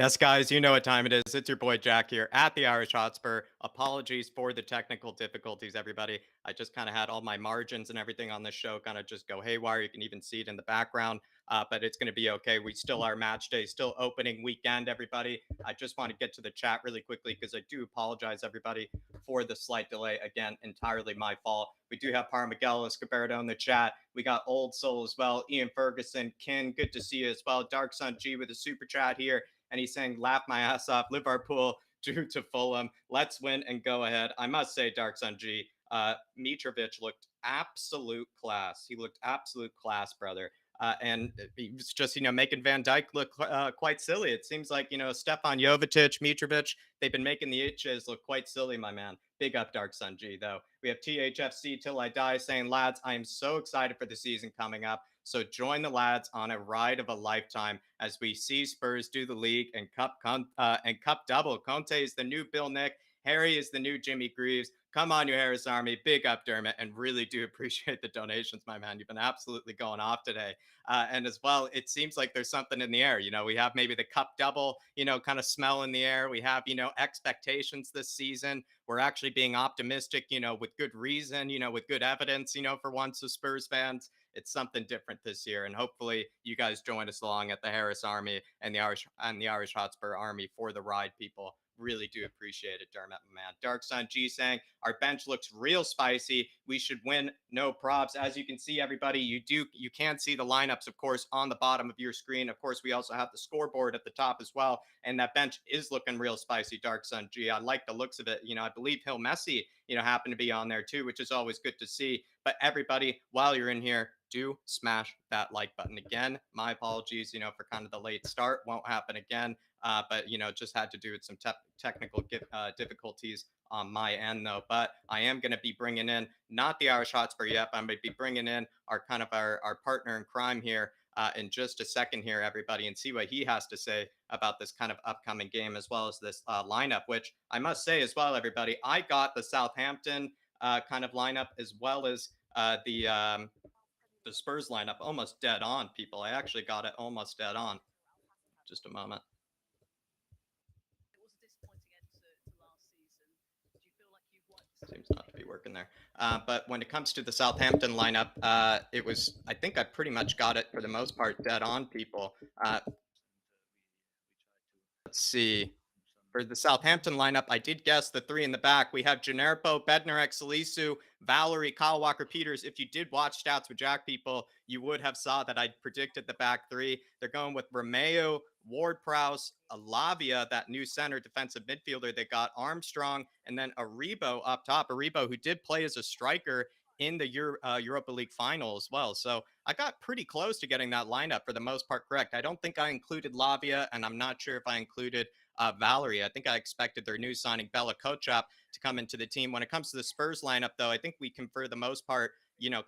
Yes, guys, you know what time it is. It's your boy Jack here at the Irish Hotspur. Apologies for the technical difficulties, everybody. I just kind of had all my margins and everything on this show kind of just go haywire. You can even see it in the background, but it's going to be okay. We still are match day, still opening weekend, everybody. I just want to get to the chat really quickly because I do apologize, everybody, for the slight delay. Again, entirely my fault. We do have Parmiguel Escobardo in the chat. We got Old Soul as well. Ian Ferguson, Kin, good to see you as well. Dark Sun G with a super chat here. And he's saying, laugh my ass off, Liverpool, due to Fulham. Let's win and go ahead. I must say, Dark Sun G, Mitrovic looked absolute class. He looked absolute class, brother. And he was just, making Van Dijk look quite silly. It seems like, Stefan Jovetic, Mitrovic, they've been making the H's look quite silly, my man. Big up, Dark Sun G, though. We have THFC Till I Die saying, lads, I am so excited for the season coming up. So join the lads on a ride of a lifetime as we see Spurs do the league and cup double. Conte is the new Bill Nick. Harry is the new Jimmy Greaves. Come on, you Harris Army. Big up, Dermot, and really do appreciate the donations, my man. You've been absolutely going off today. And as well, it seems like there's something in the air. We have maybe the cup double, kind of smell in the air. We have, expectations this season. We're actually being optimistic, with good reason, with good evidence, for once as Spurs fans. It's something different this year, and hopefully you guys join us along at the Harris Army and the Irish Hotspur Army for the ride, people. Really do appreciate it, Dermot, man. Dark Sun G saying our bench looks real spicy. We should win, no props. As you can see, everybody, you can see the lineups, of course, on the bottom of your screen. Of course, we also have the scoreboard at the top as well, and that bench is looking real spicy. Dark Sun G, I like the looks of it. I believe Hill Messi, happened to be on there too, which is always good to see. But everybody, while you're in here, do smash that like button. Again, my apologies, for kind of the late start. Won't happen again. But just had to do with some technical difficulties on my end, though. But I am going to be bringing in not the Irish Hotspur yet. I'm going to be bringing in our partner in crime here in just a second here, everybody, and see what he has to say about this kind of upcoming game as well as this lineup. Which I must say as well, everybody, I got the Southampton kind of lineup as well as the Spurs lineup almost dead on, people. I actually got it almost dead on. Just a moment. Seems not to be working there. But when it comes to the Southampton lineup, I think I pretty much got it for the most part dead on, people. Let's see. For the Southampton lineup, I did guess the three in the back. We have Generpo, Bednarek, Salisu, Valerie, Kyle Walker-Peters. If you did watch Stats with Jack, people, you would have saw that I predicted the back three. They're going with Romeo, Ward-Prowse, Alavia, that new center defensive midfielder. They got Armstrong, and then Aribo up top. Aribo, who did play as a striker in the Europa League final as well. So I got pretty close to getting that lineup for the most part correct. I don't think I included Lavia, and I'm not sure if I included Valerie. I think I expected their new signing, Bella Kotchap, to come into the team. When it comes to the Spurs lineup, though, I think we can, for the most part,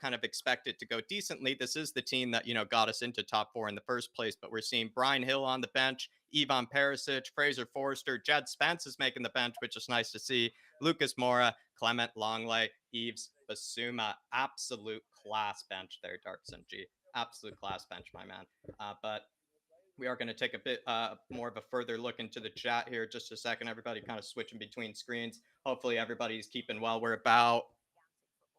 kind of expect it to go decently. This is the team that, got us into top four in the first place. But we're seeing Brian Hill on the bench, Ivan Perisic, Fraser Forster, Jed Spence is making the bench, which is nice to see. Lucas Moura, Clement Longley, Yves Basuma. Absolute class bench there, Dark Sun G. Absolute class bench, my man. But we are going to take a bit more of a further look into the chat here. Just a second, everybody kind of switching between screens. Hopefully everybody's keeping well. We're about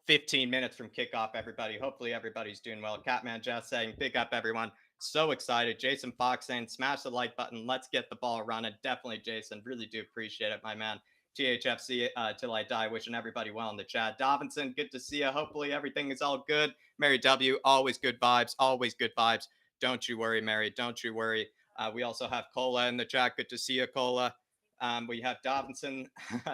15 minutes from kickoff, everybody. Hopefully everybody's doing well. Catman Jess saying, big up, everyone. So excited. Jason Fox saying, smash the like button. Let's get the ball running. Definitely, Jason. Really do appreciate it, my man. THFC Till I Die, wishing everybody well in the chat. Davinson, good to see you. Hopefully everything is all good. Mary W, always good vibes. Always good vibes. Don't you worry, Mary. Don't you worry. We also have Cola in the chat. Good to see you, Cola. We have Davinson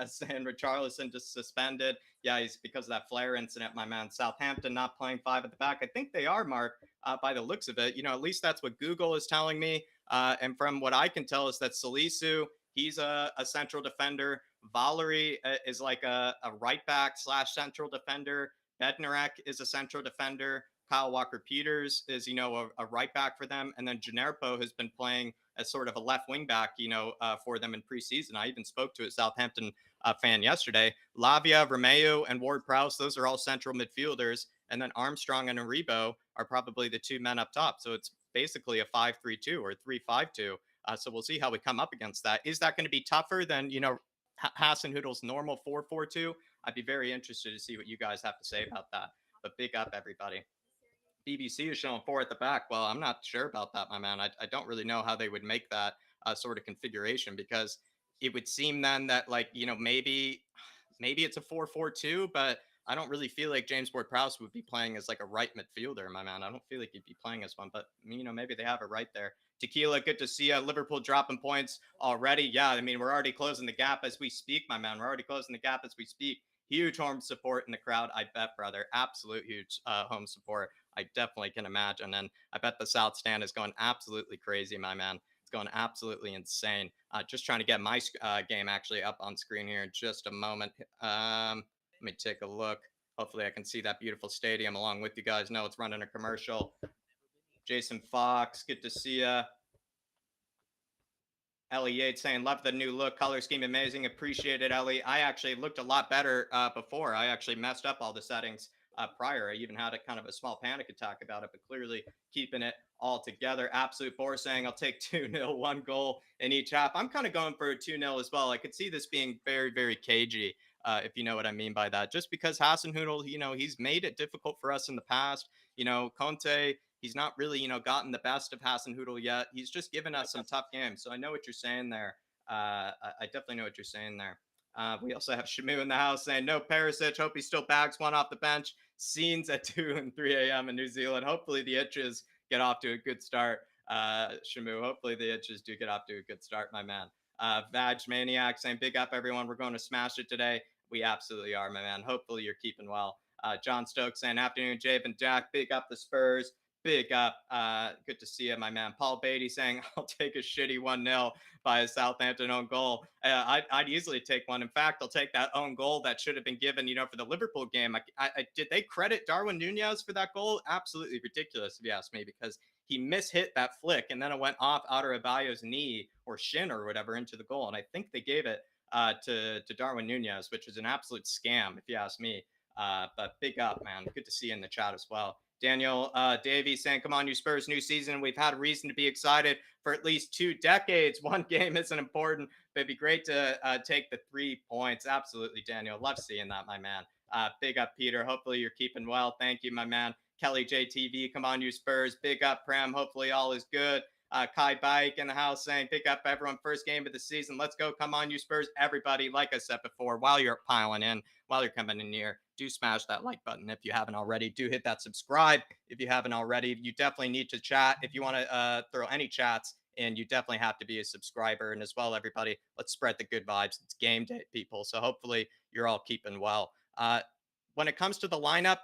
saying Richarlison just suspended. Yeah, he's because of that flare incident, my man. Southampton not playing five at the back. I think they are, Mark, by the looks of it. At least that's what Google is telling me. And from what I can tell is that Salisu, he's a central defender. Valerie is like a right back / central defender. Bednarek is a central defender. Kyle Walker-Peters is, a right back for them. And then Generpo has been playing as sort of a left wing back, for them in preseason. I even spoke to a Southampton fan yesterday. Lavia, Romeo, and Ward-Prowse, those are all central midfielders. And then Armstrong and Aribo are probably the two men up top. So it's basically a 5-3-2 or 3-5-2 So we'll see how we come up against that. Is that going to be tougher than, Hasenhüttl's normal 4-4-2? I'd be very interested to see what you guys have to say about that. But big up, everybody. BBC is showing 4 at the back. Well, I'm not sure about that, my man. I don't really know how they would make that sort of configuration, because it would seem then that, like, maybe it's a 4-4-2, but I don't really feel like James Ward-Prowse would be playing as like a right midfielder, my man. I don't feel like he'd be playing as one, but maybe they have it right there. Tequila, good to see you. Liverpool dropping points already. Yeah, I mean, we're already closing the gap as we speak, my man. We're already closing the gap as we speak. Huge home support in the crowd, I bet, brother. Absolute huge home support. I definitely can imagine. And I bet the South Stand is going absolutely crazy, my man. It's going absolutely insane. Just trying to get my game actually up on screen here in just a moment. Let me take a look. Hopefully I can see that beautiful stadium along with you guys. No, it's running a commercial. Jason Fox, good to see you. Ellie Yates saying, love the new look, color scheme amazing, appreciate it, Ellie. I actually looked a lot better before. I actually messed up all the settings prior. I even had a kind of a small panic attack about it, but clearly keeping it all together. Absolute Bore saying, I'll take 2-0, 1 goal in each half. I'm kind of going for a 2-0 as well. I could see this being very, very cagey, if you know what I mean by that. Just because Hasenhüttl, he's made it difficult for us in the past. Conte, he's not really, gotten the best of Hasenhüttl yet. He's just given us some tough games. So I know what you're saying there. I definitely know what you're saying there. We also have Shamu in the house saying, no Perisic. Hope he still bags one off the bench. Scenes at 2 and 3 a.m. in New Zealand. Hopefully the itches get off to a good start. Shamu, hopefully the itches do get off to a good start, my man. Vag Maniac saying, big up, everyone. We're going to smash it today. We absolutely are, my man. Hopefully you're keeping well. John Stokes saying, afternoon, Jabe and Jack. Big up the Spurs. Big up. Good to see you, my man. Paul Beatty saying, I'll take a shitty 1-0 by a Southampton own goal. I'd easily take one. In fact, I'll take that own goal that should have been given, for the Liverpool game. Did they credit Darwin Nunez for that goal? Absolutely ridiculous, if you ask me, because he mishit that flick and then it went off Adebayo's knee or shin or whatever into the goal. And I think they gave it to Darwin Nunez, which is an absolute scam, if you ask me. But big up, man. Good to see you in the chat as well. Daniel Davies saying, come on, you Spurs, new season. We've had a reason to be excited for at least 2 decades. One game isn't important, but it'd be great to take the 3 points. Absolutely, Daniel. Love seeing that, my man. Big up, Peter. Hopefully you're keeping well. Thank you, my man. Kelly JTV, come on, you Spurs. Big up, Prem. Hopefully all is good. Kai Bike in the house saying, pick up everyone, first game of the season. Let's go. Come on, you Spurs. Everybody, like I said before, while you're piling in, while you're coming in here, do smash that like button if you haven't already. Do hit that subscribe if you haven't already. You definitely need to chat. If you want to throw any chats in, you definitely have to be a subscriber. And as well, everybody, let's spread the good vibes. It's game day, people. So hopefully you're all keeping well. When it comes to the lineup,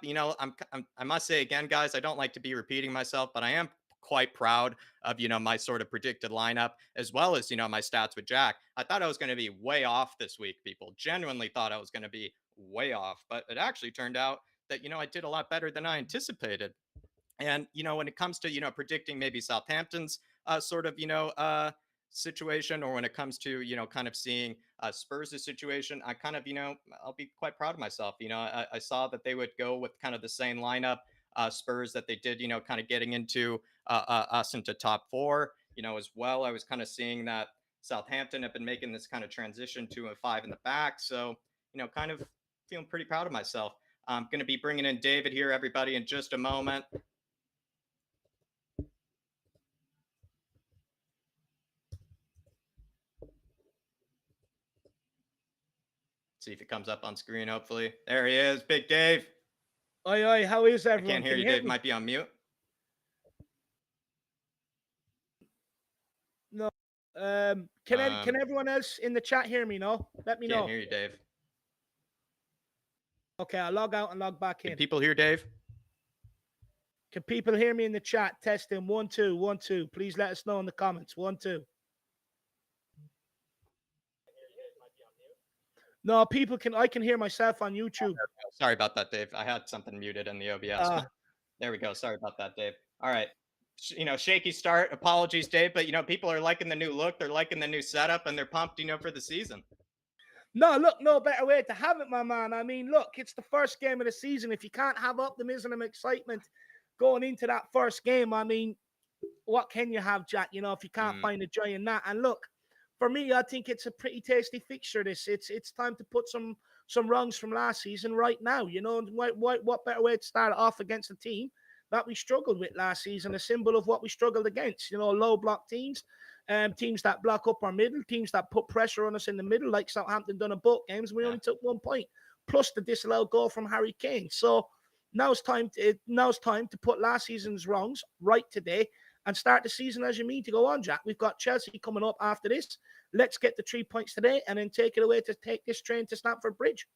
I must say again, guys, I don't like to be repeating myself, but I am quite proud of, my sort of predicted lineup, as well as, my stats with Jack. I thought I was going to be way off this week, people. Genuinely thought I was going to be way off, but it actually turned out that, I did a lot better than I anticipated. And, when it comes to, predicting maybe Southampton's sort of, situation, or when it comes to, kind of seeing Spurs' situation, I kind of, I'll be quite proud of myself. I saw that they would go with kind of the same lineup, Spurs, that they did, kind of getting into us into top 4, as well. I was kind of seeing that Southampton have been making this kind of transition to a 5 in the back. So, kind of feeling pretty proud of myself. I'm going to be bringing in David here, everybody, in just a moment. See if it comes up on screen, hopefully. There he is, Big Dave. Oi, how is everyone? I can't hear you, Dave. Might be on mute. No. Can everyone else in the chat hear me? No? Let me know. Can't hear you, Dave. Okay, I'll log out and log back in. Can people hear Dave? Can people hear me in the chat? Testing 1 2 1 2. Please let us know in the comments. 1 2. No, I can hear myself on YouTube. Sorry about that, Dave. I had something muted in the OBS. There we go. Sorry about that, Dave. All right. Shaky start. Apologies, Dave, but people are liking the new look. They're liking the new setup, and they're pumped, for the season. No, look, no better way to have it, my man. I mean, look, it's the first game of the season. If you can't have optimism and excitement going into that first game, I mean, what can you have, Jack? You know, if you can't Mm, find the joy in that. And look, for me, I think it's a pretty tasty fixture. This it's time to put some rungs from last season right now. You know, what better way to start it off against a team that we struggled with last season, a symbol of what we struggled against. You know, low block teams, teams that block up our middle, teams that put pressure on us in the middle, like Southampton done in both games. We yeah. only took 1 point, plus the disallowed goal from Harry Kane. So now it's time to put last season's wrongs right today and start the season as you mean to go on, Jack. We've got Chelsea coming up after this. Let's get the 3 points today and then take it away to take this train to Stamford Bridge.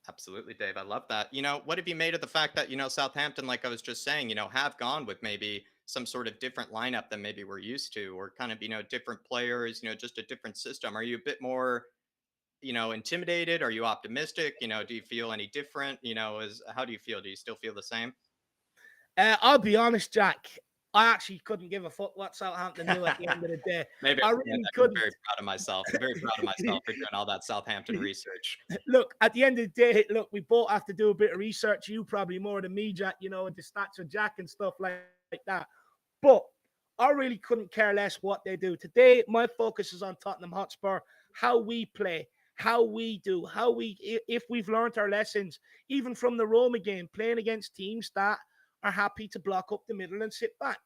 Absolutely, Dave. I love that. What have you made of the fact that, Southampton, like I was just saying, have gone with maybe some sort of different lineup than maybe we're used to, or kind of, different players, just a different system? Are you a bit more, intimidated? Are you optimistic? Do you feel any different? How do you feel? Do you still feel the same? I'll be honest, Jack. I actually couldn't give a fuck what Southampton do at the end of the day. Maybe I I should add really that. I'm couldn't. very proud of myself. I'm very proud of myself for doing all that Southampton research. Look, at the end of the day, look, we both have to do a bit of research. You probably more than me, Jack, you know, the stats of Jack and stuff like that. But I really couldn't care less what they do. Today, my focus is on Tottenham Hotspur, how we play, how we do, if we've learned our lessons, even from the Roma game, playing against teams that are happy to block up the middle and sit back.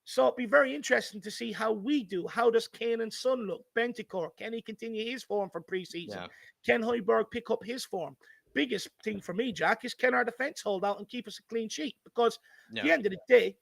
So it'd be very interesting to see how we do. How does Kane and Son look? Bentancur, can he continue his form from preseason? Yeah. Can Højbjerg pick up his form? Biggest thing for me, Jack, is can our defense hold out and keep us a clean sheet? Because at the Yeah. end of the day,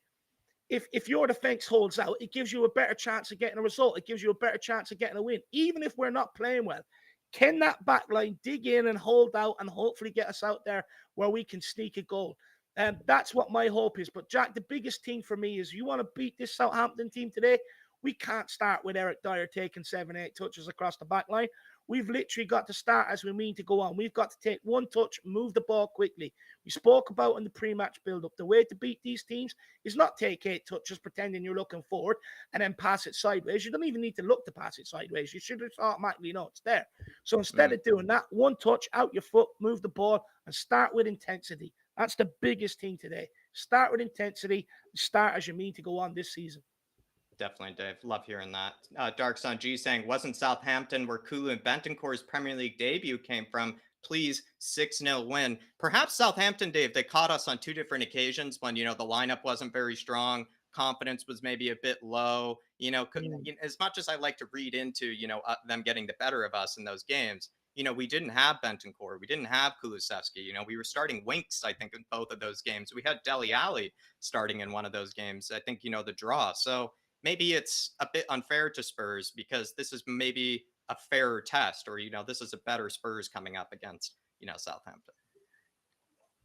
if your defense holds out, it gives you a better chance of getting a result. It gives you a better chance of getting a win, even if we're not playing well. Can that back line dig in and hold out and hopefully get us out there where we can sneak a goal? And that's what my hope is. But Jack, the biggest thing for me is you want to beat this Southampton team today. We can't start with Eric Dyer taking 7, 8 touches across the back line. We've literally got to start as we mean to go on. We've got to take one touch, move the ball quickly. We spoke about in the pre-match build-up. The way to beat these teams is not take 8 touches, pretending you're looking forward, and then pass it sideways. You don't even need to look to pass it sideways. You should just automatically know it's there. So instead Mm. of doing that, one touch, out your foot, move the ball, and start with intensity. That's the biggest thing today. Start with intensity. Start as you mean to go on this season. Definitely, Dave. Love hearing that. Dark Sun G saying, wasn't Southampton where Kulu and Bentancur's Premier League debut came from? Please, 6-0 win. Perhaps Southampton, Dave, they caught us on two different occasions when, the lineup wasn't very strong. Confidence was maybe a bit low. Mm. As much as I like to read into, them getting the better of us in those games, we didn't have Bentancur. We didn't have Kulusevski. We were starting Winks, I think, in both of those games. We had Dele Alli starting in one of those games. I think, the draw. So, maybe it's a bit unfair to Spurs because this is maybe a fairer test, or this is a better Spurs coming up against Southampton.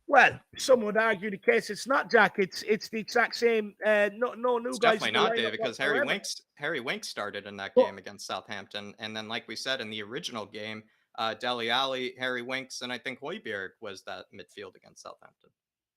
Well, some would argue the case. It's not, Jack. It's the exact same. No new It's guys definitely in the not, lineup Dave, because whatsoever. Harry Winks started in that But game against Southampton, and then like we said in the original game, Dele Alli, Harry Winks, and I think Højbjerg was that midfield against Southampton.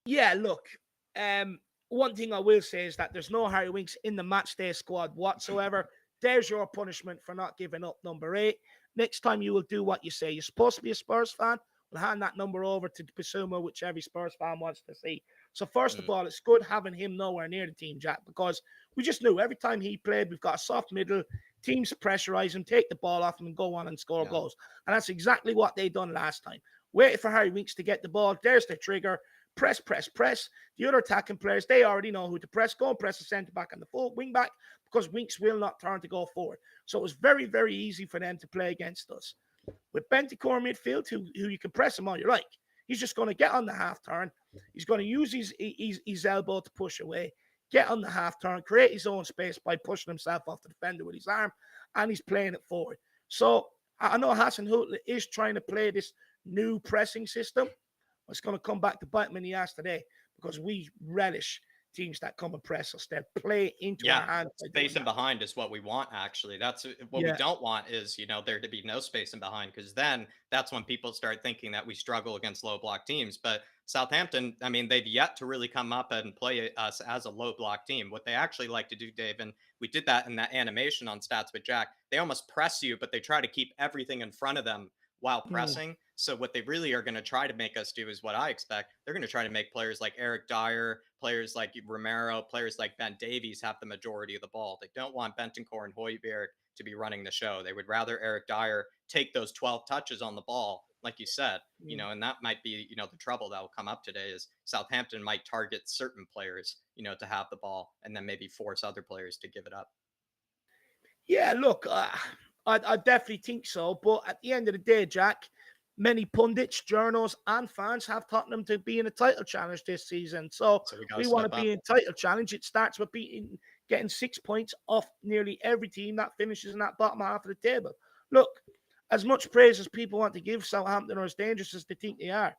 yeah, look. Um, One thing I will say is that there's no Harry Winks in the match day squad whatsoever. There's your punishment for not giving up number 8. Next time you will do what you say. You're supposed to be a Spurs fan. We'll hand that number over to Basuma, which every Spurs fan wants to see. So first of Mm, all, it's good having him nowhere near the team, Jack, because we just knew every time he played, we've got a soft middle. Teams pressurize him, take the ball off him, and go on and score yeah, goals. And that's exactly what they done last time. Waited for Harry Winks to get the ball. There's the trigger. Press, press, press. The other attacking players, they already know who to press. Go and press the centre back and the full wing back because Winks will not turn to go forward. So it was very, very easy for them to play against us. With Bentancur midfield, who you can press him all you like, he's just going to get on the half turn. He's going to use his elbow to push away, get on the half turn, create his own space by pushing himself off the defender with his arm, and he's playing it forward. So I know Hassan Hutler is trying to play this new pressing system. It's going to come back to bite him in the ass today because we relish teams that come and press us. They play into our yeah. hands by doing Space in that. behind is what we want. Actually, that's what we Yeah. don't want is there to be no space in behind, because then that's when people start thinking that we struggle against low block teams. But Southampton, I mean, they've yet to really come up and play us as a low block team. What they actually like to do, Dave, and we did that in that animation on Stats with Jack. They almost press you, but they try to keep everything in front of them while Mm. pressing. So what they really are going to try to make us do is what I expect. They're going to try to make players like Eric Dyer, players like Romero, players like Ben Davies have the majority of the ball. They don't want Bentancur and Højbjerg to be running the show. They would rather Eric Dyer take those 12 touches on the ball, like you said, and that might be, the trouble that will come up today is Southampton might target certain players, to have the ball and then maybe force other players to give it up. Yeah, look, I definitely think so. But at the end of the day, Jack, many pundits, journals, and fans have Tottenham to be in a title challenge this season. So we want to be in title challenge. It starts with getting 6 points off nearly every team that finishes in that bottom half of the table. Look, as much praise as people want to give Southampton, or as dangerous as they think they are,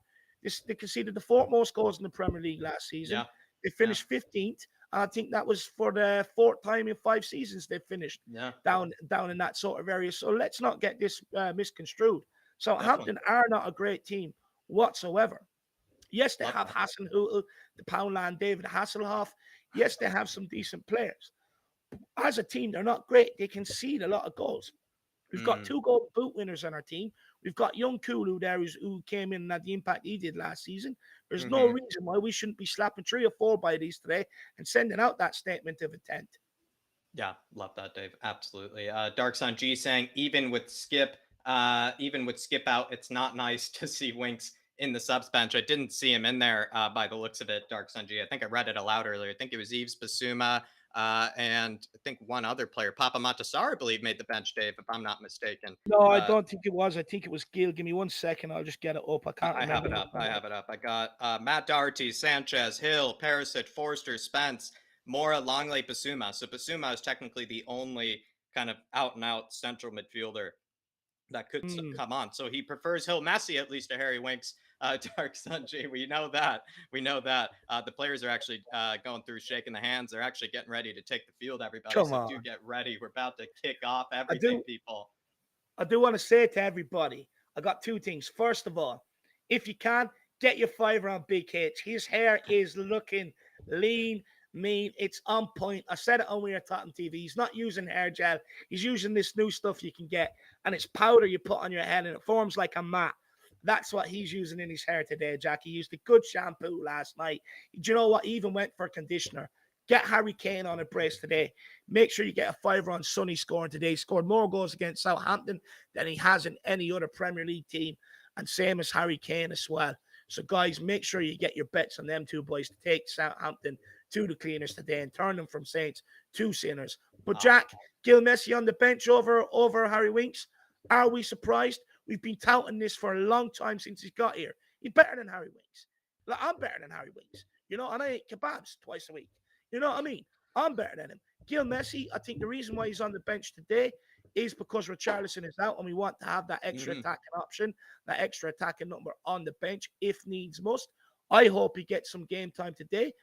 they conceded the fourth most goals in the Premier League last season. Yeah. They finished 15th. I think that was for the fourth time in 5 seasons they've finished down in that sort of area. So let's not get this misconstrued. Southampton are not a great team whatsoever. Yes, they have Hasenhüttl, the Poundland, David Hasselhoff. Yes, they have some decent players. As a team, they're not great. They concede a lot of goals. We've got 2 Golden Boot winners on our team. We've got young Kulu there who came in and had the impact he did last season. There's no reason why we shouldn't be slapping 3 or 4 by these today and sending out that statement of intent. Yeah, love that, Dave. Absolutely. Dark Sun G saying even with Skip out, it's not nice to see Winks in the subs bench. I didn't see him in there by the looks of it, Dark Sun G. I think I read it aloud earlier. I think it was Yves Bissouma. And I think one other player, Papa Matasar, I believe, made the bench, Dave, if I'm not mistaken. No, I don't think it was. I think it was Gil. Give me 1 second. I'll just get it up. I can't remember. I have it up. I got Matt Doherty, Sanchez, Hill, Perisic, Forster, Spence, Mora, Longley, Bissouma. So Bissouma is technically the only kind of out-and-out central midfielder that could come on. So he prefers Hill Messi, at least, to Harry Winks. Dark Sun G, we know that. The players are actually going through shaking the hands. They're actually getting ready to take the field, everybody. Come on. Do get ready. We're about to kick off everything, people. I do want to say to everybody, I got 2 things. First of all, if you can, get your fiver on Big H. His hair is looking lean, mean. It's on point. I said it on We Are Tottenham TV. He's not using hair gel. He's using this new stuff you can get, and it's powder you put on your head, and it forms like a mat. That's what he's using in his hair today, Jack. He used a good shampoo last night. Do you know what? He even went for conditioner. Get Harry Kane on a brace today. Make sure you get a fiver on Sonny scoring today. He scored more goals against Southampton than he has in any other Premier League team. And same as Harry Kane as well. So, guys, make sure you get your bets on them 2 boys to take Southampton to the cleaners today and turn them from saints to sinners. But, Jack, Gil Messi on the bench over Harry Winks. Are we surprised? We've been touting this for a long time since he got here. He's better than Harry Winks. Like, I'm better than Harry Winks. And I eat kebabs twice a week. You know what I mean? I'm better than him. Gil Messi, I think the reason why he's on the bench today is because Richarlison is out and we want to have that extra attacking option, that extra attacking number on the bench if needs must. I hope he gets some game time today,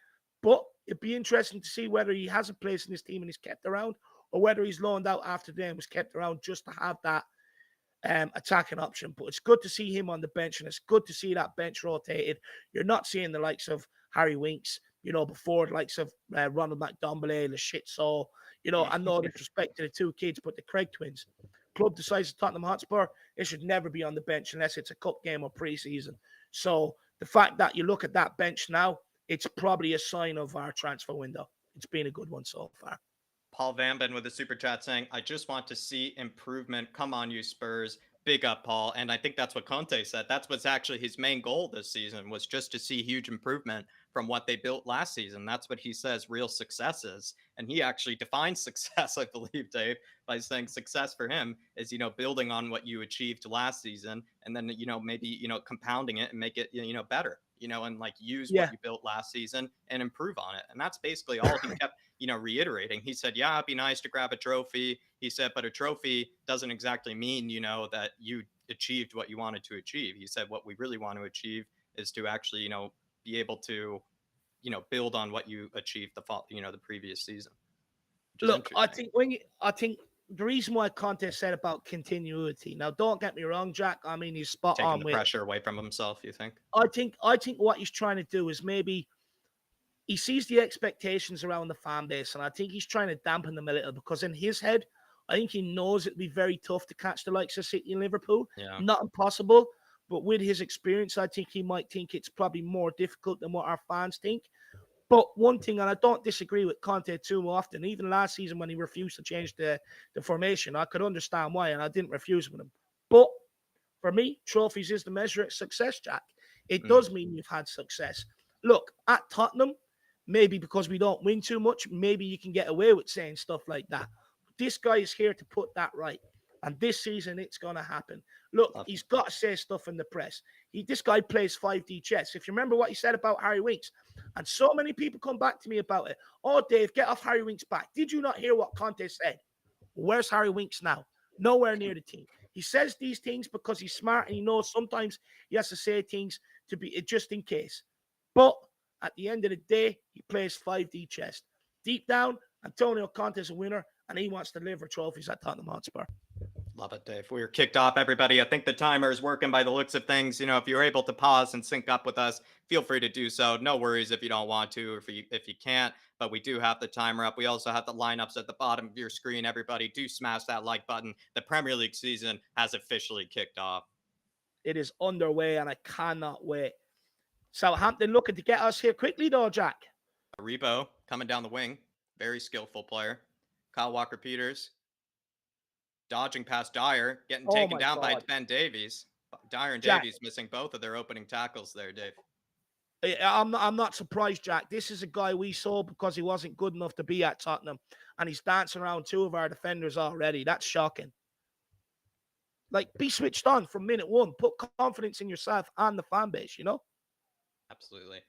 but it'd be interesting to see whether he has a place in this team and he's kept around or whether he's loaned out after the game was kept around just to have that attacking option. But it's good to see him on the bench and it's good to see that bench rotated. You're not seeing the likes of Harry Winks, before the likes of Ronald McDombele, the shit so, and no disrespect to the 2 kids, but the Craig twins. Club the size of Tottenham Hotspur, it should never be on the bench unless it's a cup game or pre-season. So the fact that you look at that bench now, it's probably a sign of our transfer window. It's been a good one so far. Paul Vamben with a super chat saying, I just want to see improvement. Come on, you Spurs. Big up, Paul. And I think that's what Conte said. That's what's actually his main goal this season, was just to see huge improvement from what they built last season. That's what he says real success is. And he actually defines success, I believe, Dave, by saying success for him is, building on what you achieved last season and then, maybe, compounding it and make it, better, and like use what you built last season and improve on it. And that's basically all he kept, reiterating. He said, yeah, it'd be nice to grab a trophy. He said, but a trophy doesn't exactly mean, that you achieved what you wanted to achieve. He said, what we really want to achieve is to actually, be able to, build on what you achieved the previous season. Look, I think the reason why Conte said about continuity. Now, don't get me wrong, Jack. I mean, he's spot on with pressure away from himself. You think? I think what he's trying to do is maybe he sees the expectations around the fan base, and I think he's trying to dampen them a little because in his head, I think he knows it'd be very tough to catch the likes of City and Liverpool. Yeah. Not impossible, But with his experience, I think he might think it's probably more difficult than what our fans think. But one thing, and I don't disagree with Conte too often, even last season when he refused to change the formation, I could understand why, and I didn't refuse with him. But for me, trophies is the measure of success, Jack. It does mean you've had success. Look, at Tottenham, maybe because we don't win too much, maybe you can get away with saying stuff like that. This guy is here to put that right. And this season, it's going to happen. Look, he's got to say stuff in the press. This guy plays 5D chess. If you remember what he said about Harry Winks, and so many people come back to me about it. Oh, Dave, get off Harry Winks' back. Did you not hear what Conte said? Where's Harry Winks now? Nowhere near the team. He says these things because he's smart and he knows sometimes he has to say things to be just in case. But at the end of the day, he plays 5D chess. Deep down, Antonio Conte is a winner and he wants to deliver trophies at Tottenham Hotspur. Love it, Dave. We are kicked off, everybody. I think the timer is working by the looks of things. You know, if you're able to pause and sync up with us, feel free to do so. No worries if you don't want to or if you can't, but we do have the timer up. We also have the lineups at the bottom of your screen. Everybody, do smash that like button. The Premier League season has officially kicked off. It is underway, and I cannot wait. Southampton looking to get us here quickly, though, Jack. Rebo coming down the wing. Very skillful player. Kyle Walker-Peters dodging past Dyer, getting taken down by Ben Davies. Dyer and Davies missing both of their opening tackles there, Dave. I'm not surprised, Jack. This is a guy we saw because he wasn't good enough to be at Tottenham, and he's dancing around two of our defenders already. That's shocking. Like, be switched on from minute one. Put confidence in yourself and the fan base, you know? Absolutely.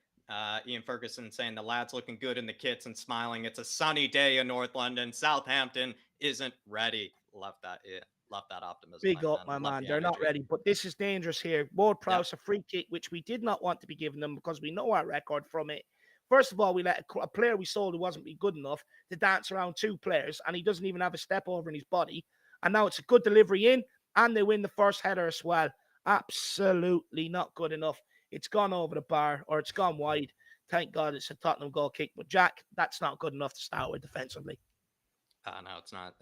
Ian Ferguson saying the lad's looking good in the kits and smiling. It's a sunny day in North London. Southampton isn't ready. Love that. Yeah. Love that optimism. Big up, my man. They're not ready, but this is dangerous here. Ward-Prowse, a free kick, which we did not want to be giving them because we know our record from it. First of all, we let a player we sold who wasn't good enough to dance around two players, and he doesn't even have a step over in his body. And now it's a good delivery in, and they win the first header as well. Absolutely not good enough. It's gone over the bar, or it's gone wide. Thank God it's a Tottenham goal kick. But, Jack, that's not good enough to start with defensively. No, it's not.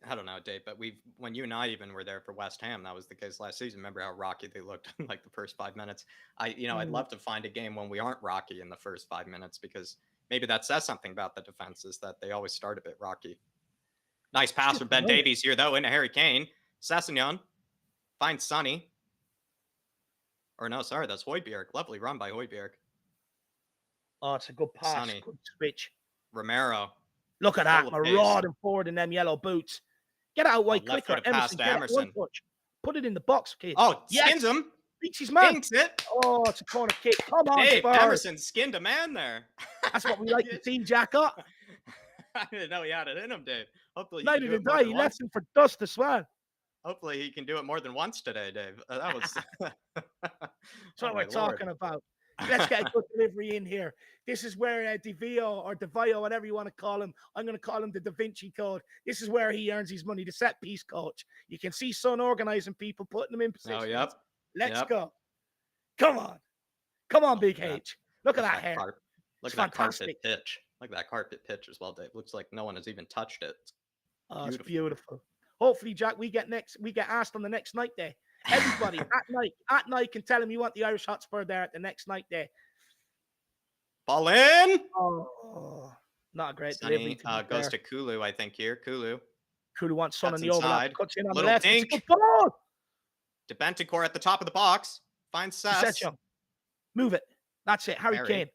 I don't know, Dave, but when you and I even were there for West Ham, that was the case last season. Remember how rocky they looked in like the first 5 minutes? I'd love to find a game when we aren't rocky in the first 5 minutes, because maybe that says something about the defenses, that they always start a bit rocky. Nice pass from Ben Davies here, though, into Harry Kane. Sessegnon finds Sonny. Or no, sorry, that's Højbjerg. Lovely run by Højbjerg. Oh, it's a good pass. Sonny. Good switch. Romero. Look at that, marauding forward in them yellow boots. Get out wide quicker, Emerson. Emerson. Put it in the box, kid. Oh, skins him. Beats his man. Skinks it. Oh, it's a corner kick. Come on, Dave, Spurs. Emerson skinned a man there. That's what we like to see, Jack up. I didn't know he had it in him, Dave. Hopefully, neither did I. He left him for dust as well. Hopefully, he can do it more than once today, Dave. That was. That's what we're talking about. Let's get a good delivery in here. This is where DeVio or DeVio, whatever you want to call him, I'm going to call him the Da Vinci Code. This is where he earns his money, the set piece coach. You can see Son organizing people, putting them in position. Oh, yep. Let's go. Come on. Come on, Big H. Look at that hair. Look at that carpet pitch. Look at that carpet pitch as well, Dave. Looks like no one has even touched it. It's beautiful. Hopefully, Jack, we get asked on the next night there. Everybody at night can tell him you want the Irish Hotspur there at the next night there. Ball in. Oh, not a great delivery. Goes to Kulu, I think here. Kulu wants Son on the overlap. Cuts in on the little left. dink. It's a good ball. To Bentancur at the top of the box. Finds Sess. Move it. That's it. Harry Kane.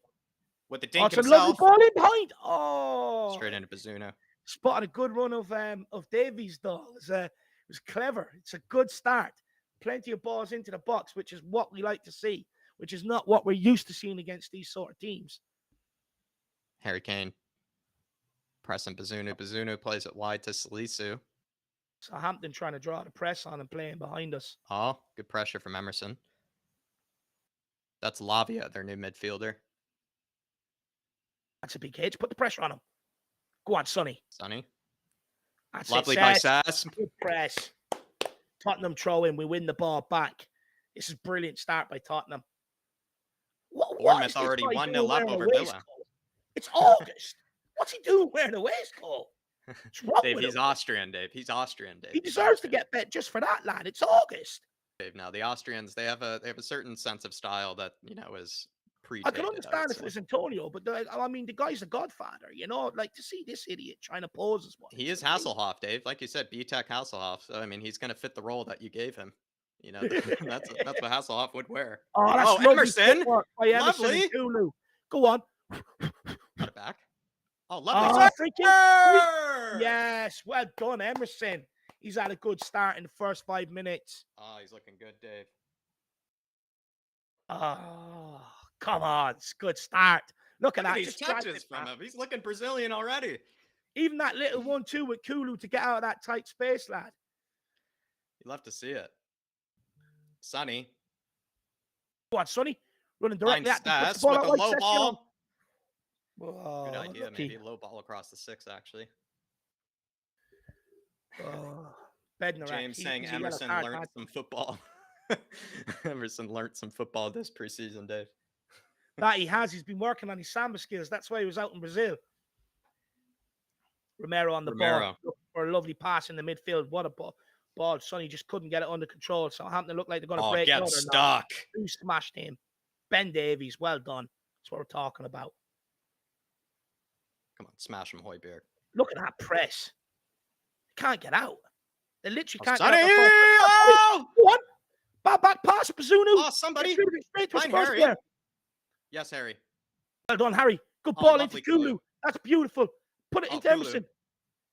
With the dink himself. It's a lovely ball in behind. Oh. Straight into Bazunu. Spotted a good run of Davies, though. It was clever. It's a good start. Plenty of balls into the box, which is what we like to see, which is not what we're used to seeing against these sort of teams. Harry Kane pressing Bazunu. Bazunu plays it wide to Salisu. Southampton trying to draw the press on and playing behind us. Oh, good pressure from Emerson. That's Lavia, their new midfielder. That's a big hit. Put the pressure on him. Go on, Sonny. That's lovely by Sass. Good press. Tottenham throw in. We win the ball back. This is brilliant start by Tottenham. Bournemouth already 1-0 up over Villa. It's August. What's he doing wearing a waistcoat? Dave, he's Austrian, Dave. He's Austrian, Dave. He deserves to get bet just for that, lad. It's August. Dave. Now the Austrians, they have a certain sense of style that is I can pre-tated, I would understand if it say. was Antonio, but I mean, the guy's a godfather, like to see this idiot trying to pose as one. He is Hasselhoff, Dave. Like you said, B-Tech Hasselhoff. So I mean, he's going to fit the role that you gave him. That's what Hasselhoff would wear. Oh, that's Oh, lovely Emerson, footwork by Emerson lovely. and Kulu. Go on. Got it back. Oh, lovely. Oh, freaking Sir! yes, well done, Emerson. He's had a good start in the first 5 minutes. Oh, he's looking good, Dave. Oh, come on. It's a good start. Look at that. These Just touches from him. He's looking Brazilian already. Even that little 1-2 with Kulu to get out of that tight space, lad. You love to see it. Sonny. Go on, Sonny. Running directly at the ball with a low ball. Oh, good idea. Maybe low ball across the 6, actually. Oh, Bednarak, James saying Emerson learned some football. Emerson learned some football this preseason, Dave. That he has. He's been working on his samba skills. That's why he was out in Brazil. Romero on the ball for a lovely pass in the midfield. What a ball. Sonny just couldn't get it under control. Southampton looked like they're going to break. Get stuck. Who smashed him? Ben Davies. Well done. That's what we're talking about. Come on, smash him, Højbjerg. Look at that press. Can't get out. They literally can't Sonny! get out. Oh! What? Back pass, Bazunu. Oh, somebody. Straight to Find Harry. Player. Yes, Harry. Well done, Harry. Good ball into Kulu. Kulu. That's beautiful. Put it into Kulu. Emerson.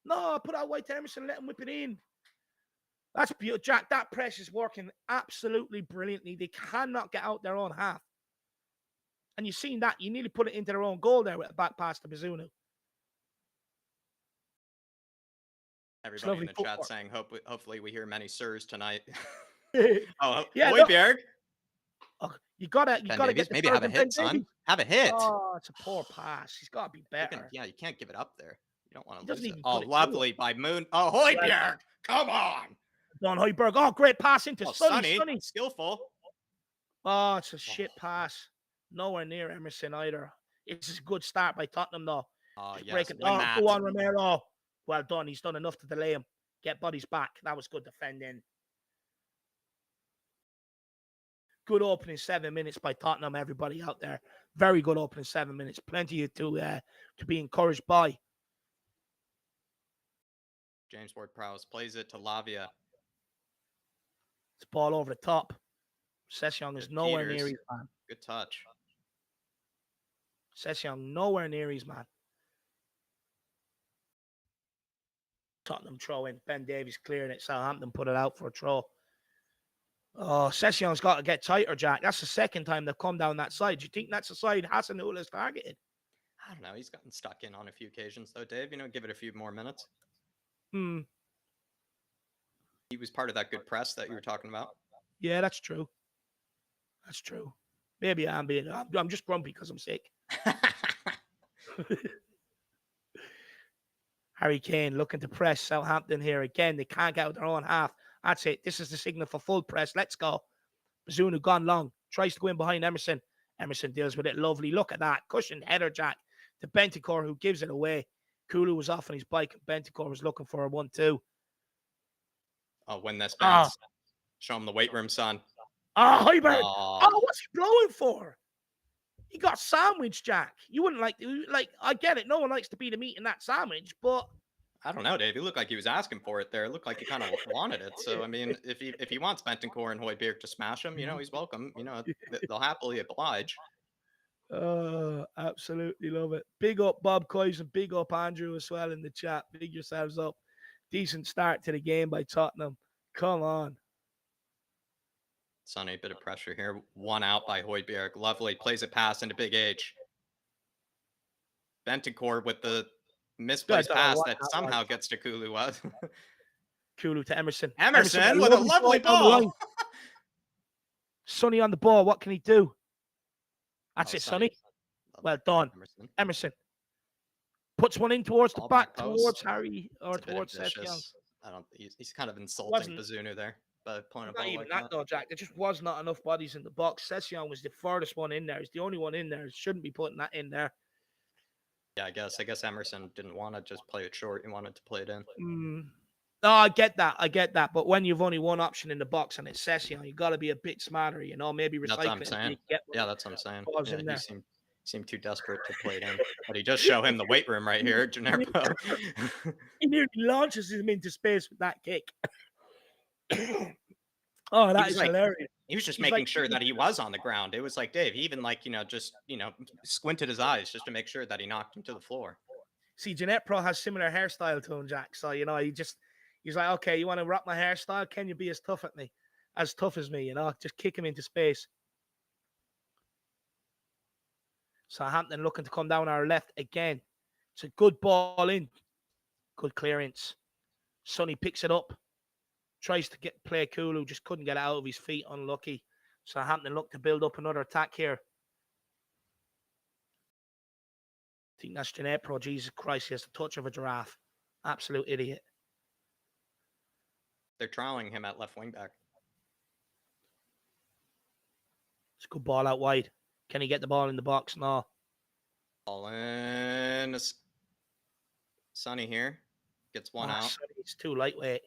No, put that wide to Emerson and let him whip it in. That's beautiful. Jack, that press is working absolutely brilliantly. They cannot get out their own half. And you've seen that. You nearly put it into their own goal there with a back pass to Bazunu. Everybody in the chat saying, hopefully we hear many sirs tonight. Yeah, Højbjerg. Oh, you gotta get maybe have a hit, son. Have a hit. Oh, it's a poor pass. He's got to be better. You can't give it up there. You don't want to lose Doesn't it. even Oh, put it lovely by Moon. Oh, Højbjerg. Come on. Don Højbjerg. Oh, great pass into Sonny. Skillful. Oh, it's a shit pass. Nowhere near Emerson either. It's a good start by Tottenham, though. Oh, yes. Go on, Romero. Well done. He's done enough to delay him. Get bodies back. That was good defending. Good opening 7 minutes by Tottenham, everybody out there. Very good opening 7 minutes. Plenty to be encouraged by. James Ward-Prowse plays it to Lavia. It's ball over the top. Session is nowhere near his man. Good touch. Session nowhere near his man. Tottenham throw in. Ben Davies clearing it. Southampton put it out for a throw. Oh, Session's got to get tighter, Jack. That's the second time they've come down that side. Do you think that's the side Hasenhüttl has targeted? I don't know. He's gotten stuck in on a few occasions, though, Dave. Give it a few more minutes. He was part of that good press that you were talking about. Yeah, that's true. That's true. Maybe I'm just grumpy because I'm sick. Harry Kane looking to press Southampton here again. They can't get out their own half. That's it. This is the signal for full press. Let's go. Bazunu gone long. Tries to go in behind Emerson. Emerson deals with it. Lovely. Look at that. Cushioned header, Jack. To Bentancur, who gives it away. Kulu was off on his bike. And Bentancur was looking for a 1-2. Oh, win this bounce. Show him the weight room, son. Oh, Højbjerg. Oh, what's he blowing for? He got sandwiched, Jack. You wouldn't like, I get it. No one likes to be the meat in that sandwich, but I don't know, Dave. He looked like he was asking for it there. It looked like he kind of wanted it. So, I mean, if he wants Bentancur and Højbjerg to smash him, he's welcome. They'll happily oblige. Absolutely love it. Big up Bob Coyes and big up Andrew as well in the chat. Big yourselves up. Decent start to the game by Tottenham. Come on. Sonny, bit of pressure here. One out by Højbjerg. Lovely. Plays a pass into Big H. Bentancur with the misplaced pass that somehow gets to Kulu. Kulu to Emerson. Emerson with a lovely ball. Sonny on the ball. What can he do? That's it, Sonny. Well done. Emerson. Puts one in towards the back, towards Harry, or towards Session. He's kind of insulting Bazunu there. But playing a ball like that, though, Jack. There just was not enough bodies in the box. Session was the furthest one in there. He's the only one in there. Shouldn't be putting that in there. Yeah, I guess Emerson didn't want to just play it short. He wanted to play it in. No, I get that. But when you've only one option in the box and it's Session, you got to be a bit smarter, maybe That's what I'm recycle it until you saying. get one Yeah, of that's what I'm saying. the balls Yeah, in he there. seemed too desperate to play it in. But he does show him the weight room right here, Gineppo. He nearly launches him into space with that kick. Oh, He that was is like, hilarious. he was just He's like, making sure that he was on the ground. It was like Dave, he even like, just, squinted his eyes just to make sure that he knocked him to the floor. see, Jeanette Pro has similar hairstyle to him, Jack. So, he's like, okay, you want to rock my hairstyle? Can you be as tough as me, just kick him into space. Southampton looking to come down our left again. It's a good ball in. Good clearance. Sonny picks it up. Tries to play Kulu, just couldn't get it out of his feet. Unlucky. Southampton look to build up another attack here. I think that's Jeanette Pro. Jesus Christ, he has the touch of a giraffe. Absolute idiot. They're trialing him at left wing back. It's a good ball out wide. Can he get the ball in the box? No. Ball in. Sonny here. Gets one out. Sorry, it's too lightweight.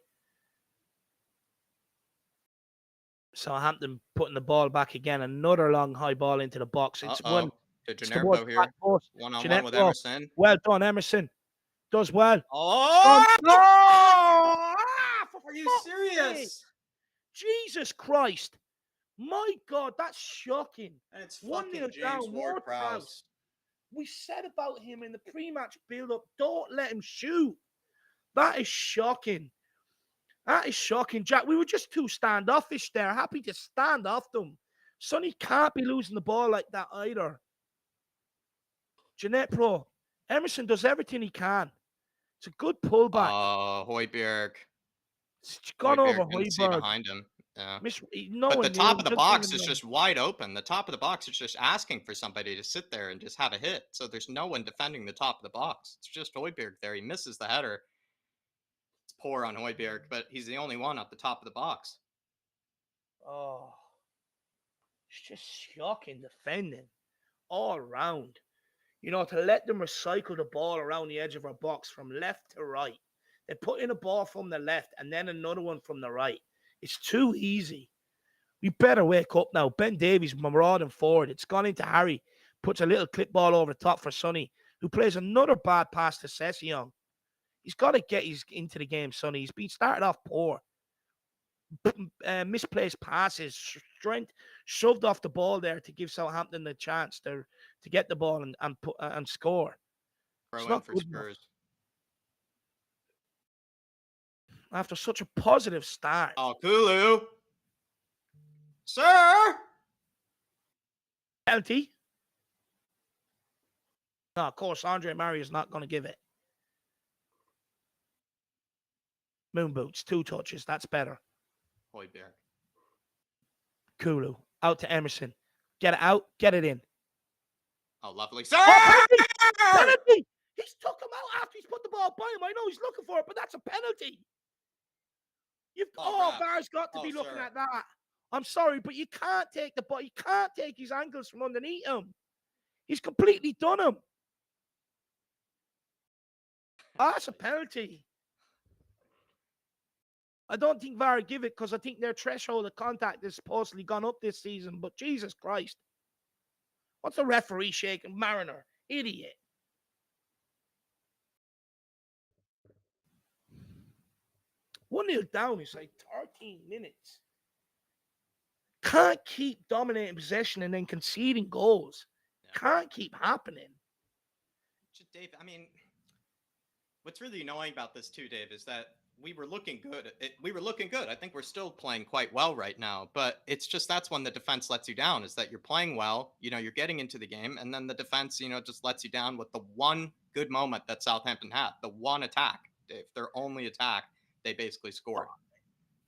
Southampton putting the ball back again. Another long high ball into the box. It's one. To Gineppo here. One-on-one with Emerson. Well done, Emerson. Does well. Oh! No! Are you serious? Jesus Christ. My God, that's shocking. And it's 1-0 fucking James down, Ward-Prowse. We said about him in the pre-match build-up, don't let him shoot. That is shocking. That is shocking, Jack. We were just too standoffish there. Happy to stand off them. Sonny can't be losing the ball like that either. Jeanette Pro. Emerson does everything he can. It's a good pullback. Oh, Højbjerg. It's gone over Højbjerg. See Højbjerg. behind him. Yeah. But the top of the box is just wide open. The top of the box is just asking for somebody to sit there and just have a hit. So there's no one defending the top of the box. It's just Højbjerg there. He misses the header. It's poor on Højbjerg, but he's the only one at the top of the box. Oh, it's just shocking defending all around. To let them recycle the ball around the edge of our box from left to right. They put in a ball from the left and then another one from the right. It's too easy. We better wake up now. Ben Davies marauding forward. It's gone into Harry. Puts a little clip ball over the top for Sonny, who plays another bad pass to Session. He's got to get into the game, Sonny. He's been started off poor. Misplaced passes, strength shoved off the ball there to give Southampton the chance to get the ball and score. Throw in for Spurs. After such a positive start. Oh, Kulu. Sir! Penalty. No, of course, Andre Murray is not going to give it. Moon boots, 2 touches. That's better. Højbjerg. Kulu. Out to Emerson. Get it out. Get it in. Oh, lovely. Sir! Oh, penalty! He's took him out after he's put the ball by him. I know he's looking for it, but that's a penalty. VAR's got to be looking at that. I'm sorry, but you can't take the ball. You can't take his ankles from underneath him. He's completely done him. That's a penalty. I don't think VAR give it because I think their threshold of contact is supposedly gone up this season. But Jesus Christ. What's the referee shaking? Mariner. Idiot. One nil down is like 13 minutes. Can't keep dominating possession and then conceding goals. Yeah. Can't keep happening. Dave, I mean, what's really annoying about this too, Dave, is that we were looking good. I think we're still playing quite well right now, but it's just that's when the defense lets you down, is that you're playing well, you're getting into the game, and then the defense, just lets you down with the one good moment that Southampton had, the one attack, Dave, their only attack, they basically scored.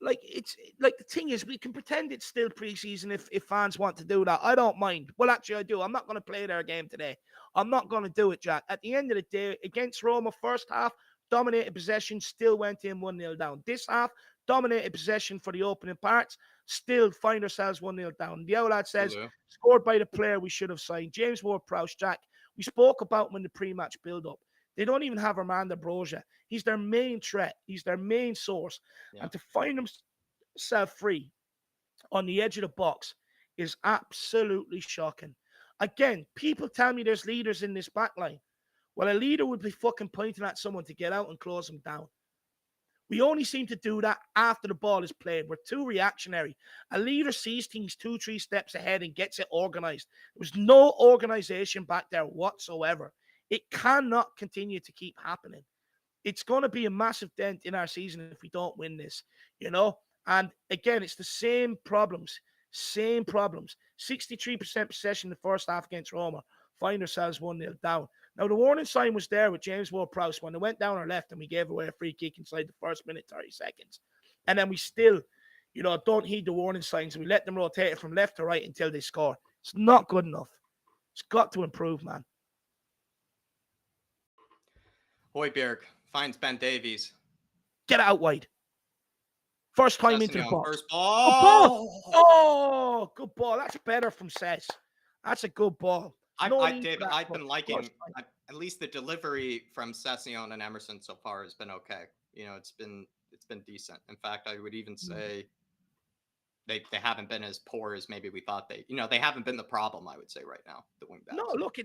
It's like the thing is, we can pretend it's still preseason if fans want to do that. I don't mind. Well, actually, I do. I'm not going to play their game today. I'm not going to do it, Jack. At the end of the day, against Roma, first half, dominated possession, still went in 1-0 down. This half, dominated possession for the opening parts, still find ourselves 1-0 down. The Outlet says, scored by the player we should have signed. James Ward-Prowse, Jack. We spoke about him in the pre-match build-up. They don't even have Armando Broja. He's their main threat. He's their main source. Yeah. And to find himself free on the edge of the box is absolutely shocking. Again, people tell me there's leaders in this back line. Well, a leader would be fucking pointing at someone to get out and close them down. We only seem to do that after the ball is played. We're too reactionary. A leader sees things 2-3 steps ahead and gets it organized. There's no organization back there whatsoever. It cannot continue to keep happening. It's going to be a massive dent in our season if we don't win this, you know? And again, it's the same problems. 63% possession in the first half against Roma. Find ourselves 1-0 down. Now, the warning sign was there with James Ward-Prowse when they went down our left and we gave away a free kick inside the first minute, 30 seconds. And then we still, don't heed the warning signs. We let them rotate it from left to right until they score. It's not good enough. It's got to improve, man. Højbjerg finds Ben Davies. Get out wide. First time into the box. First ball. Good ball. Oh, good ball. That's better from Cesc. That's a good ball. David, I've been liking at least the delivery from Sessegnon and Emerson so far has been okay. It's been decent. In fact, I would even say they haven't been as poor as maybe we thought they haven't been the problem, I would say right now, the wing backs. No, look,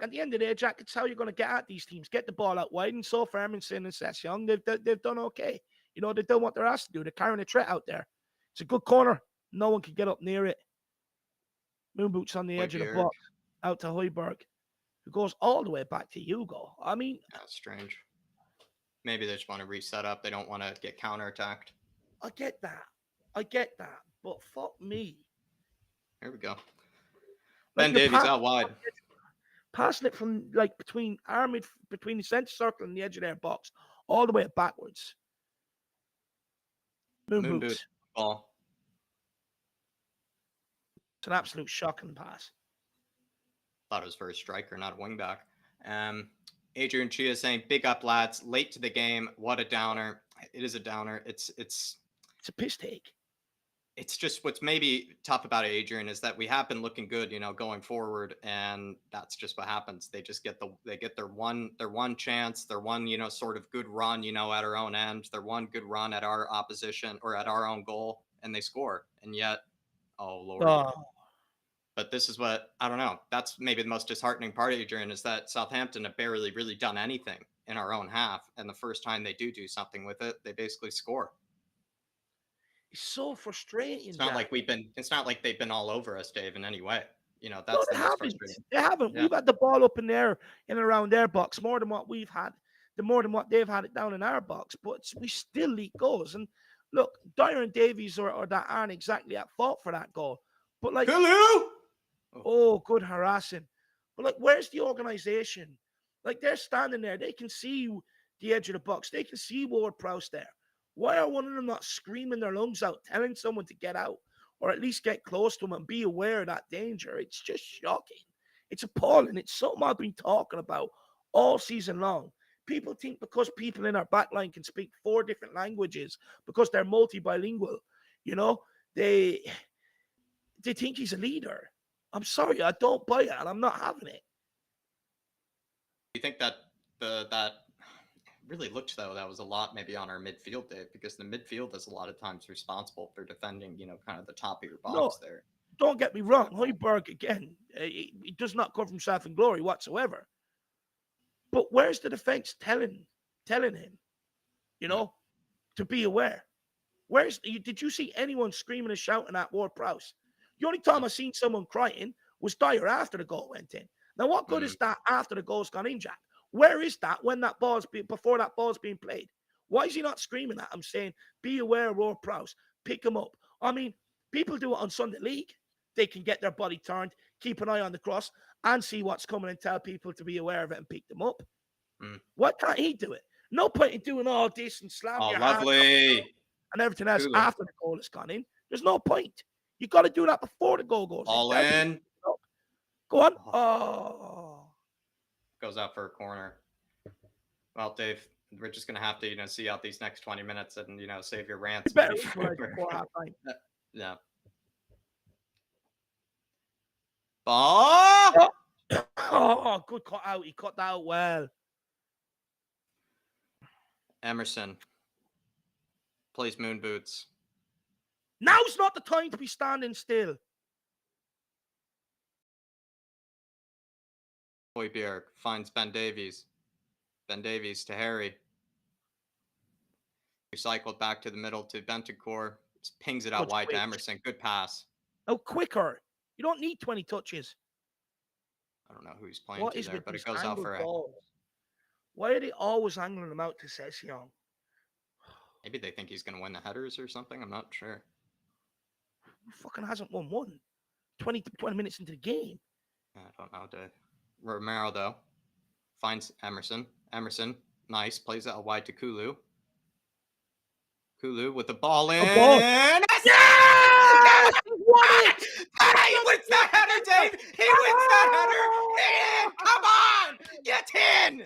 at the end of the day, Jack, it's how you're going to get at these teams. Get the ball out wide, and so far, Emerson and Sessegnon, they've done okay. They've done what they're asked to do. They're carrying a threat out there. It's a good corner. No one can get up near it. Moon boots on the edge of the box. Out to Højbjerg, who goes all the way back to Hugo. I mean, that's strange. Maybe they just want to reset up. They don't want to get counterattacked. I get that. But fuck me. Here we go. Ben Davies out wide. Passing it from between the center circle and the edge of their box, all the way backwards. Moon boots. Ball. It's an absolute shocking pass. Thought it was for a striker, not a wingback. Adrian Chia saying, "Big up, lads! Late to the game. What a downer! It is a downer. It's a piss take. It's just what's maybe tough about Adrian is that we have been looking good, going forward, and that's just what happens. They just get their one chance, their one sort of good run, at our own end, their one good run at our opposition or at our own goal, and they score. And yet, oh Lord." But this is what, I don't know, that's maybe the most disheartening part, Adrian, is that Southampton have barely really done anything in our own half. And the first time they do something with it, they basically score. It's so frustrating. It's not like they've been all over us, Dave, in any way. That's no, the most frustrating. They haven't. Yeah. We've had the ball up in there and around their box more than what we've had, more than what they've had it down in our box. But we still leak goals. And look, Dyer and Davies or that aren't exactly at fault for that goal. But hello. Oh, good harassing. But where's the organization? They're standing there. They can see the edge of the box. They can see Ward-Prowse there. Why are one of them not screaming their lungs out, telling someone to get out, or at least get close to them and be aware of that danger? It's just shocking. It's appalling. It's something I've been talking about all season long. People think because people in our backline can speak 4 different languages, because they're multi-bilingual, they think he's a leader. I'm sorry, I don't buy it, and I'm not having it. You think that that really looked, though, that was a lot maybe on our midfield, Dave, because the midfield is a lot of times responsible for defending, kind of the top of your box there. Don't get me wrong. Højbjerg, again, he does not come from himself in glory whatsoever. But where's the defense telling him, to be aware? Did you see anyone screaming and shouting at Ward-Prowse? The only time I seen someone crying was Dyer after the goal went in. Now, what good is that after the goal's gone in, Jack? Where is that when before that ball's being played? Why is he not screaming at him, saying, "Be aware of Ward-Prowse, pick him up"? I mean, people do it on Sunday League. They can get their body turned, keep an eye on the cross, and see what's coming and tell people to be aware of it and pick them up. Why can't he do it? No point in doing all this and slamming your hand and everything else after the goal has gone in. There's no point. You got to do that before the goal goes all in. Go on. Oh. Goes out for a corner. Well, Dave, we're just going to have to, see out these next 20 minutes and, save your rants. Yeah. Oh, good cut out. He cut that out well. Emerson plays moon boots. Now's not the time to be standing still. Højbjerg finds Ben Davies. Ben Davies to Harry. Recycled back to the middle to Bentancur. Just pings it out wide to Emerson. Good pass. Oh, quicker. You don't need 20 touches. I don't know who he's playing to there, but it goes out for a... Why are they always angling them out to Session? Maybe they think he's going to win the headers or something. I'm not sure. He fucking hasn't won one. 20 minutes into the game. I don't know, Dave. Romero, though, finds Emerson. Emerson, nice. Plays it out wide to Kulu. Kulu with the ball in. Yeah! He wins that header, Dave! He wins that header! In! Come on! Get in!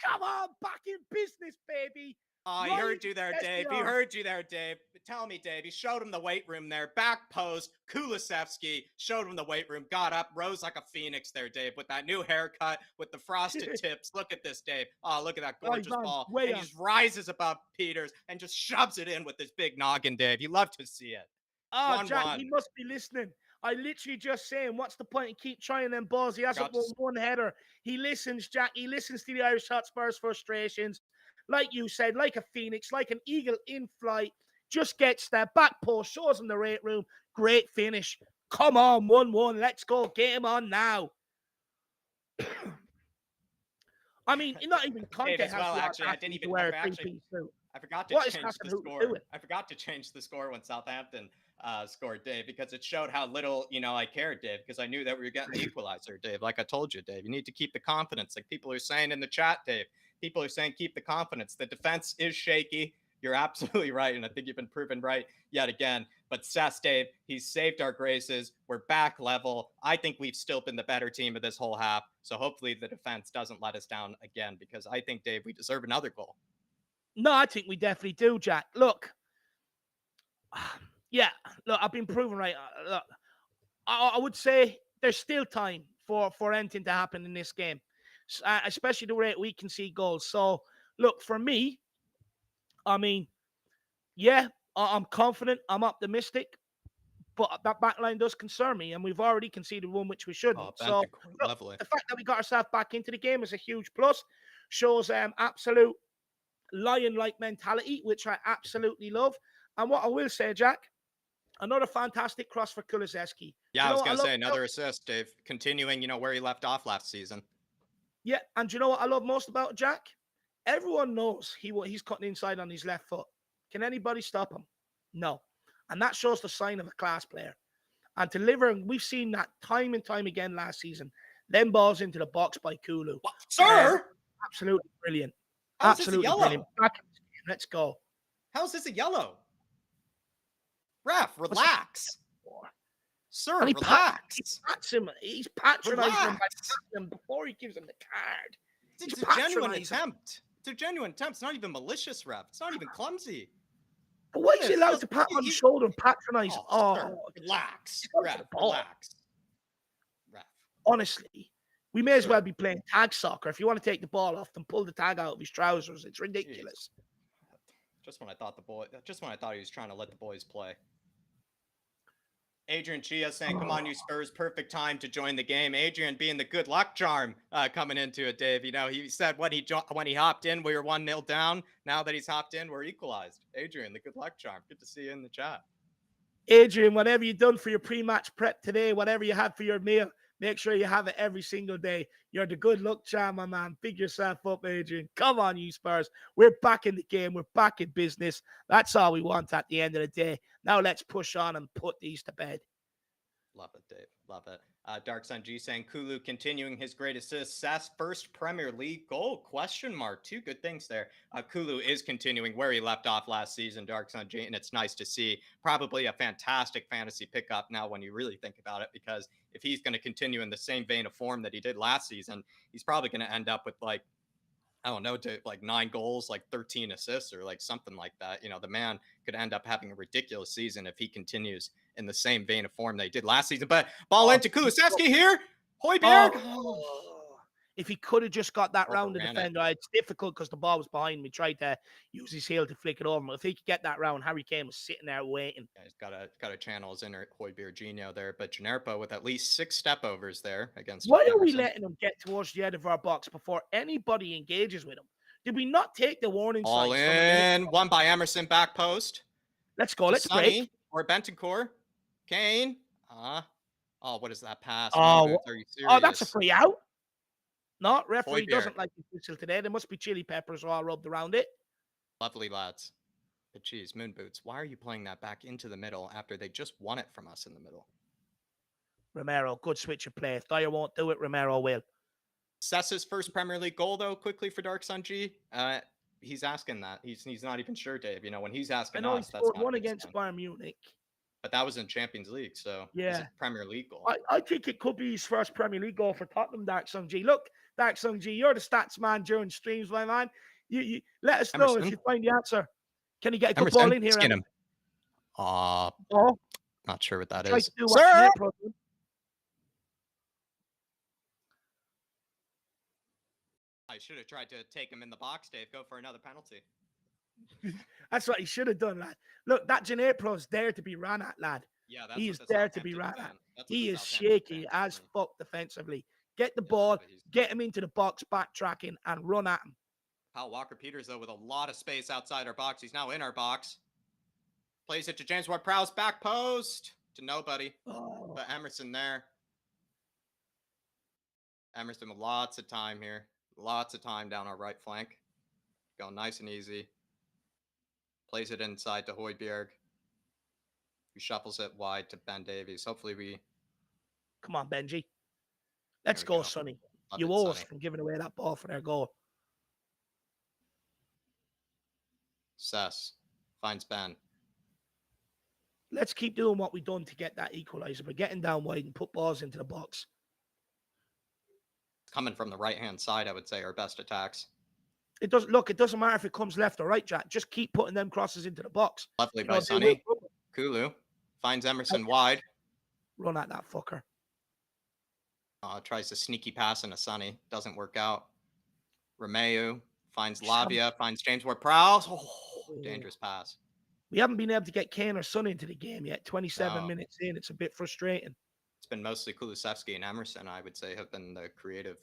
Come on, back in business, baby. Oh, he heard you there, Dave. He heard you there, Dave. Tell me, Dave. He showed him the weight room there. Back post. Kulusevski showed him the weight room. Got up, rose like a phoenix there, Dave, with that new haircut, with the frosted tips. Look at this, Dave. Oh, look at that gorgeous ball. And he just rises above Peters and just shoves it in with his big noggin, Dave. You love to see it. Oh, Jack, he must be listening. I literally just saying, what's the point in keep trying them balls? He hasn't won one header. He listens, Jack. He listens to the Irish Hotspurs' frustrations. Like you said, like a phoenix, like an eagle in flight. Just gets that back post, shows him the rate room. Great finish. Come on, 1-1. Let's go. Get him on now. I mean, not even Conte has well, actually, I didn't even wear a three-piece suit. I forgot to change the score. I forgot to change the score when Southampton scored, Dave, because it showed how little, I cared, Dave, because I knew that we were getting the equalizer, Dave. Like I told you, Dave, you need to keep the confidence. Like people are saying in the chat, Dave. People are saying keep the confidence. The defense is shaky. You're absolutely right, and I think you've been proven right yet again. But Sess, Dave, he's saved our graces. We're back level. I think we've still been the better team of this whole half. So hopefully the defense doesn't let us down again, because I think, Dave, we deserve another goal. No, I think we definitely do, Jack. Look, yeah, look, I've been proven right. Look, I would say there's still time for anything to happen in this game, especially the rate we can see goals. So, look, for me, I mean, yeah, I'm confident. I'm optimistic. But that back line does concern me, and we've already conceded one which we shouldn't. So, look, the fact that we got ourselves back into the game is a huge plus. Shows absolute lion-like mentality, which I absolutely love. And what I will say, Jack, another fantastic cross for Kulusevski. Yeah, I was going to say another assist, Dave, continuing, where he left off last season. Yeah, and do you know what I love most about Jack? Everyone knows he's cutting inside on his left foot. Can anybody stop him? No. And that shows the sign of a class player. And delivering, we've seen that time and time again last season. Them balls into the box by Kulu. What? Sir! Absolutely brilliant. How is this a yellow? Brilliant. Let's go. How is this a yellow? Ref, relax. Sir, relax. He's patronizing him by him before he gives him the card. It's a genuine attempt. It's a genuine attempt. It's not even malicious, ref. It's not even clumsy. But why is he allowed to pat on the shoulder and patronize? Sir, relax. Ref, relax. Ref. Honestly, we may as well be playing tag soccer. If you want to take the ball off and pull the tag out of his trousers, it's ridiculous. Jeez. Just when I thought he was trying to let the boys play. Adrian Chia saying, come on, you Spurs, perfect time to join the game. Adrian being the good luck charm coming into it, Dave. He said when he hopped in, we were 1-0 down. Now that he's hopped in, we're equalized. Adrian, the good luck charm. Good to see you in the chat. Adrian, whatever you've done for your pre-match prep today, whatever you have for your meal, make sure you have it every single day. You're the good luck charm, my man. Big yourself up, Adrian. Come on, you Spurs. We're back in the game. We're back in business. That's all we want at the end of the day. Now let's push on and put these to bed. Love it, Dave. Love it. Dark Sun G saying Kulu continuing his great assist. Sass first Premier League goal? ? Two good things there. Kulu is continuing where he left off last season, Dark Sun G, and it's nice to see. Probably a fantastic fantasy pickup now when you really think about it, because if he's going to continue in the same vein of form that he did last season, he's probably going to end up with 9 goals, 13 assists, or something like that. The man could end up having a ridiculous season if he continues in the same vein of form they did last season. But ball into Kulusevski here. Højbjerg. If he could have just got that round the Overran it. defender, it's difficult because the ball was behind me. Tried to use his heel to flick it over. If he could get that round, Harry Kane was sitting there waiting. Yeah, he's got to channel his inner Højbjerg Gino there, but Generpo with at least 6 step overs there against Why are we Emerson. letting him get towards the edge of our box before anybody engages with him? Did we not take the warning All signs? in, one by Emerson, back post. Let's go. To Let's break. or Bentancur. Kane. Oh, what is that pass? Oh, Moon Boots, are you serious? that's a free out. No, referee Højbjerg. doesn't like his whistle today. There must be chili peppers all rubbed around it. Lovely, lads. But geez, Moon Boots, why are you playing that back into the middle after they just won it from us in the middle? Romero, good switch of play. If Dyer won't do it, Romero will. Sessa's first Premier League goal, though, quickly for Dark Sun G. He's asking that. He's not even sure, Dave. You know, when he's asking I know us, he that's scored not one a big against sign. Bayern Munich. But that was in Champions League, so Yeah. it's a Premier League goal. I think it could be his first Premier League goal for Tottenham, Dark Sun G. Look, Dark Sun G, you're the stats man during streams, my man. You let us know if you find the answer. Can he get a good ball in here? Skin him. Oh, not sure what that Try is. to do Sir! I should have tried to take him in the box, Dave. Go for another penalty. That's what he should have done, lad. Look, that Ginepro's there to be ran at, lad. Yeah, he is there to be ran at. He is shaky as fuck defensively. Get the ball, get him into the box, backtracking, and run at him. Kyle Walker-Peters, though, with a lot of space outside our box. He's now in our box. Plays it to James Ward-Prowse, back post to nobody. But Emerson there. Emerson with lots of time here. Lots of time down our right flank. Going nice and easy. Plays it inside to Højbjerg. He shuffles it wide to Ben Davies. Hopefully we... Come on, Benji. Let's go, Sonny. You owe us from giving away that ball for their goal. Sess finds Ben. Let's keep doing what we've done to get that equalizer. We're getting down wide and put balls into the box. Coming from the right-hand side, I would say, our best attacks. It doesn't matter if it comes left or right, Jack. Just keep putting them crosses into the box. Lovely by Sonny. Kulu finds Emerson wide. Run at that fucker. Tries to sneaky pass into Sonny. Doesn't work out. Romeu finds Lavia. Finds James Ward-Prowse. Dangerous pass. We haven't been able to get Kane or Son into the game yet. 27 minutes in. It's a bit frustrating. It's been mostly Kulusevski and Emerson, I would say, have been the creative,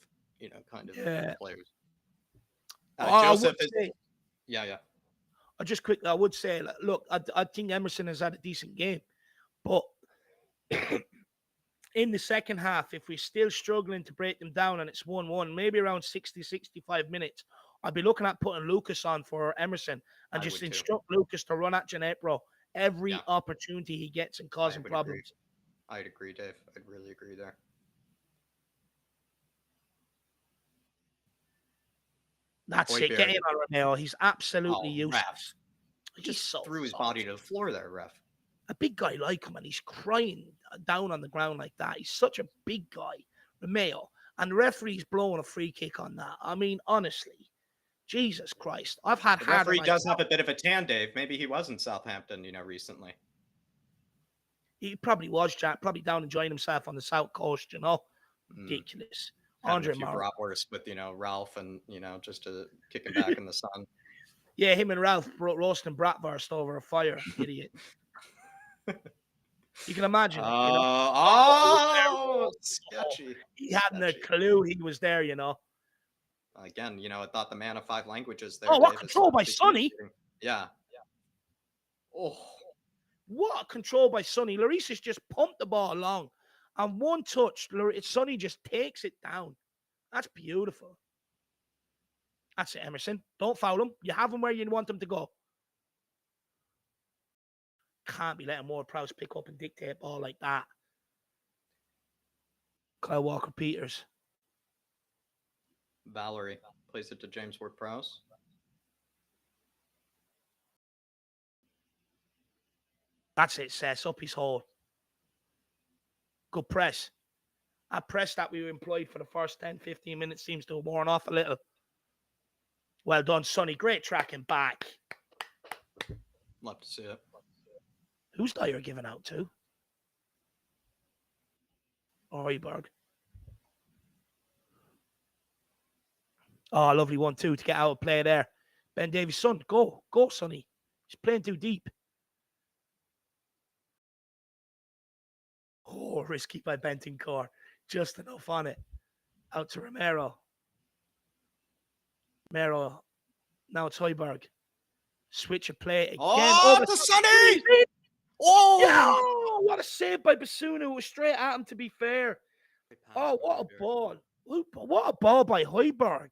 kind of players. Joseph is... Yeah. I would say, look, I think Emerson has had a decent game. But in the second half, if we're still struggling to break them down and it's 1-1, maybe around 60, 65 minutes, I'd be looking at putting Lucas on for Emerson and just instruct Lucas to run at Ginepro every opportunity he gets and causing problems. I'd agree, Dave. I'd really agree there. That's it. Get in on Romeo. He's absolutely useless. Ref. He just threw his body to the floor there, ref. A big guy like him, and he's crying down on the ground like that. He's such a big guy, Romeo. And the referee's blowing a free kick on that. I mean, honestly, Jesus Christ. I've had the referee does have a bit of a tan, Dave. Maybe he was in Southampton, recently. He probably was, Jack. Probably down enjoying himself on the South Coast, Ridiculous. Andre bratwurst with, Ralph and, just to kick him back in the sun. Yeah, him and Ralph roasting bratwurst over a fire. Idiot. You can imagine. Sketchy. He hadn't a clue he was there, Again, I thought the man of 5 languages there. Oh, what control by Sonny? Yeah. Oh, what a control by Sonny. Lloris has just pumped the ball along. And one touch, Sonny just takes it down. That's beautiful. That's it, Emerson. Don't foul him. You have him where you want him to go. Can't be letting Ward-Prowse pick up and dictate ball like that. Kyle Walker-Peters. Rivalry plays it to James Ward-Prowse. That's it, Sess. Up his hole. Good press. That press that we employed for the first 10, 15 minutes seems to have worn off a little. Well done, Sonny. Great tracking back. Love to see it. Who's Dyer giving out to? Højbjerg. Oh, lovely 1-2 to get out of play there. Ben Davies' son, go, Sonny. He's playing too deep. Oh, risky by Bentancur. Just enough on it. Out to Romero. Romero. Now it's Højbjerg. Switch of play again. Oh, to Sonny! Oh! Yeah! What a save by Basuna. It was straight at him, to be fair. Oh, what a ball. What a ball by Højbjerg.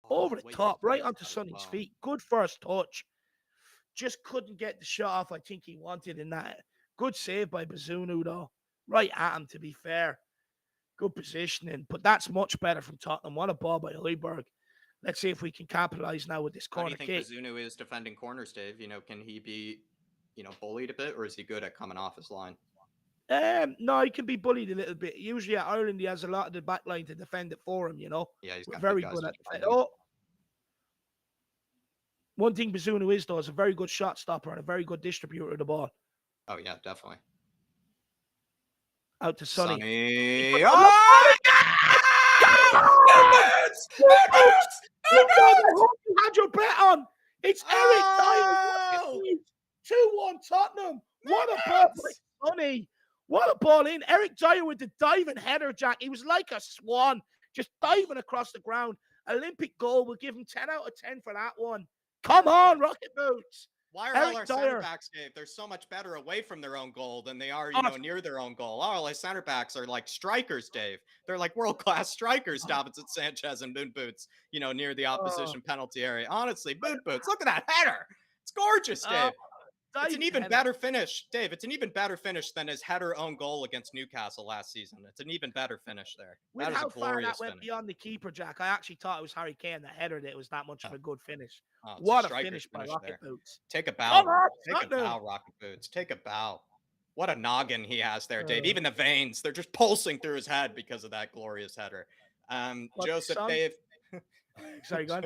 Over the top, right onto Sonny's feet. Good first touch. Just couldn't get the shot off I think he wanted in that. Good save by Bazunu, though. Right at him, to be fair. Good positioning. But that's much better from Tottenham. What a ball by Højbjerg. Let's see if we can capitalize now with this corner kick. How do you think Bazunu is defending corners, Dave? Can he be, bullied a bit, or is he good at coming off his line? No, he can be bullied a little bit. Usually at Ireland, he has a lot of the back line to defend it for him, Yeah, he's got very good at it. Oh, one thing Bazunu is, though, is a very good shot stopper and a very good distributor of the ball. Oh, yeah, definitely. Out to Sonny. Oh! You had your bet on. It's Eric Dyer. 2-1 Tottenham. What a ball by Sonny. What a ball in. Eric Dyer with the diving header, Jack. He was like a swan, just diving across the ground. Olympic goal. We'll give him 10 out of 10 for that one. Come on, Rocket Boots. Why are all our center backs, Dave? They're so much better away from their own goal than they are, near their own goal. All our center backs are like strikers, Dave. They're like world-class strikers, Davinson Sanchez and Boot Boots, near the opposition penalty area. Honestly, Boot Boots, look at that header. It's gorgeous, Dave. It's an even better finish, Dave. It's an even better finish than his header own goal against Newcastle last season. It's an even better finish there. With how far that went beyond the keeper, Jack, I actually thought it was Harry Kane that headered it. It was that much of a good finish. What a finish by Rocket Boots. Take a bow. Take a bow, Rocket Boots. Take a bow. What a noggin he has there, Dave. Even the veins, they're just pulsing through his head because of that glorious header. Joseph, Dave. Sorry, go on.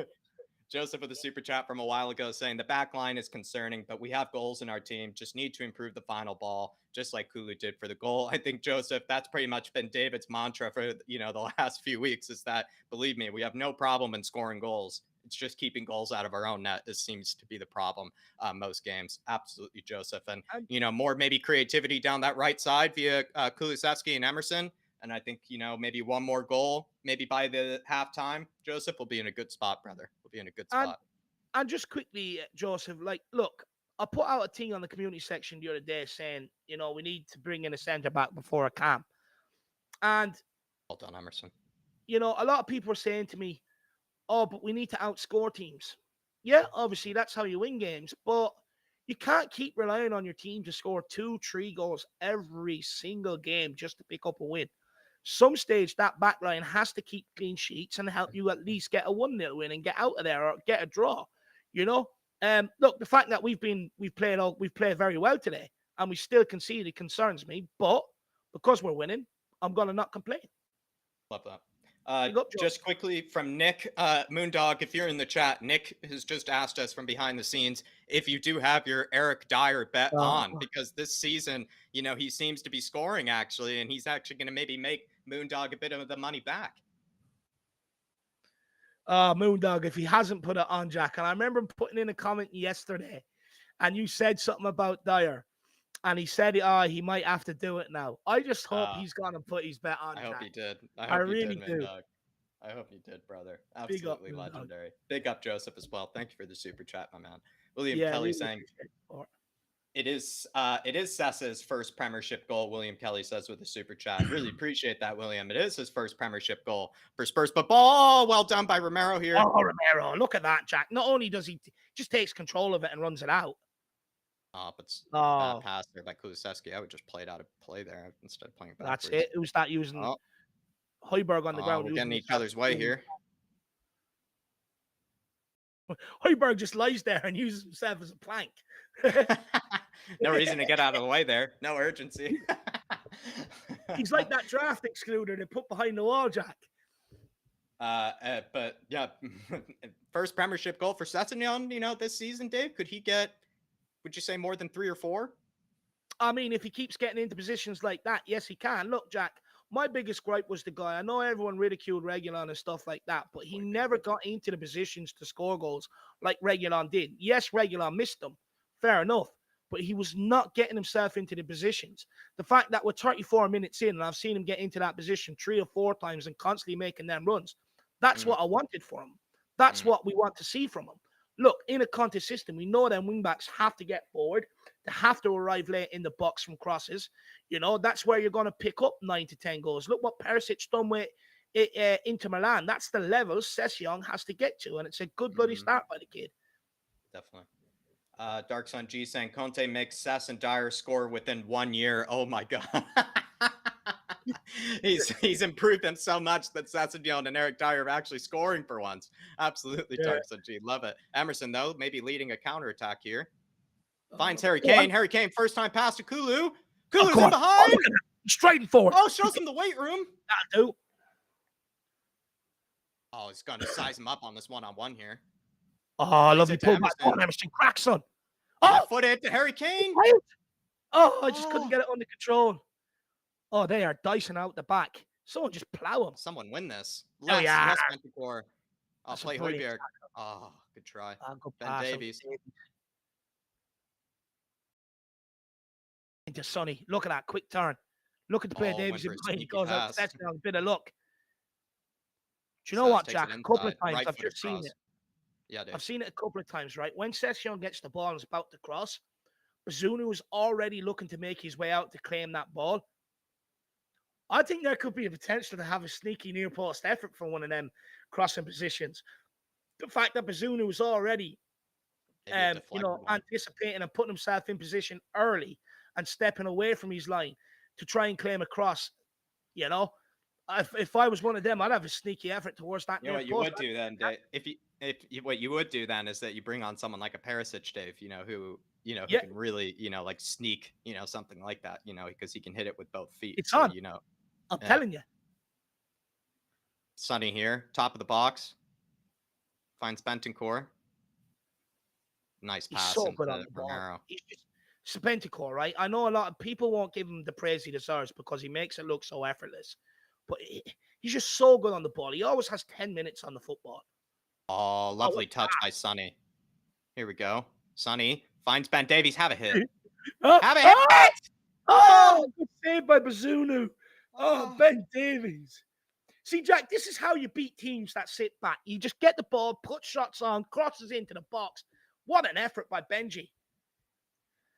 Joseph with a super chat from a while ago saying the back line is concerning, but we have goals in our team. Just need to improve the final ball, just like Kulu did for the goal. I think, Joseph, that's pretty much been David's mantra for, the last few weeks is that, believe me, we have no problem in scoring goals. It's just keeping goals out of our own net. This seems to be the problem most games. Absolutely, Joseph. And, more maybe creativity down that right side via Kulusevski and Emerson. And I think, maybe one more goal, maybe by the halftime, Joseph will be in a good spot, brother. We'll be in a good spot. And just quickly, Joseph, look, I put out a thing on the community section the other day saying, we need to bring in a centre back before a camp. And well done, Emerson. A lot of people are saying to me, oh, but we need to outscore teams. Yeah, obviously that's how you win games, but you can't keep relying on your team to score 2-3 goals every single game just to pick up a win. Some stage that back line has to keep clean sheets and help you at least get a 1-0 win and get out of there or get a draw. Look, the fact that we've played very well today and we still conceded concerns me, but because we're winning, I'm gonna not complain. Love that. Just quickly from Nick, Moondog, if you're in the chat, Nick has just asked us from behind the scenes if you do have your Eric Dyer bet on, because this season, he seems to be scoring actually, and he's actually going to maybe make Moondog a bit of the money back. Moondog, if he hasn't put it on, Jack, and I remember putting in a comment yesterday, and you said something about Dyer, and he said, he might have to do it now. I just hope he's going to put his bet on, I Jack. hope he did. I really do. Moondog. I hope you did, brother. Absolutely legendary. Big up, Joseph, as well. Thank you for the super chat, my man. William Kelly really saying it is Sessa's first Premiership goal. William Kelly says with a super chat. Really appreciate that, William. It is his first Premiership goal for Spurs. But ball well done by Romero here. Oh, Romero! Look at that, Jack. Not only does he just takes control of it and runs it out. But bad pass there by Kulusevski. I would just play it out of play there instead of playing backwards. That's it. Who's that using? Højbjerg on the ground. We're getting each other's way here. Højbjerg just lies there and uses himself as a plank. No reason to get out of the way there. No urgency. He's like that draft excluder they put behind the wall, Jack. But yeah, first Premiership goal for Sessegnon, this season, Dave. Could he get, would you say, more than 3 or 4? I mean, if he keeps getting into positions like that, yes, he can. Look, Jack, my biggest gripe was the guy. I know everyone ridiculed Reguilon and stuff like that, but he never got into the positions to score goals like Reguilon did. Yes, Reguilon missed them. Fair enough. But he was not getting himself into the positions. The fact that we're 34 minutes in and I've seen him get into that position 3 or 4 times and constantly making them runs, that's what I wanted for him. That's what we want to see from him. Look, in a Conte system, we know that wingbacks have to get forward. They have to arrive late in the box from crosses. You know, that's where you're going to pick up 9 to 10 goals. Look what Perisic done with Inter Milan. That's the level Session has to get to, and it's a good bloody start by the kid. Definitely. Dark Sun G saying Conte makes Sess and Dyer score within 1 year. Oh my god. he's improved them so much that Sessignon and Eric Dyer are actually scoring for once. Absolutely, Yeah. Dark Sun G. Love it. Emerson, though, maybe leading a counterattack here. Finds Oh, Harry Kane. Harry Kane, first time pass to Kulu. Kulu's oh, in behind. Oh, look at that. Straight forward. Oh, shows him the weight room. That'll do. Oh, he's going to size him up on this one-on-one here. Oh, lovely pull back. Oh, Emerson cracks on. Oh, foot it to Harry Kane. Oh, I just couldn't get it under control. Oh, they are dicing out the back. Someone just plow him. Someone win this. Oh, yeah. Less Manticore. I'll play Højbjerg. Oh, good try. Ben Davies. Into Sonny. Look at that quick turn. Look at the player Davies. He goes out. That's a bit of luck. Do you know what, Jack? A couple of times I've just seen it. Yeah, dude. I've seen it a couple of times, right? When Session gets the ball and is about to cross, Bazunu is already looking to make his way out to claim that ball. I think there could be a potential to have a sneaky near post effort from one of them crossing positions. The fact that Bazunu was already, anticipating and putting himself in position early and stepping away from his line to try and claim a cross, you know, if I was one of them, I'd have a sneaky effort towards that. You know what you would do then, Dave? What you would do then is that you bring on someone like a Perisic, Dave, who can really, like sneak, something like that, because he can hit it with both feet. It's on. I'm telling you. Sonny here, top of the box. Finds Bentancur. Nice pass. He's so good on the ball. He's just Bentancur, right? I know a lot of people won't give him the praise he deserves because he makes it look so effortless. But he's just so good on the ball. He always has 10 minutes on the football. Oh, lovely touch by Sonny. Here we go. Sonny finds Ben Davies. Have a hit. Have a hit! Oh, good save by Bazunu. Oh, Ben Davies. See, Jack, this is how you beat teams that sit back. You just get the ball, put shots on, crosses into the box. What an effort by Benji.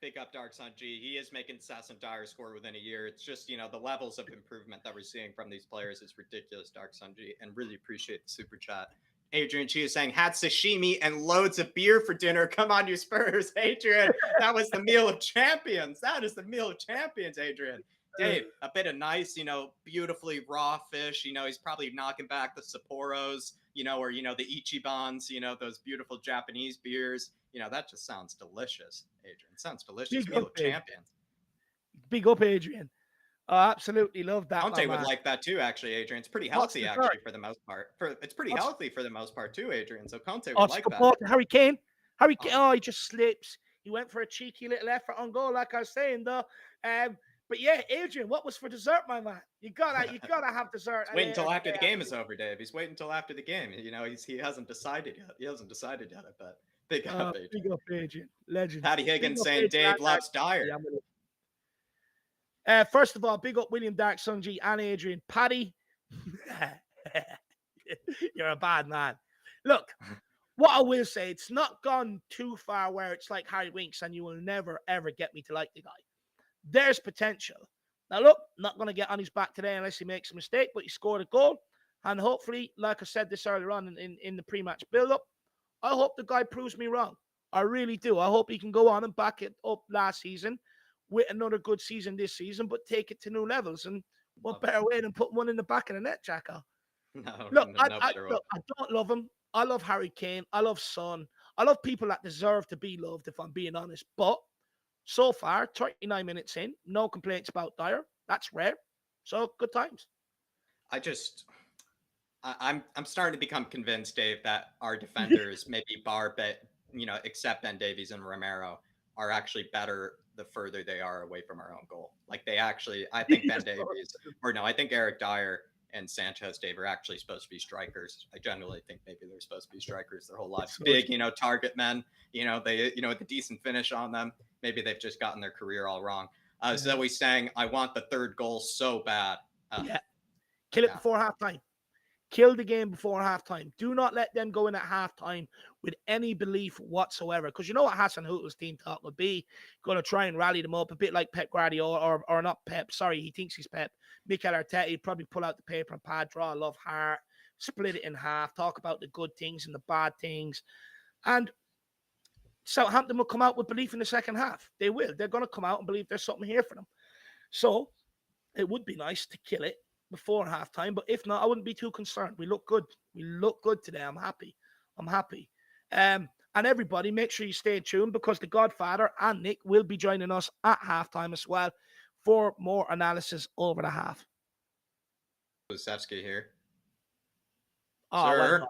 Big up Dark Sun G. He is making Sess and Dyer score within a year. It's just, the levels of improvement that we're seeing from these players is ridiculous, Dark Sun G, and really appreciate the super chat. Adrian Chi is saying, had sashimi and loads of beer for dinner. Come on, you Spurs, Adrian. That was the meal of champions. That is the meal of champions, Adrian. Dave, a bit of nice, beautifully raw fish. He's probably knocking back the Sapporos, or, the Ichibans, those beautiful Japanese beers. That just sounds delicious, Adrian. Sounds delicious. Meal of champions. Big up, Adrian. I absolutely love that. Conte would like that too, actually, Adrian. It's pretty healthy, actually, for the most part. It's pretty healthy for the most part too, Adrian. So Conte would like that. Harry Kane. Harry Kane. He just slips. He went for a cheeky little effort on goal, like I was saying, though. But yeah, Adrian, what was for dessert, my man? You gotta have dessert. Wait until after the game is over, Dave. He's waiting until after the game. He hasn't decided yet. He hasn't decided yet, I bet. Big up, Adrian. Big up, Adrian. Legend. Patty Higgins saying Dave loves Dyer. First of all, big up William Dark, Sunji, and Adrian. Paddy, you're a bad man. Look, what I will say, it's not gone too far where it's like Harry Winks and you will never, ever get me to like the guy. There's potential. Now, look, not going to get on his back today unless he makes a mistake, but he scored a goal. And hopefully, like I said this earlier on in the pre-match build-up, I hope the guy proves me wrong. I really do. I hope he can go on and back it up last season with another good season this season, but take it to new levels. And what better way than put one in the back of the net, Jacko? Look, I don't love him. I love Harry Kane. I love Son. I love people that deserve to be loved, if I'm being honest. But so far, 39 minutes in, no complaints about Dyer. That's rare. So good times. I'm starting to become convinced, Dave, that our defenders maybe except Ben Davies and Romero, are actually better the further they are away from our own goal. Like they actually, I think Ben Davies, or no, I think Eric Dyer and Sanchez Dave are actually supposed to be strikers. I generally think maybe they're supposed to be strikers their whole lives. Big, target men, they, with a decent finish on them. Maybe they've just gotten their career all wrong. Zoe's saying, I want the third goal so bad. Yeah. Kill it before halftime. Kill the game before halftime. Do not let them go in at halftime with any belief whatsoever. Because you know what Hassan Hüttl's team talk would be? Going to try and rally them up a bit like Pep Guardiola, or not Pep. Sorry, he thinks he's Pep. Mikel Arteta, he'd probably pull out the paper and pad, draw a love heart, split it in half, talk about the good things and the bad things. And Southampton will come out with belief in the second half. They will. They're going to come out and believe there's something here for them. So it would be nice to kill it before halftime, but if not, I wouldn't be too concerned. We look good. We look good today. I'm happy. And everybody, make sure you stay tuned because the Godfather and Nick will be joining us at halftime as well for more analysis over the half. Kusevsky here. Oh, Sir. well,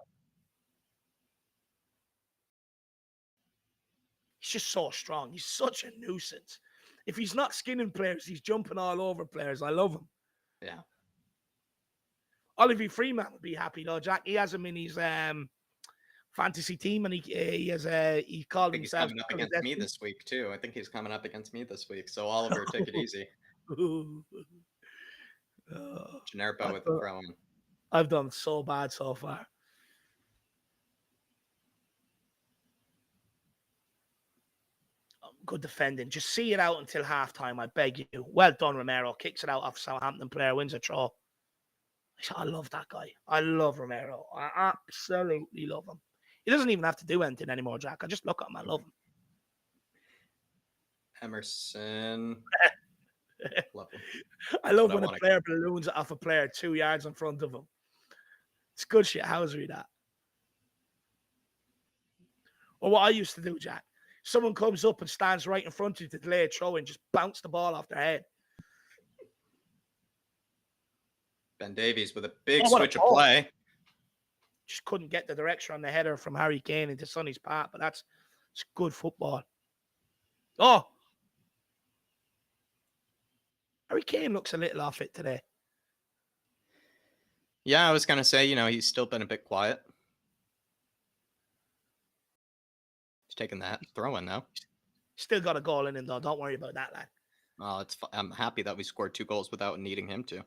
he's just so strong. He's such a nuisance. If he's not skinning players, he's jumping all over players. I love him. Yeah. Oliver Freeman would be happy though, Jack. He has him in his fantasy team, and he called himself. He's coming up against me this week too. I think he's coming up against me this week. So Oliver, take it easy. Generpo with the throw in. I've done so bad so far. Good defending. Just see it out until halftime, I beg you. Well done, Romero. Kicks it out off Southampton player, wins a throw. I love that guy. I love Romero. I absolutely love him. He doesn't even have to do anything anymore, Jack. I just look at him. I love him. Emerson. Love him. I love when a player balloons off a player 2 yards in front of him. It's good shit housery, that. Or what I used to do, Jack. Someone comes up and stands right in front of you to delay a throw and just bounce the ball off their head. Ben Davies with a big switch of play. Just couldn't get the direction on the header from Harry Kane into Sonny's path, but it's good football. Oh! Harry Kane looks a little off it today. Yeah, I was going to say, he's still been a bit quiet. He's taking that throw in, though. Still got a goal in him, though. Don't worry about that, lad. Oh, I'm happy that we scored 2 goals without needing him to.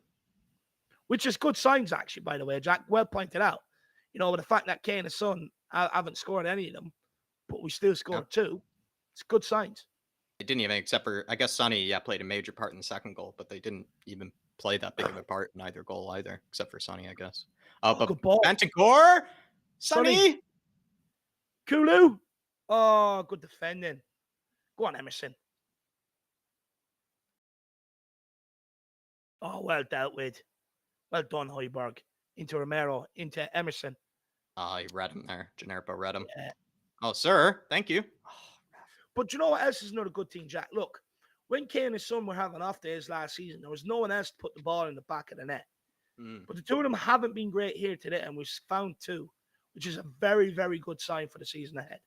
Which is good signs, actually, by the way, Jack. Well pointed out. With the fact that Kane and Son haven't scored any of them, but we still scored 2. It's good signs. They didn't even, except for, I guess Sonny, played a major part in the second goal, but they didn't even play that big of a part in either goal either, except for Sonny, I guess. But good ball. Bentancur, Sonny. Kulu. Oh, good defending. Go on, Emerson. Oh, well dealt with. Well done, Højbjerg. Into Romero, into Emerson. He read him there. Generpo read him. Yeah. Oh, sir. Thank you. But you know what else is another good thing, Jack? Look, when Kane and Son were having off days last season, there was no one else to put the ball in the back of the net. But the two of them haven't been great here today, and we've found 2, which is a very, very good sign for the season ahead.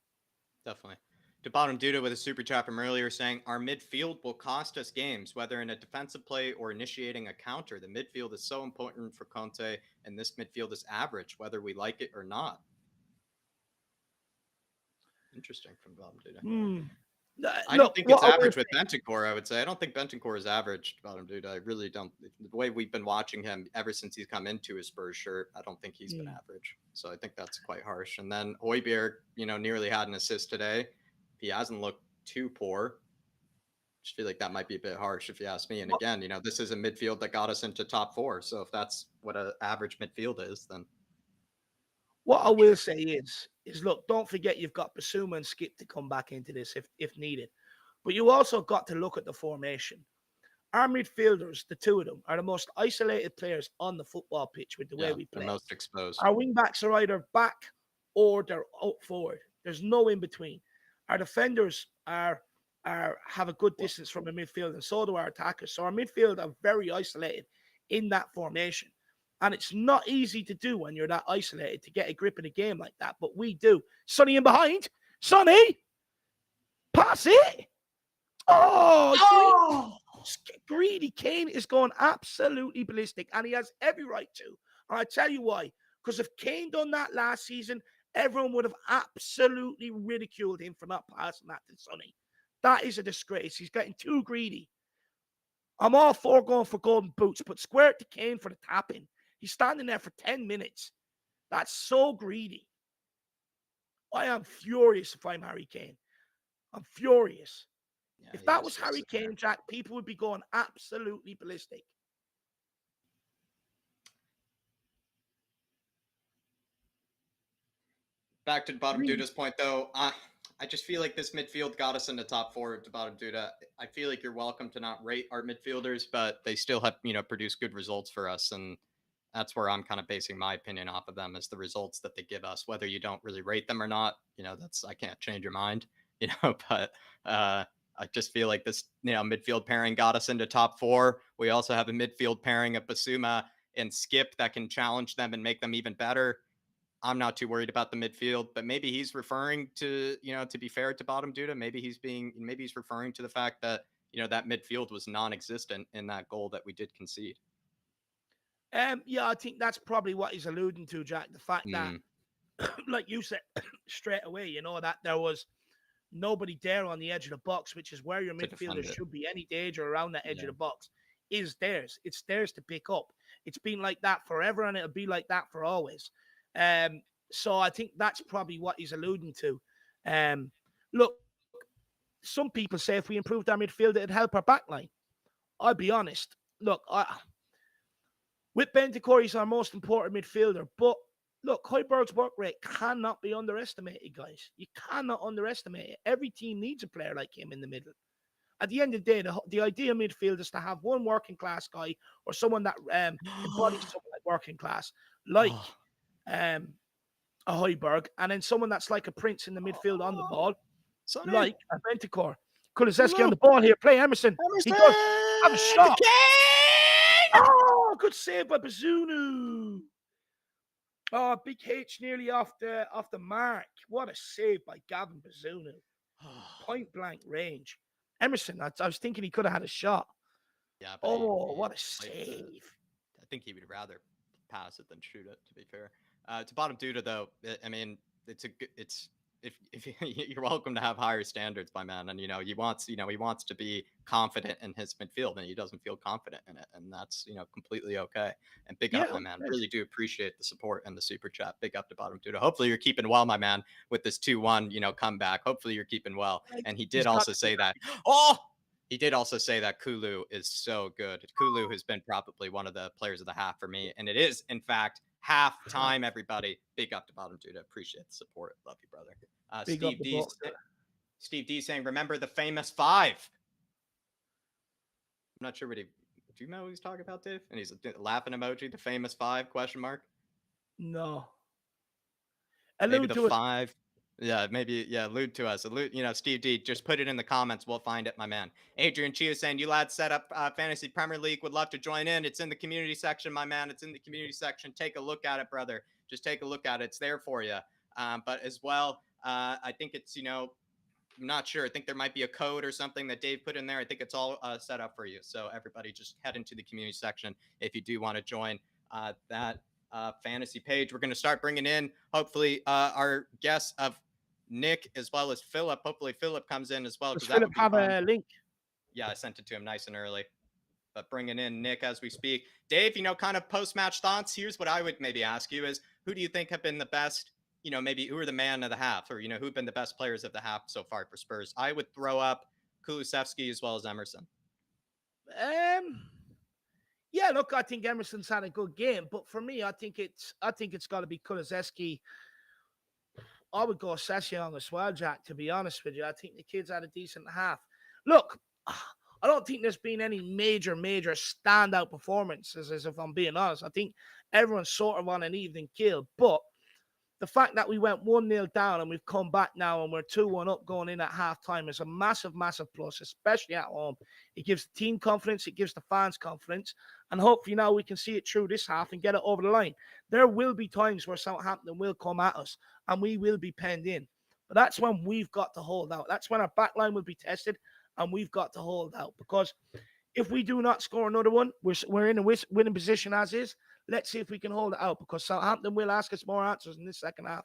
Definitely. To Bottom Duda with a super chat from earlier saying, our midfield will cost us games, whether in a defensive play or initiating a counter. The midfield is so important for Conte, and this midfield is average, whether we like it or not. Interesting from Bottom Duda. I don't think it's average with Bentancur, I would say. I don't think Bentancur is average, Bottom Duda. I really don't. The way we've been watching him ever since he's come into his Spurs shirt, I don't think he's been average. So I think that's quite harsh. And then Højbjerg, nearly had an assist today. He hasn't looked too poor. I just feel like that might be a bit harsh if you ask me. And again, this is a midfield that got us into top 4. So if that's what an average midfield is, then. What I will say is look, don't forget you've got Basuma and Skip to come back into this if needed. But you also got to look at the formation. Our midfielders, the 2 of them, are the most isolated players on the football pitch with the way we play. The most exposed. Our wing backs are either back or they're out forward. There's no in between. Our defenders have a good distance from the midfield, and so do our attackers. So our midfield are very isolated in that formation. And it's not easy to do when you're that isolated to get a grip in a game like that, but we do. Sonny in behind. Sonny! Pass it! Oh, Oh! greedy Kane is going absolutely ballistic, and he has every right to. And I tell you why. Because if Kane done that last season, everyone would have absolutely ridiculed him for not passing that to Sonny. That is a disgrace. He's getting too greedy. I'm all for going for golden boots, but square it to Kane for the tapping. He's standing there for 10 minutes. That's so greedy. I am furious if I'm Harry Kane. I'm furious. Yeah, If he that is was just Harry sitting there. Kane, Jack, people would be going absolutely ballistic. Back to Bottom Greedy. Duda's point, though, I just feel like this midfield got us in the top four to Bottom Duda. I feel like you're welcome to not rate our midfielders, but they still have, produced good results for us. And that's where I'm kind of basing my opinion off of them, is the results that they give us. Whether you don't really rate them or not, I can't change your mind, but I just feel like this, midfield pairing got us into top four. We also have a midfield pairing of Basuma and Skip that can challenge them and make them even better. I'm not too worried about the midfield, but maybe he's referring to, to be fair to Bottom Duda, maybe he's referring to the fact that, that midfield was non-existent in that goal that we did concede. Yeah, I think that's probably what he's alluding to, Jack. The fact that, like you said straight away, that there was nobody there on the edge of the box, which is where your midfielders should be. Any danger around that edge of the box is theirs. It's theirs to pick up. It's been like that forever, and it'll be like that for always. So I think that's probably what he's alluding to. Look, some people say if we improved our midfield, it'd help our backline. I'll be honest. Look, with Bentancur, he's our most important midfielder, but look, Højbjerg's work rate cannot be underestimated, guys. You cannot underestimate it. Every team needs a player like him in the middle. At the end of the day, the ideal midfield is to have one working class guy or someone that embodies something like working class, like a Højbjerg, and then someone that's like a Prince in the midfield on the ball, like a Bentancur. Kulusevski on the ball here. Play Emerson. He does have a shot. Oh, good save by Bazunu. Oh, Big H nearly off the mark. What a save by Gavin Bazunu. Point blank range. Emerson, I was thinking he could have had a shot. Yeah. But what a save. I think he would rather pass it than shoot it, to be fair. To Bottom Duda, though, I mean, if you're welcome to have higher standards, my man, and he wants to be confident in his midfield, and he doesn't feel confident in it, and that's completely okay. And big up, my man. Really do appreciate the support and the super chat. Big up to Bottom Duda. Hopefully you're keeping well, my man, with this 2-1 comeback. Hopefully you're keeping well. And he did also say that. He did also say that Kulu is so good. Kulu has been probably one of the players of the half for me, and it is in fact half time. Everybody, big up to Bottom Duda. Appreciate the support. Love you, brother. Steve D saying, remember the famous five. I'm not sure do you know what he's talking about, Dave? And he's a laughing emoji, the famous five, question mark. No. Maybe the five. Yeah, maybe, allude to us. Steve D, just put it in the comments. We'll find it, my man. Adrian Chia saying, you lads set up Fantasy Premier League. Would love to join in. It's in the community section, my man. It's in the community section. Take a look at it, brother. Just take a look at it. It's there for you. But as well, I think it's, I'm not sure. I think there might be a code or something that Dave put in there. I think it's all set up for you. So everybody just head into the community section if you do want to join that fantasy page. We're going to start bringing in, hopefully, our guests of Nick as well as Philip. Hopefully Philip comes in as well. Does Philip have a link? Yeah, I sent it to him nice and early. But bringing in Nick as we speak. Dave, kind of post-match thoughts. Here's what I would maybe ask you is, who do you think have been the best, maybe who are the man of the half, or, who've been the best players of the half so far for Spurs? I would throw up Kulusevski as well as Emerson. Yeah, look, I think Emerson's had a good game, but for me, I think it's got to be Kulusevski. I would go Session as well, Jack, to be honest with you. I think the kid's had a decent half. Look, I don't think there's been any major standout performances, as if I'm being honest. I think everyone's sort of on an even keel, but the fact that we went 1-0 down and we've come back now and we're 2-1 up going in at halftime is a massive, massive plus, especially at home. It gives the team confidence. It gives the fans confidence. And hopefully now we can see it through this half and get it over the line. There will be times where Southampton will come at us and we will be penned in. But that's when we've got to hold out. That's when our back line will be tested and we've got to hold out, because if we do not score another one, we're in a winning position as is. Let's see if we can hold it out, because Southampton will ask us more answers in this second half.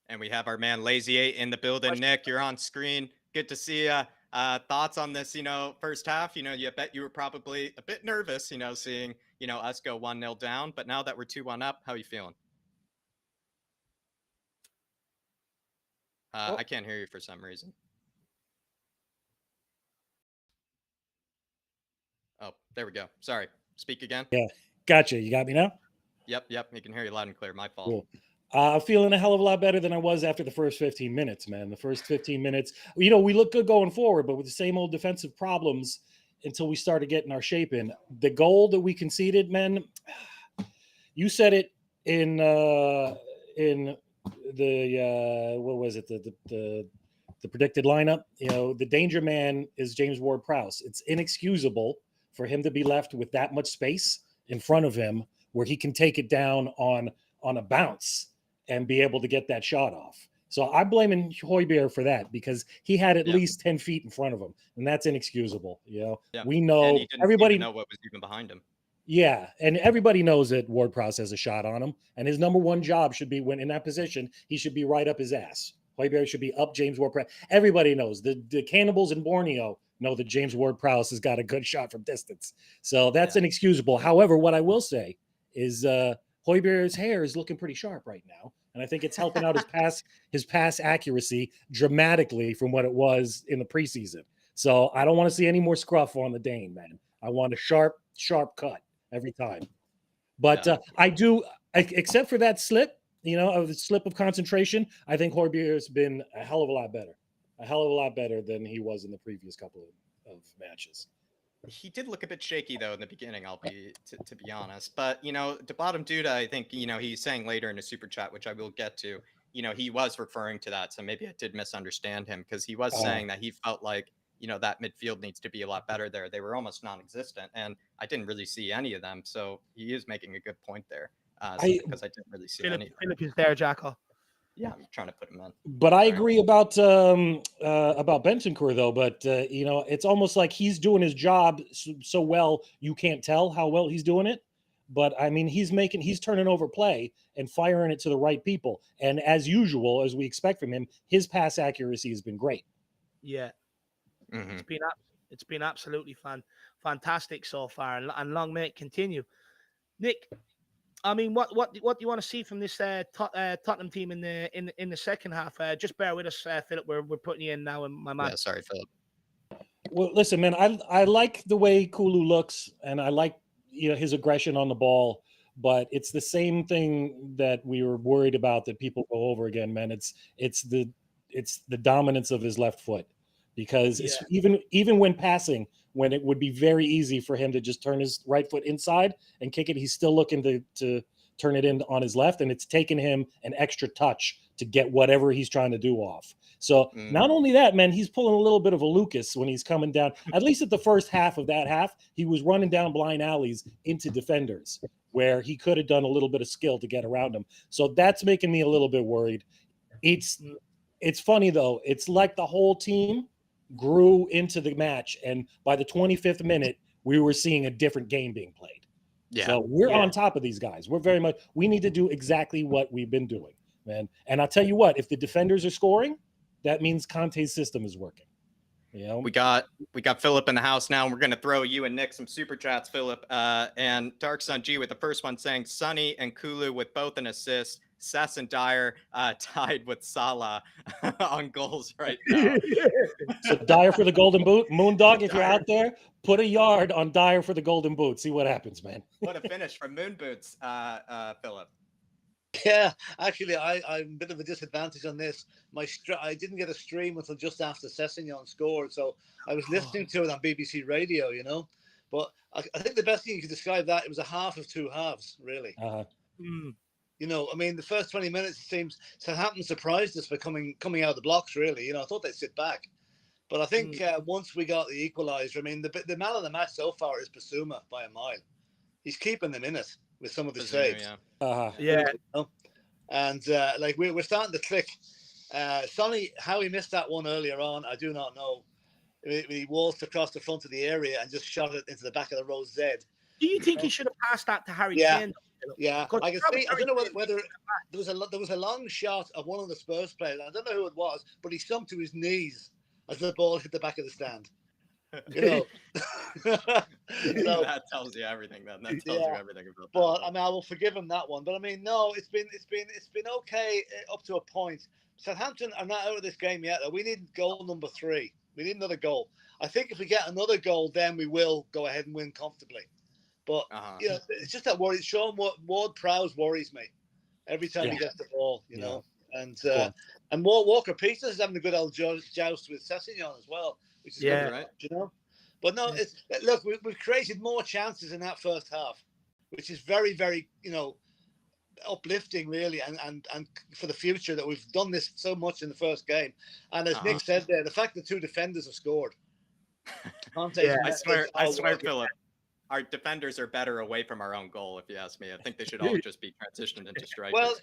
And we have our man Lazy 8 in the building. Nick, you're on screen. Good to see you. Thoughts on this, first half? You bet you were probably a bit nervous, seeing, us go 1-0 down. But now that we're 2-1 up, how are you feeling? I can't hear you for some reason. Oh, there we go. Sorry. Speak again. Yeah. Gotcha. You got me now? Yep. You can hear you loud and clear. My fault. Cool. Feeling a hell of a lot better than I was after the first 15 minutes, man. The first 15 minutes, we look good going forward, but with the same old defensive problems until we started getting our shape in. The goal that we conceded, man, you said it in the what was it? The predicted lineup. The danger man is James Ward-Prowse. It's inexcusable for him to be left with that much space in front of him where he can take it down on a bounce and be able to get that shot off. So I'm blaming Højbjerg for that, because he had at least 10 feet in front of him, and that's inexcusable. We know, and he didn't everybody even know what was even behind him. Yeah, and everybody knows that Ward-Prowse has a shot on him, and his number one job should be, when in that position, he should be right up his ass. Højbjerg should be up James Ward-Prowse. Everybody knows. The cannibals in Borneo know that James Ward-Prowse has got a good shot from distance. So that's inexcusable. However, what I will say is Højbjerg's hair is looking pretty sharp right now, and I think it's helping out his pass accuracy dramatically from what it was in the preseason. So I don't want to see any more scruff on the Dane, man. I want a sharp cut every time. But I do, except for that slip, of the slip of concentration, I think Højbjerg has been a hell of a lot better than he was in the previous couple of matches. He did look a bit shaky, though, in the beginning, to be honest. But, the bottom dude, I think, he's saying later in a super chat, which I will get to, he was referring to that. So maybe I did misunderstand him, because he was saying that he felt like, that midfield needs to be a lot better there. They were almost non-existent, and I didn't really see any of them. So he is making a good point there, because I didn't really see any. Philip is there, Jacko. Yeah, I'm trying to put him in. But I agree about Bentancur, though. But it's almost like he's doing his job so well you can't tell how well he's doing it. But I mean, he's turning over play and firing it to the right people. And as usual, as we expect from him, his pass accuracy has been great. Yeah, it's been absolutely fantastic so far, and long may it continue. Nick, I mean, what do you want to see from this Tottenham team in the second half? Just bear with us, Philip. We're putting you in now, in my man. Yeah, sorry, Philip. Well, listen, man, I like the way Kulu looks, and I like his aggression on the ball. But it's the same thing that we were worried about that people go over again, man. It's the dominance of his left foot, because it's even when passing, when it would be very easy for him to just turn his right foot inside and kick it, he's still looking to turn it in on his left, and it's taken him an extra touch to get whatever he's trying to do off. So not only that, man, he's pulling a little bit of a Lucas when he's coming down. At least at the first half of that half, he was running down blind alleys into defenders where he could have done a little bit of skill to get around them. So that's making me a little bit worried. It's funny, though. It's like the whole team grew into the match, and by the 25th minute, we were seeing a different game being played. Yeah. So we're on top of these guys. We need to do exactly what we've been doing, man. And I'll tell you what, if the defenders are scoring, that means Conte's system is working. We got Philip in the house now, and we're going to throw you and Nick some super chats, Philip. And Dark Sun G with the first one saying Sonny and Kulu with both an assist. Sess and Dyer tied with Salah on goals right now. So Dyer for the Golden Boot. Moondog, if you're out there, put a yard on Dyer for the Golden Boot. See what happens, man. What a finish from Moon Boots, Philip. Yeah, actually, I'm a bit of a disadvantage on this. I didn't get a stream until just after Sessegnon scored, so I was listening to it on BBC Radio, But I think the best thing you could describe that, it was a half of two halves, really. I mean, the first 20 minutes, it seems Southampton surprised us by coming out of the blocks, really. I thought they'd sit back. But I think once we got the equaliser, I mean, the man of the match so far is Basuma by a mile. He's keeping them in it with some of the saves. And we're starting to click. Sonny, how he missed that one earlier on, I do not know. He waltzed across the front of the area and just shot it into the back of the row Z. Do you think he should have passed that to Harry Yeah. Kane? Yeah, Because I can that was see. I Harry don't know Kane. whether there was a long shot of one of the Spurs players. I don't know who it was, but he sunk to his knees as the ball hit the back of the stand. You know, so, That tells you everything. Then that tells you everything about that. but I mean, I will forgive him that one. But I mean, no, it's been okay up to a point. Southampton are not out of this game yet. Though. We need goal number 3. We need another goal. I think if we get another goal, then we will go ahead and win comfortably. But you know, it's just that worry. Sean Ward-Prowse worries me every time he gets the ball. You know, and Walker Peters is having a good old joust with Sessegnon as well, which is good, right? You know, but no, it's look, we've created more chances in that first half, which is very, very, you know, uplifting really, and for the future that we've done this so much in the first game. And as Nick said there, the fact that 2 defenders have scored. Conte, I swear, Philip. Our defenders are better away from our own goal, if you ask me. I think they should all just be transitioned into strikers. Well,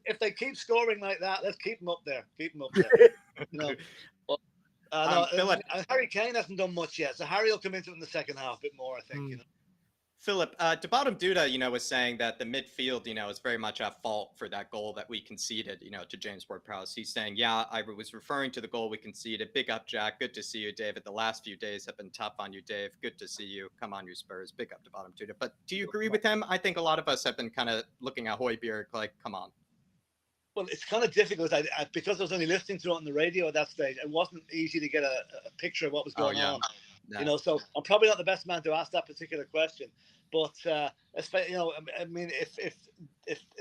if they keep scoring like that, let's keep them up there. Keep them up there. You know. Well, no, Harry Kane hasn't done much yet, so Harry will come into it in the second half a bit more, I think. You know. Philip, Debatum Duda, you know, was saying that the midfield, you know, is very much at fault for that goal that we conceded, you know, to James Ward-Prowse. He's saying, yeah, I was referring to the goal we conceded. Big up, Jack. Good to see you, David. The last few days have been tough on you, Dave. Good to see you. Come on, you Spurs. Big up Debatum Duda. But do you agree with him? I think a lot of us have been kind of looking at Højbjerg like, come on. Well, it's kind of difficult because I was only listening to it on the radio at that stage. It wasn't easy to get a picture of what was going on. No. You know, so I'm probably not the best man to ask that particular question. But you know, I mean, if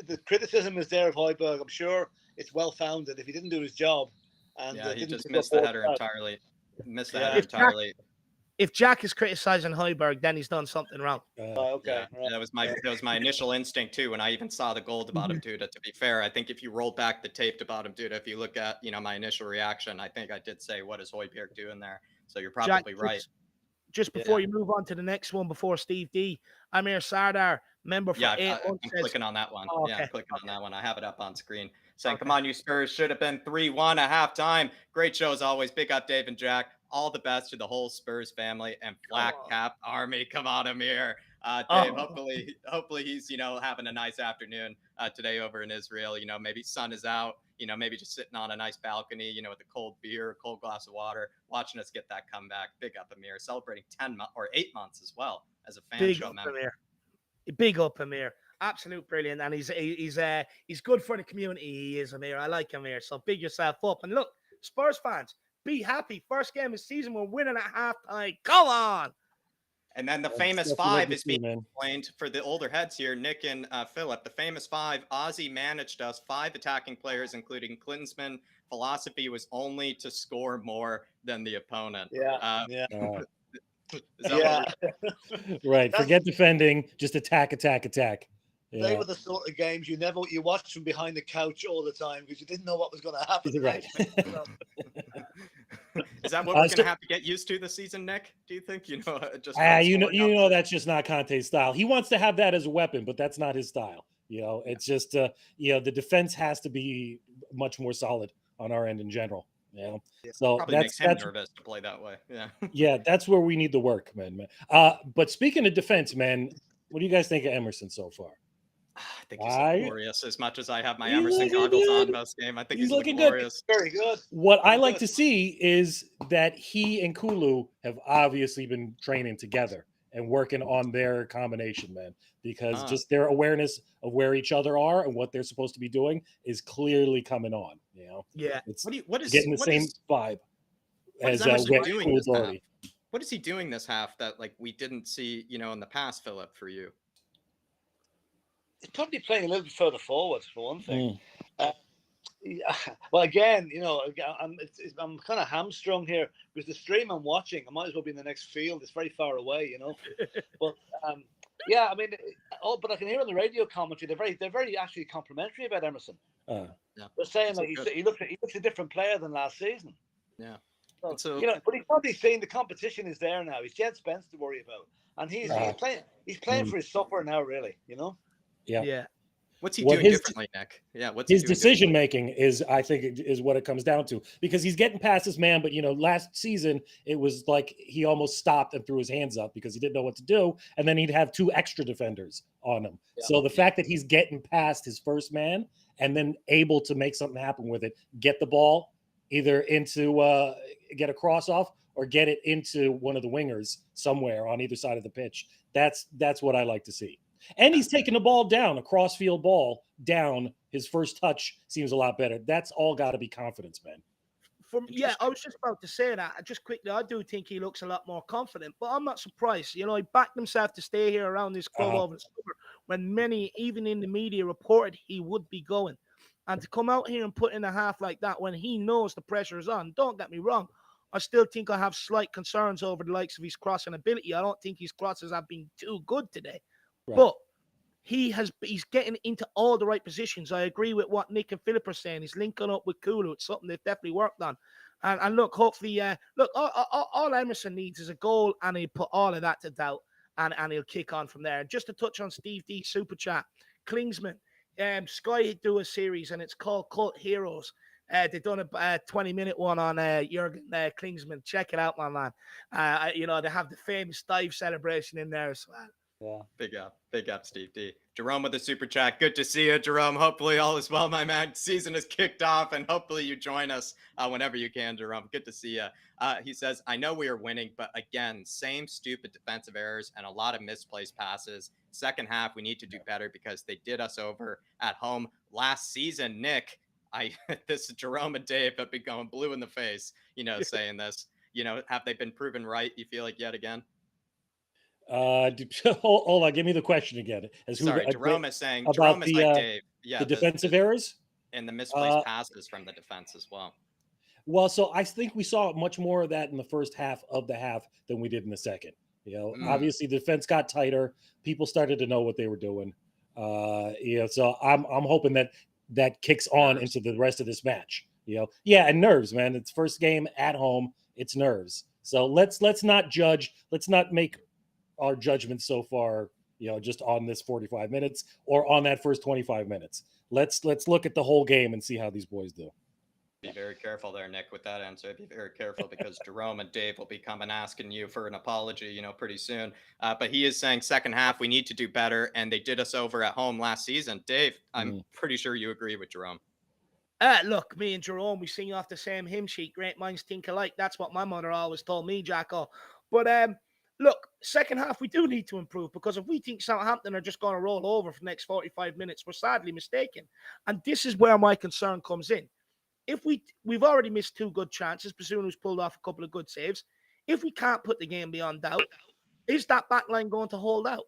the criticism is there of Højbjerg, I'm sure it's well founded. If he didn't do his job, and he just missed the header entirely. Missed the header entirely. If Jack is criticizing Højbjerg, then he's done something wrong. Okay, that was my initial instinct too when I even saw the goal to Debatum Duda. To be fair, I think if you roll back the tape to Debatum Duda, if you look at, you know, my initial reaction, I think I did say, "What is Højbjerg doing there?" So you're probably right. Just before you move on to the next one, before Steve D, Amir Sardar, member for 8 months. I'm clicking on that one. I'm clicking on that one. I have it up on screen. Saying, come on, you Spurs, should have been 3-1 at halftime. Great show as always. Big up, Dave and Jack. All the best to the whole Spurs family and Black Cap Army. Come on, Amir. Dave, hopefully he's, you know, having a nice afternoon today over in Israel. You know, maybe sun is out. You know, maybe just sitting on a nice balcony, you know, with a cold beer, a cold glass of water, watching us get that comeback. Big up, Amir. Celebrating 8 months as well as a fan show member. Amir. Big up, Amir. Absolute brilliant. And he's good for the community. He is, Amir. I like Amir. So big yourself up. And look, Spurs fans, be happy. First game of the season, we're winning at halftime. Come on. And then the famous 5 is being explained for the older heads here, Nick and Philip. The famous 5, Ozzy managed us, 5 attacking players, including Klinsmann. Philosophy was only to score more than the opponent. Right. Forget defending, just attack. Yeah. They were the sort of games you watched from behind the couch all the time because you didn't know what was going to happen. Right. Is that what we're going to have to get used to this season, Nick? Do you think? You know, that's just not Conte's style. He wants to have that as a weapon, but that's not his style. You know, it's just you know, the defense has to be much more solid on our end in general. You know, so probably makes him nervous to play that way. Yeah, that's where we need the work, man. But speaking of defense, man, what do you guys think of Emerson so far? I think he's glorious. As much as I have my Emerson goggles on most game, I think he's looking glorious. Very good. What I like to see is that he and Kulu have obviously been training together and working on their combination, man, because just their awareness of where each other are and what they're supposed to be doing is clearly coming on. You know, it's getting the same vibe as doing already. What is he doing this half that like we didn't see, you know, in the past, Philip, for you? He's probably playing a little bit further forward for one thing. Well, again, you know, I'm kind of hamstrung here because the stream I'm watching, I might as well be in the next field. It's very far away, you know. But yeah, I mean, but I can hear on the radio commentary they're very actually complimentary about Emerson. They're saying like he looks a different player than last season. Yeah. So you know, but he's probably saying the competition is there now. He's Jed Spence to worry about, and he's playing for his supper now, really. You know. Yeah. What's he What doing his differently, Nick? Yeah, what's he his doing decision making is, I think, is what it comes down to, because he's getting past his man. But last season it was like he almost stopped and threw his hands up because he didn't know what to do, and then he'd have 2 extra defenders on him. Yeah. So the fact that he's getting past his first man and then able to make something happen with it, get the ball either into get a cross off or get it into one of the wingers somewhere on either side of the pitch. That's what I like to see. And he's taking the ball down, a cross-field ball down. His first touch seems a lot better. That's all got to be confidence, man. Yeah, I was just about to say that. Just quickly, I do think he looks a lot more confident, but I'm not surprised. He backed himself to stay here around this club over the summer when many, even in the media, reported he would be going. And to come out here and put in a half like that when he knows the pressure is on, don't get me wrong, I still think I have slight concerns over the likes of his crossing ability. I don't think his crosses have been too good today. Right. But he's getting into all the right positions. I agree with what Nick and Philip are saying. He's linking up with Kulu. It's something they've definitely worked on. And look, hopefully, all Emerson needs is a goal, and he'll put all of that to doubt, and he'll kick on from there. Just to touch on Steve D super chat, Klingsman, Sky do a series, and it's called Cult Heroes. They've done a 20-minute one on Jurgen Klingsman. Check it out, my man. They have the famous dive celebration in there as well. Yeah. Big up, Steve D. Jerome with the super chat. Good to see you, Jerome. Hopefully all is well, my man. Season is kicked off, and hopefully you join us whenever you can, Jerome. Good to see you. He says, I know we are winning, but again, same stupid defensive errors and a lot of misplaced passes. Second half, we need to do better because they did us over at home last season. Nick, this Jerome and Dave have been going blue in the face, saying this. Have they been proven right, you feel like, yet again? Hold on, give me the question again. Jerome is saying about Jerome is like Dave. Yeah, the defensive errors and the misplaced passes from the defense as well. Well, so I think we saw much more of that in the first half of the half than we did in the second. Obviously the defense got tighter. People started to know what they were doing. So I'm hoping that kicks on into the rest of this match. And nerves, man. It's first game at home. It's nerves. So let's not judge. Let's not make our judgment so far, just on this 45 minutes or on that first 25 minutes. Let's look at the whole game and see how these boys do. Be very careful there, Nick, with that answer. Be very careful because Jerome and Dave will be coming asking you for an apology, pretty soon. But he is saying second half, we need to do better. And they did us over at home last season. Dave, I'm pretty sure you agree with Jerome. Look, me and Jerome, we sing off the same hymn sheet. Great minds think alike. That's what my mother always told me, Jacko. But, look, second half, we do need to improve because if we think Southampton are just going to roll over for the next 45 minutes, we're sadly mistaken. And this is where my concern comes in. If we've already missed 2 good chances, Basunu's pulled off a couple of good saves. If we can't put the game beyond doubt, is that back line going to hold out?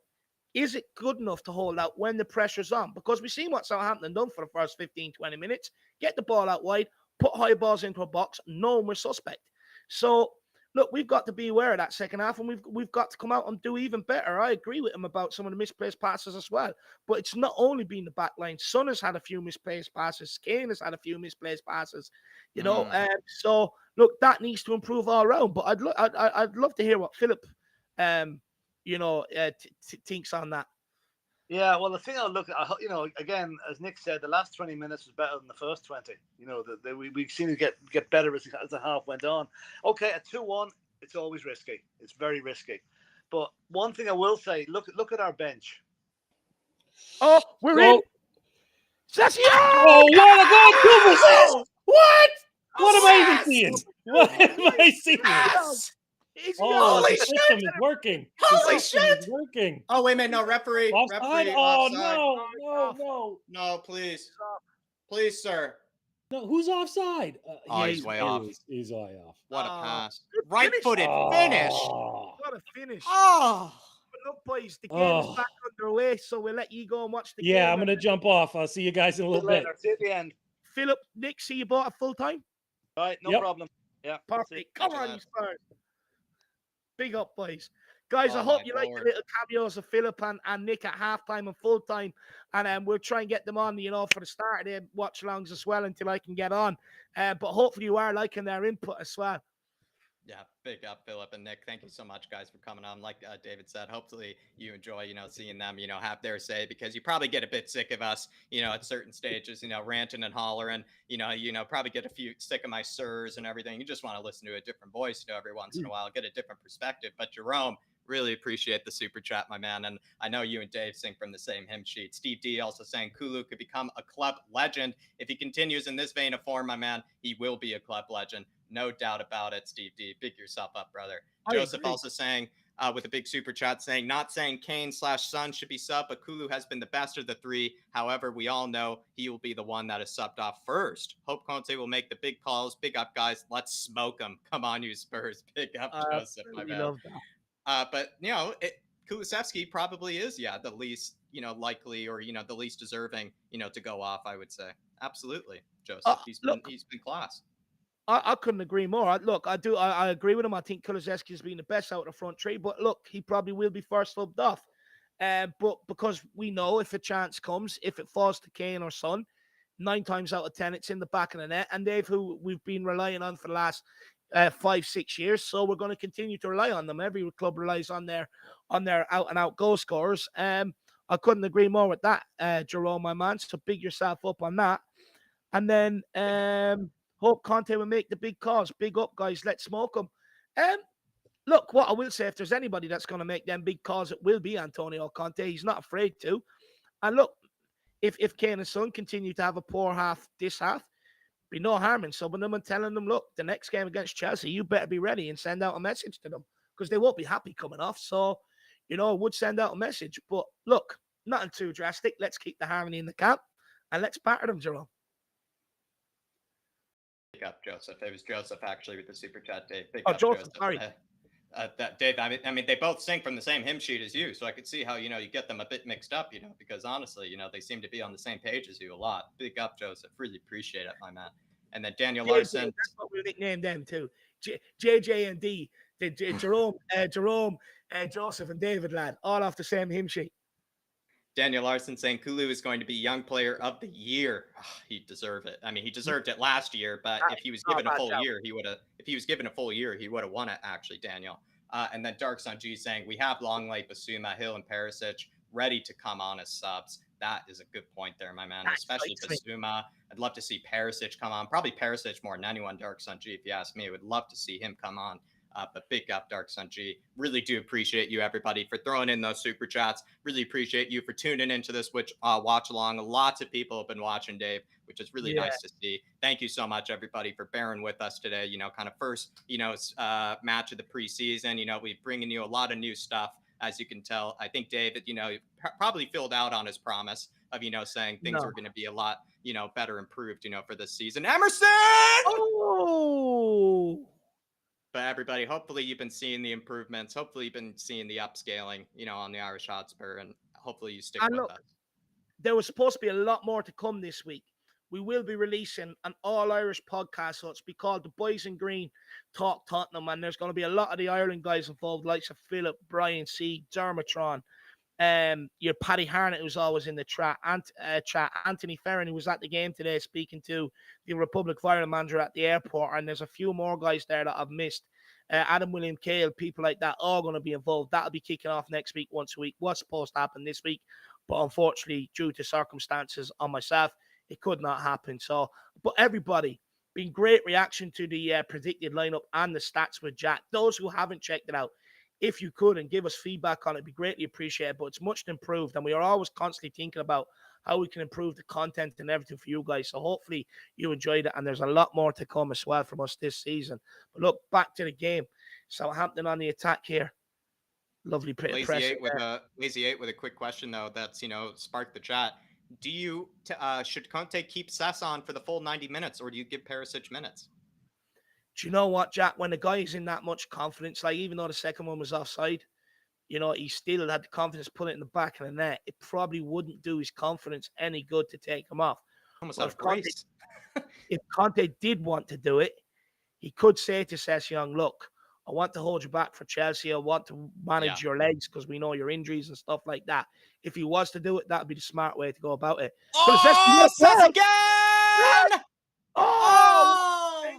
Is it good enough to hold out when the pressure's on? Because we've seen what Southampton done for the first 15, 20 minutes. Get the ball out wide, put high balls into a box, knowing we're suspect. So, look, we've got to be aware of that second half, and we've got to come out and do even better. I agree with him about some of the misplaced passes as well. But it's not only been the back line. Son has had a few misplaced passes. Kane has had a few misplaced passes. So, look, that needs to improve all around. But I'd love to hear what Philip thinks on that. Yeah, well, the thing I'll look at, again, as Nick said, the last 20 minutes was better than the first 20. We've seen it get better as the half went on. Okay, at 2-1, it's always risky. It's very risky. But one thing I will say, look at our bench. Oh, we're in. Sessio! Oh, what a goal! 2 assist! What? What am I even seeing? What am I seeing? Yes! The system is working. Holy shit! Is working. Oh, wait a minute. No, referee. Offside? Referee, Oh, offside. no. No, please. Please, sir. No, who's offside? He's way off. He's way off. What a pass. Right-footed finish. What a finish. Oh. Look, boys, the game is back underway, so we'll let you go and watch the game. Yeah, I'm going to jump off. I'll see you guys in a little bit. See you at the end. Philip, Nick, see you bought a full time? All right, no problem. Yeah. Perfect. Come on, you Spurs. Big up, boys. Guys, I hope you like the little cameos of Philip and Nick at halftime and full time. And we'll try and get them on, for the start of the watch alongs as well until I can get on. But hopefully you are liking their input as well. Yeah, big up, Philip and Nick. Thank you so much, guys, for coming on. Like David said, hopefully you enjoy, seeing them, have their say, because you probably get a bit sick of us, at certain stages, ranting and hollering. Probably get a few sick of my sirs and everything. You just want to listen to a different voice, every once in a while, get a different perspective. But Jerome, really appreciate the super chat, my man. And I know you and Dave sing from the same hymn sheet. Steve D also saying Kulu could become a club legend. If he continues in this vein of form, my man, he will be a club legend. No doubt about it, Steve D. Big yourself up, brother. Joseph also saying, with a big super chat, saying, not saying Kane/Son should be sub, but Kulu has been the best of the three. However, we all know he will be the one that is subbed off first. Hope Conte will make the big calls. Big up, guys. Let's smoke them. Come on, you Spurs. Big up, Joseph, my man. Love that. But, Kulusevski probably is, the least, likely, or, the least deserving, to go off, I would say. Absolutely, Joseph. He's been class. I couldn't agree more. I agree with him. I think Kulusevski has been the best out of the front three. But look, he probably will be first subbed off. But because we know if a chance comes, if it falls to Kane or Son, 9 times out of 10, it's in the back of the net. And they've who we've been relying on for the last 5-6 years. So we're going to continue to rely on them. Every club relies on their out and out goal scorers. I couldn't agree more with that, Jerome, my man. So big yourself up on that. And then hope Conte will make the big calls. Big up, guys. Let's smoke them. Look, what I will say, if there's anybody that's going to make them big calls, it will be Antonio Conte. He's not afraid to. And look, if Kane and Son continue to have a poor half this half, be no harm in subbing them and telling them, look, the next game against Chelsea, you better be ready, and send out a message to them, because they won't be happy coming off. So, I would send out a message. But look, nothing too drastic. Let's keep the harmony in the camp and let's batter them, Jerome. Big up, Joseph. It was Joseph actually with the super chat, Dave. Big up, Joseph. Sorry. That Dave, I mean, they both sing from the same hymn sheet as you, so I could see how you get them a bit mixed up, because honestly, they seem to be on the same page as you a lot. Big up, Joseph. Really appreciate it, my man. And then Daniel Larson. That's what we nicknamed them too. JJ and D. Jerome, Joseph, and David, lad, all off the same hymn sheet. Daniel Larson saying Kulu is going to be Young Player of the Year. Oh, he deserved it. I mean, he deserved it last year, but if he was given a full year, he would have. If he was given a full year, he would have won it. Actually, Daniel. And then Dark Sun G saying we have Longley, Basuma, Hill, and Perisic ready to come on as subs. That is a good point there, my man. Especially Basuma. I'd love to see Perisic come on. Probably Perisic more than anyone. Dark Sun G, if you ask me, I would love to see him come on. But big up, Dark Sun G. Really do appreciate you, everybody, for throwing in those super chats. Really appreciate you for tuning into this watch along. Lots of people have been watching, Dave, which is really nice to see. Thank you so much, everybody, for bearing with us today. Kind of first, match of the preseason. We're bringing you a lot of new stuff, as you can tell. I think David, probably filled out on his promise of, saying things are going to be a lot, better improved, for this season. Emerson! Oh! But everybody, hopefully you've been seeing the improvements. Hopefully you've been seeing the upscaling, on the Irish Hotspur, and hopefully you stick with us. There was supposed to be a lot more to come this week. We will be releasing an all-Irish podcast, so it's be called The Boys in Green Talk Tottenham, and there's going to be a lot of the Ireland guys involved, like Philip, Brian C, Dermatron, your Paddy Harnett, who's always in the chat, Anthony Ferrin, who was at the game today speaking to the Republic of Ireland manager at the airport, and there's a few more guys there that I've missed. Adam William Cale, people like that, all going to be involved. That'll be kicking off next week, once a week. What's supposed to happen this week, but unfortunately, due to circumstances on myself, it could not happen. So, but everybody, been great reaction to the predicted lineup and the stats with Jack. Those who haven't checked it out, if you could and give us feedback on it, it'd be greatly appreciated. But it's much improved, and we are always constantly thinking about how we can improve the content and everything for you guys. So hopefully you enjoyed it, and there's a lot more to come as well from us this season. But look, back to the game. Southampton on the attack here. Lovely press. Lazy 8 with a quick question though. That's sparked the chat. Do you should Conte keep Sess on for the full 90 minutes, or do you give Perisic minutes? Do you know what, Jack? When the guy is in that much confidence, like even though the second one was offside, he still had the confidence to put it in the back of the net. It probably wouldn't do his confidence any good to take him off. If Conte did want to do it, he could say to Sessegnon, look, I want to hold you back for Chelsea. I want to manage your legs because we know your injuries and stuff like that. If he was to do it, that would be the smart way to go about it. Oh, Sess again! Oh!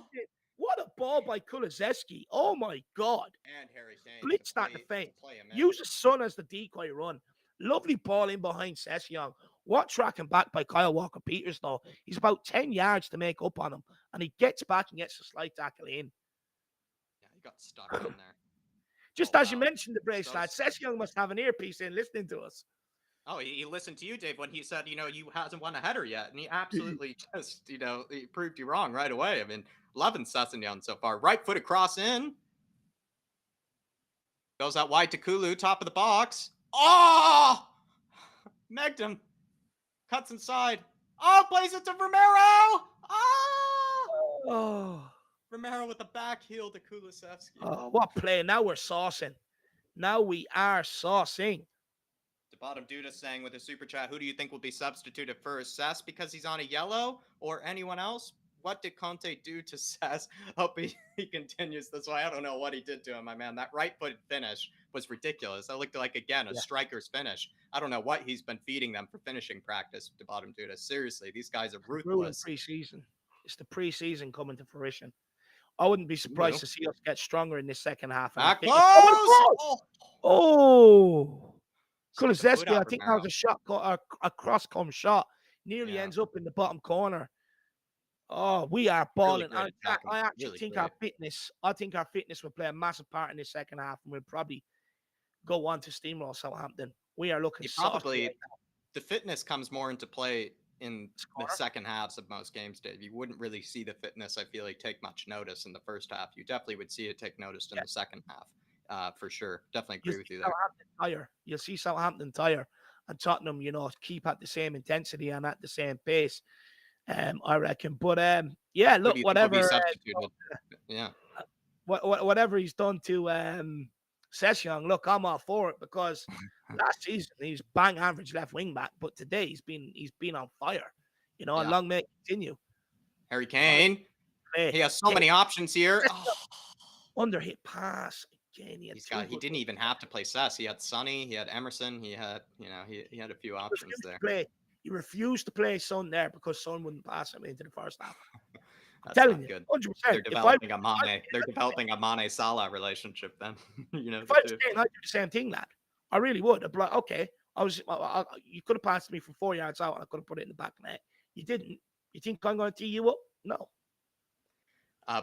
What a ball Oh, by Kulusevski. Oh, my God. And Harry Kane. Blitz that defense. Play him in. Use the Son as the decoy run. Lovely ball in behind Session. What tracking back by Kyle Walker-Peters, though? He's about 10 yards to make up on him. And he gets back and gets a slight tackle in. Yeah, he got stuck in there. Just as you mentioned the brace, lad, Session must have an earpiece in listening to us. Oh, he listened to you, Dave, when he said, you hasn't won a header yet. And he absolutely just, he proved you wrong right away. I mean, loving Sessignon so far. Right foot across in. Goes out wide to Kulu, top of the box. Oh! Megged him. Cuts inside. Oh, plays it to Romero! Oh! Romero with the back heel to Kulusevski. Oh, what play. Now we're saucing. Now we are saucing. The bottom dude is saying with a super chat, who do you think will be substituted first? Sess because he's on a yellow or anyone else? What did Conte do to Sess? Hope he continues this way. I don't know what he did to him, my man. That right-footed finish was ridiculous. That looked like, again, a striker's finish. I don't know what he's been feeding them for finishing practice, the bottom dude. Seriously, these guys are ruthless. Pre-season. It's the pre-season coming to fruition. I wouldn't be surprised to see us get stronger in this second half. Oh! Kulusevski, I think that was a shot, a cross-come shot. Nearly ends up in the bottom corner. Oh, we are balling. Really I actually think our fitness will play a massive part in this second half, and we'll probably go on to steamroll Southampton. We are looking probably the fitness comes more into play in the second halves of most games, Dave. You wouldn't really see the fitness, I feel like, take much notice in the first half. You definitely would see it take notice in the second half, for sure. Definitely agree with you there. You'll see Southampton tire, and Tottenham, keep at the same intensity and at the same pace. I reckon. But yeah, look, whatever. Whatever he's done to Session, look, I'm all for it because last season he's bang average left wing back, but today he's been on fire. And long may it continue. Harry Kane, he has so many options here. Underhit pass again. He didn't even have to play Sess. He had Sonny, he had Emerson, he had he had a few options there. He refused to play Son there because Son wouldn't pass him into the first half. That's telling you, good. 100%. They're developing a Mane Salah relationship then. If I was Kane, I'd do the same thing, lad. I really would. I'd be like, okay, you could have passed me from 4 yards out and I could have put it in the back of the net. You didn't. You think I'm going to tee you up? No.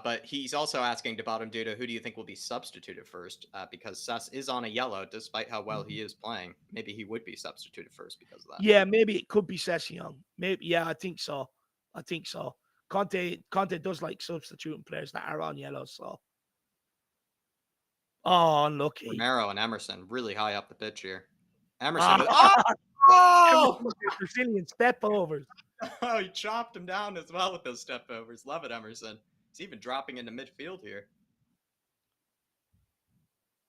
But he's also asking to bottom Duda, who do you think will be substituted first? Because Sess is on a yellow, despite how well he is playing. Maybe he would be substituted first because of that. Yeah, maybe it could be Session. Maybe, yeah, I think so. Conte does like substituting players that are on yellow, so. Oh, unlucky. Romero and Emerson really high up the pitch here. Emerson. Brazilian step overs. Oh, he chopped him down as well with those step overs. Love it, Emerson. He's even dropping into midfield here.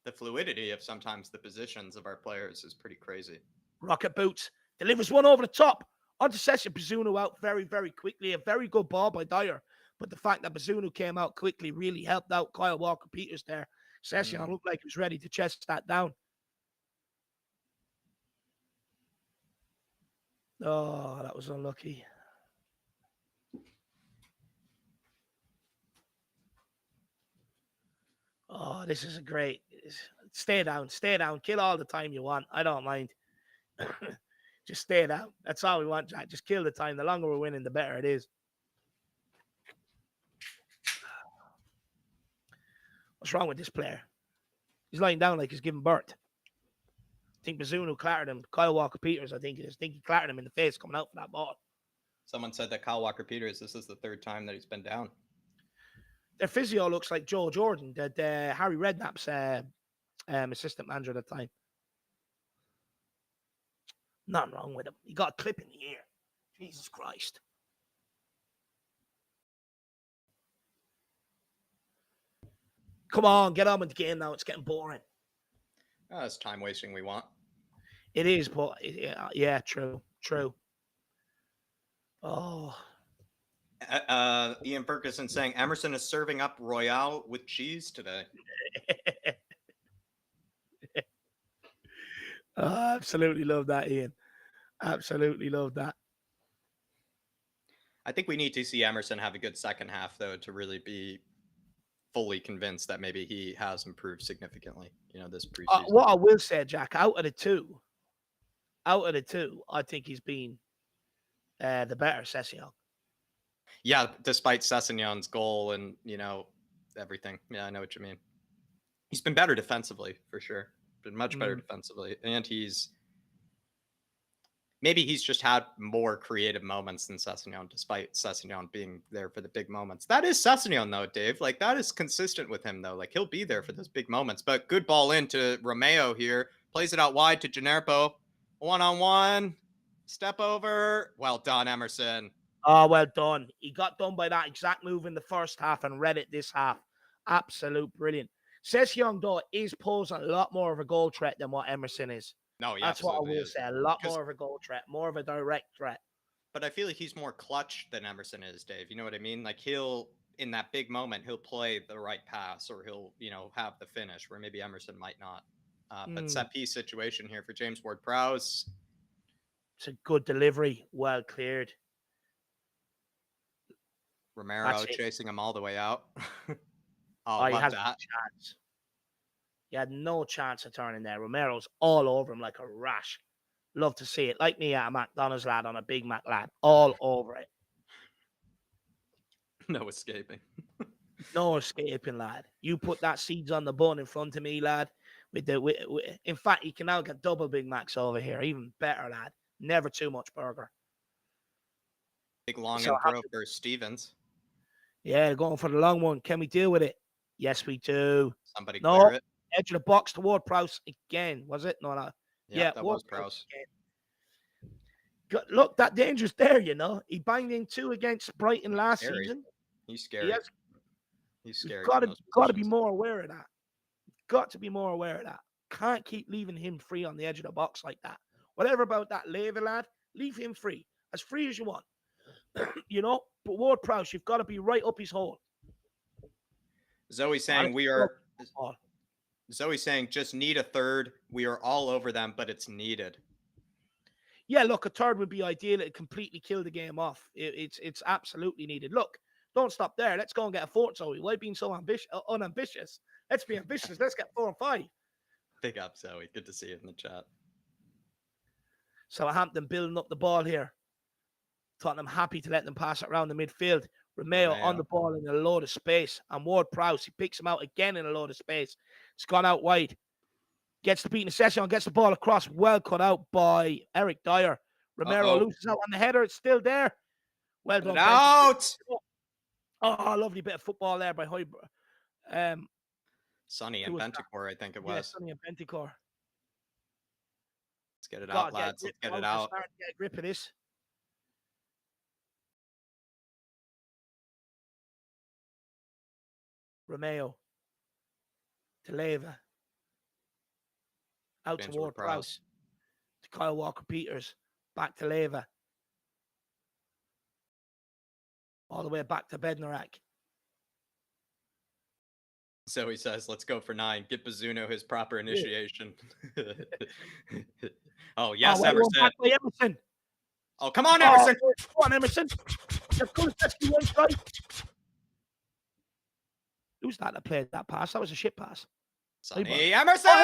The fluidity of sometimes the positions of our players is pretty crazy. Rocket boots. Delivers one over the top. Onto Session. Bazunu out very, very quickly. A very good ball by Dyer. But the fact that Bazunu came out quickly really helped out Kyle Walker-Peters there. Session looked like he was ready to chest that down. Oh, that was unlucky. Oh, this is a great. Stay down. Kill all the time you want. I don't mind. Just stay down. That's all we want, Jack. Just kill the time. The longer we're winning, the better it is. What's wrong with this player? He's lying down like he's giving birth. I think Bazunu clattered him. Kyle Walker-Peters, I think it is. I think he clattered him in the face coming out for that ball. Someone said that Kyle Walker-Peters, this is the third time that he's been down. Their physio looks like Joe Jordan, Harry Redknapp's assistant manager at the time. Nothing wrong with him. He got a clip in the ear. Jesus Christ. Come on, get on with the game now. It's getting boring. It's time wasting we want. It is, but yeah, true. Oh. Ian Ferguson saying Emerson is serving up Royale with cheese today. Absolutely love that, Ian. Absolutely love that. I think we need to see Emerson have a good second half, though, to really be fully convinced that maybe he has improved significantly, this preseason. What I will say, Jack, out of the two, I think he's been the better Sessegnon. Yeah, despite Sessegnon's goal and, everything. Yeah, I know what you mean. He's been better defensively, for sure. Been much better defensively. And maybe he's just had more creative moments than Sessegnon, despite Sessegnon being there for the big moments. That is Sessegnon, though, Dave. Like, that is consistent with him, though. Like, he'll be there for those big moments. But good ball into Romeo here. Plays it out wide to Generpo. One-on-one. Step over. Well done, Emerson. Oh, well done. He got done by that exact move in the first half and read it this half. Absolute brilliant. Sessegnon, though, is posing a lot more of a goal threat than what Emerson is. No, yeah, that's what I will say. A lot more of a goal threat, more of a direct threat. But I feel like he's more clutch than Emerson is, Dave. You know what I mean? Like, he'll, in that big moment, he'll play the right pass, or he'll, have the finish where maybe Emerson might not. But set piece situation here for James Ward-Prowse. It's a good delivery, well cleared. Romero chasing him all the way out. He has no chance. He had no chance of turning there. Romero's all over him like a rash. Love to see it. Like me at a McDonald's lad on a Big Mac lad. All over it. No escaping. No escaping, lad. You put that seeds on the bun in front of me, lad. In fact, you can now get double Big Macs over here. Even better, lad. Never too much burger. Big long and throw for Stevens. Yeah, going for the long one. Can we deal with it? Yes, we do. Somebody clear it. Edge of the box to Ward-Prowse again. Was it? No. Yeah, that was Prowse. Look, that danger's there, He banged in 2 against Brighton last season. He's scary. He's scary. Got to be more aware of that. Got to be more aware of that. Can't keep leaving him free on the edge of the box like that. Whatever about that Leva lad, leave him free. As free as you want. But Ward-Prowse, you've got to be right up his hole. Zoe's saying Zoe's saying just need a third. We are all over them, but it's needed. Yeah, look, a third would be ideal. It'd completely kill the game off. It's absolutely needed. Look, don't stop there. Let's go and get a fourth, Zoe. Why being so unambitious? Let's be ambitious. Let's get 4 and 5. Big up, Zoe. Good to see you in the chat. Southampton building up the ball here. Tottenham happy to let them pass it around the midfield. Romeo on the ball in a load of space. And Ward-Prowse, he picks him out again in a load of space. It's gone out wide. Gets the beat in the session, gets the ball across. Well cut out by Eric Dyer. Romero loses out on the header. It's still there. Well done. Out! Oh, lovely bit of football there by Sonny and Bentancur, I think it was. Yeah, Sonny and Bentancur. Let's get it out, lads. Let's get it out. Get a grip of this. Romeo to Leva. Out to Ward-Prowse. To Kyle Walker-Peters. Back to Leva. All the way back to Bednarak. So he says, let's go for 9. Get Bazzuno his proper initiation. Oh, yes, Emerson. Oh, come on, Emerson. Come on, Emerson. Who's that played that pass? That was a shit pass. Sonny Emerson! How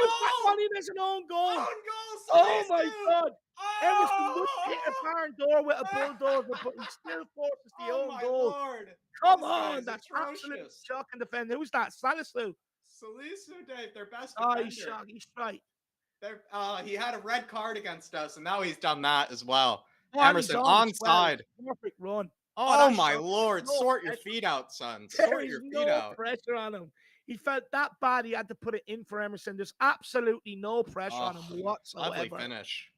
is that funny? There's an own goal. Oh, my God. Emerson would hit a barn door with a bulldozer, but he still forces the own goal. Lord. Come on. That's absolutely shocking defender. Who's that? Salisu, Dave, their best defender. He's right. He had a red card against us, and now he's done that as well. Emerson onside. Perfect run. Oh my Lord. Sort your feet out, son. Sort your feet out. Pressure on him. He felt that bad he had to put it in for Emerson. There's absolutely no pressure on him whatsoever. Lovely finish.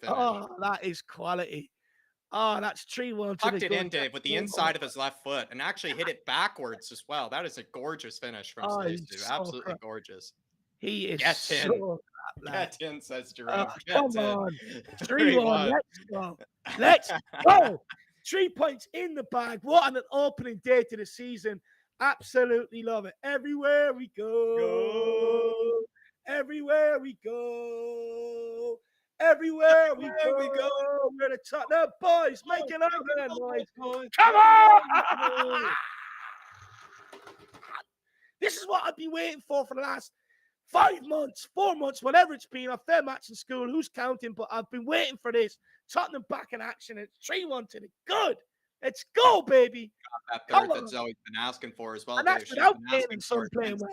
Oh, that is quality. Oh, that's 3-1. Tucked it in, Dave, with the inside of his left foot and actually hit it backwards as well. That is a gorgeous finish from Stacey. Absolutely gorgeous. He is Get in, says Jerome. Come on. 3-1. Let's go. 3 points in the bag. What an opening day to the season. Absolutely love it. Everywhere we go. Everywhere we go. Everywhere we go, we're the Tottenham boys making all the noise. Come on! This is what I've been waiting for the last 5 months, 4 months, whatever it's been. I've fair match in school. Who's counting? But I've been waiting for this. Tottenham back in action. It's 3-1 to the good. Let's go, baby. That third that Zoe's been asking for as well, And that's Dave. without Kane and Son playing well.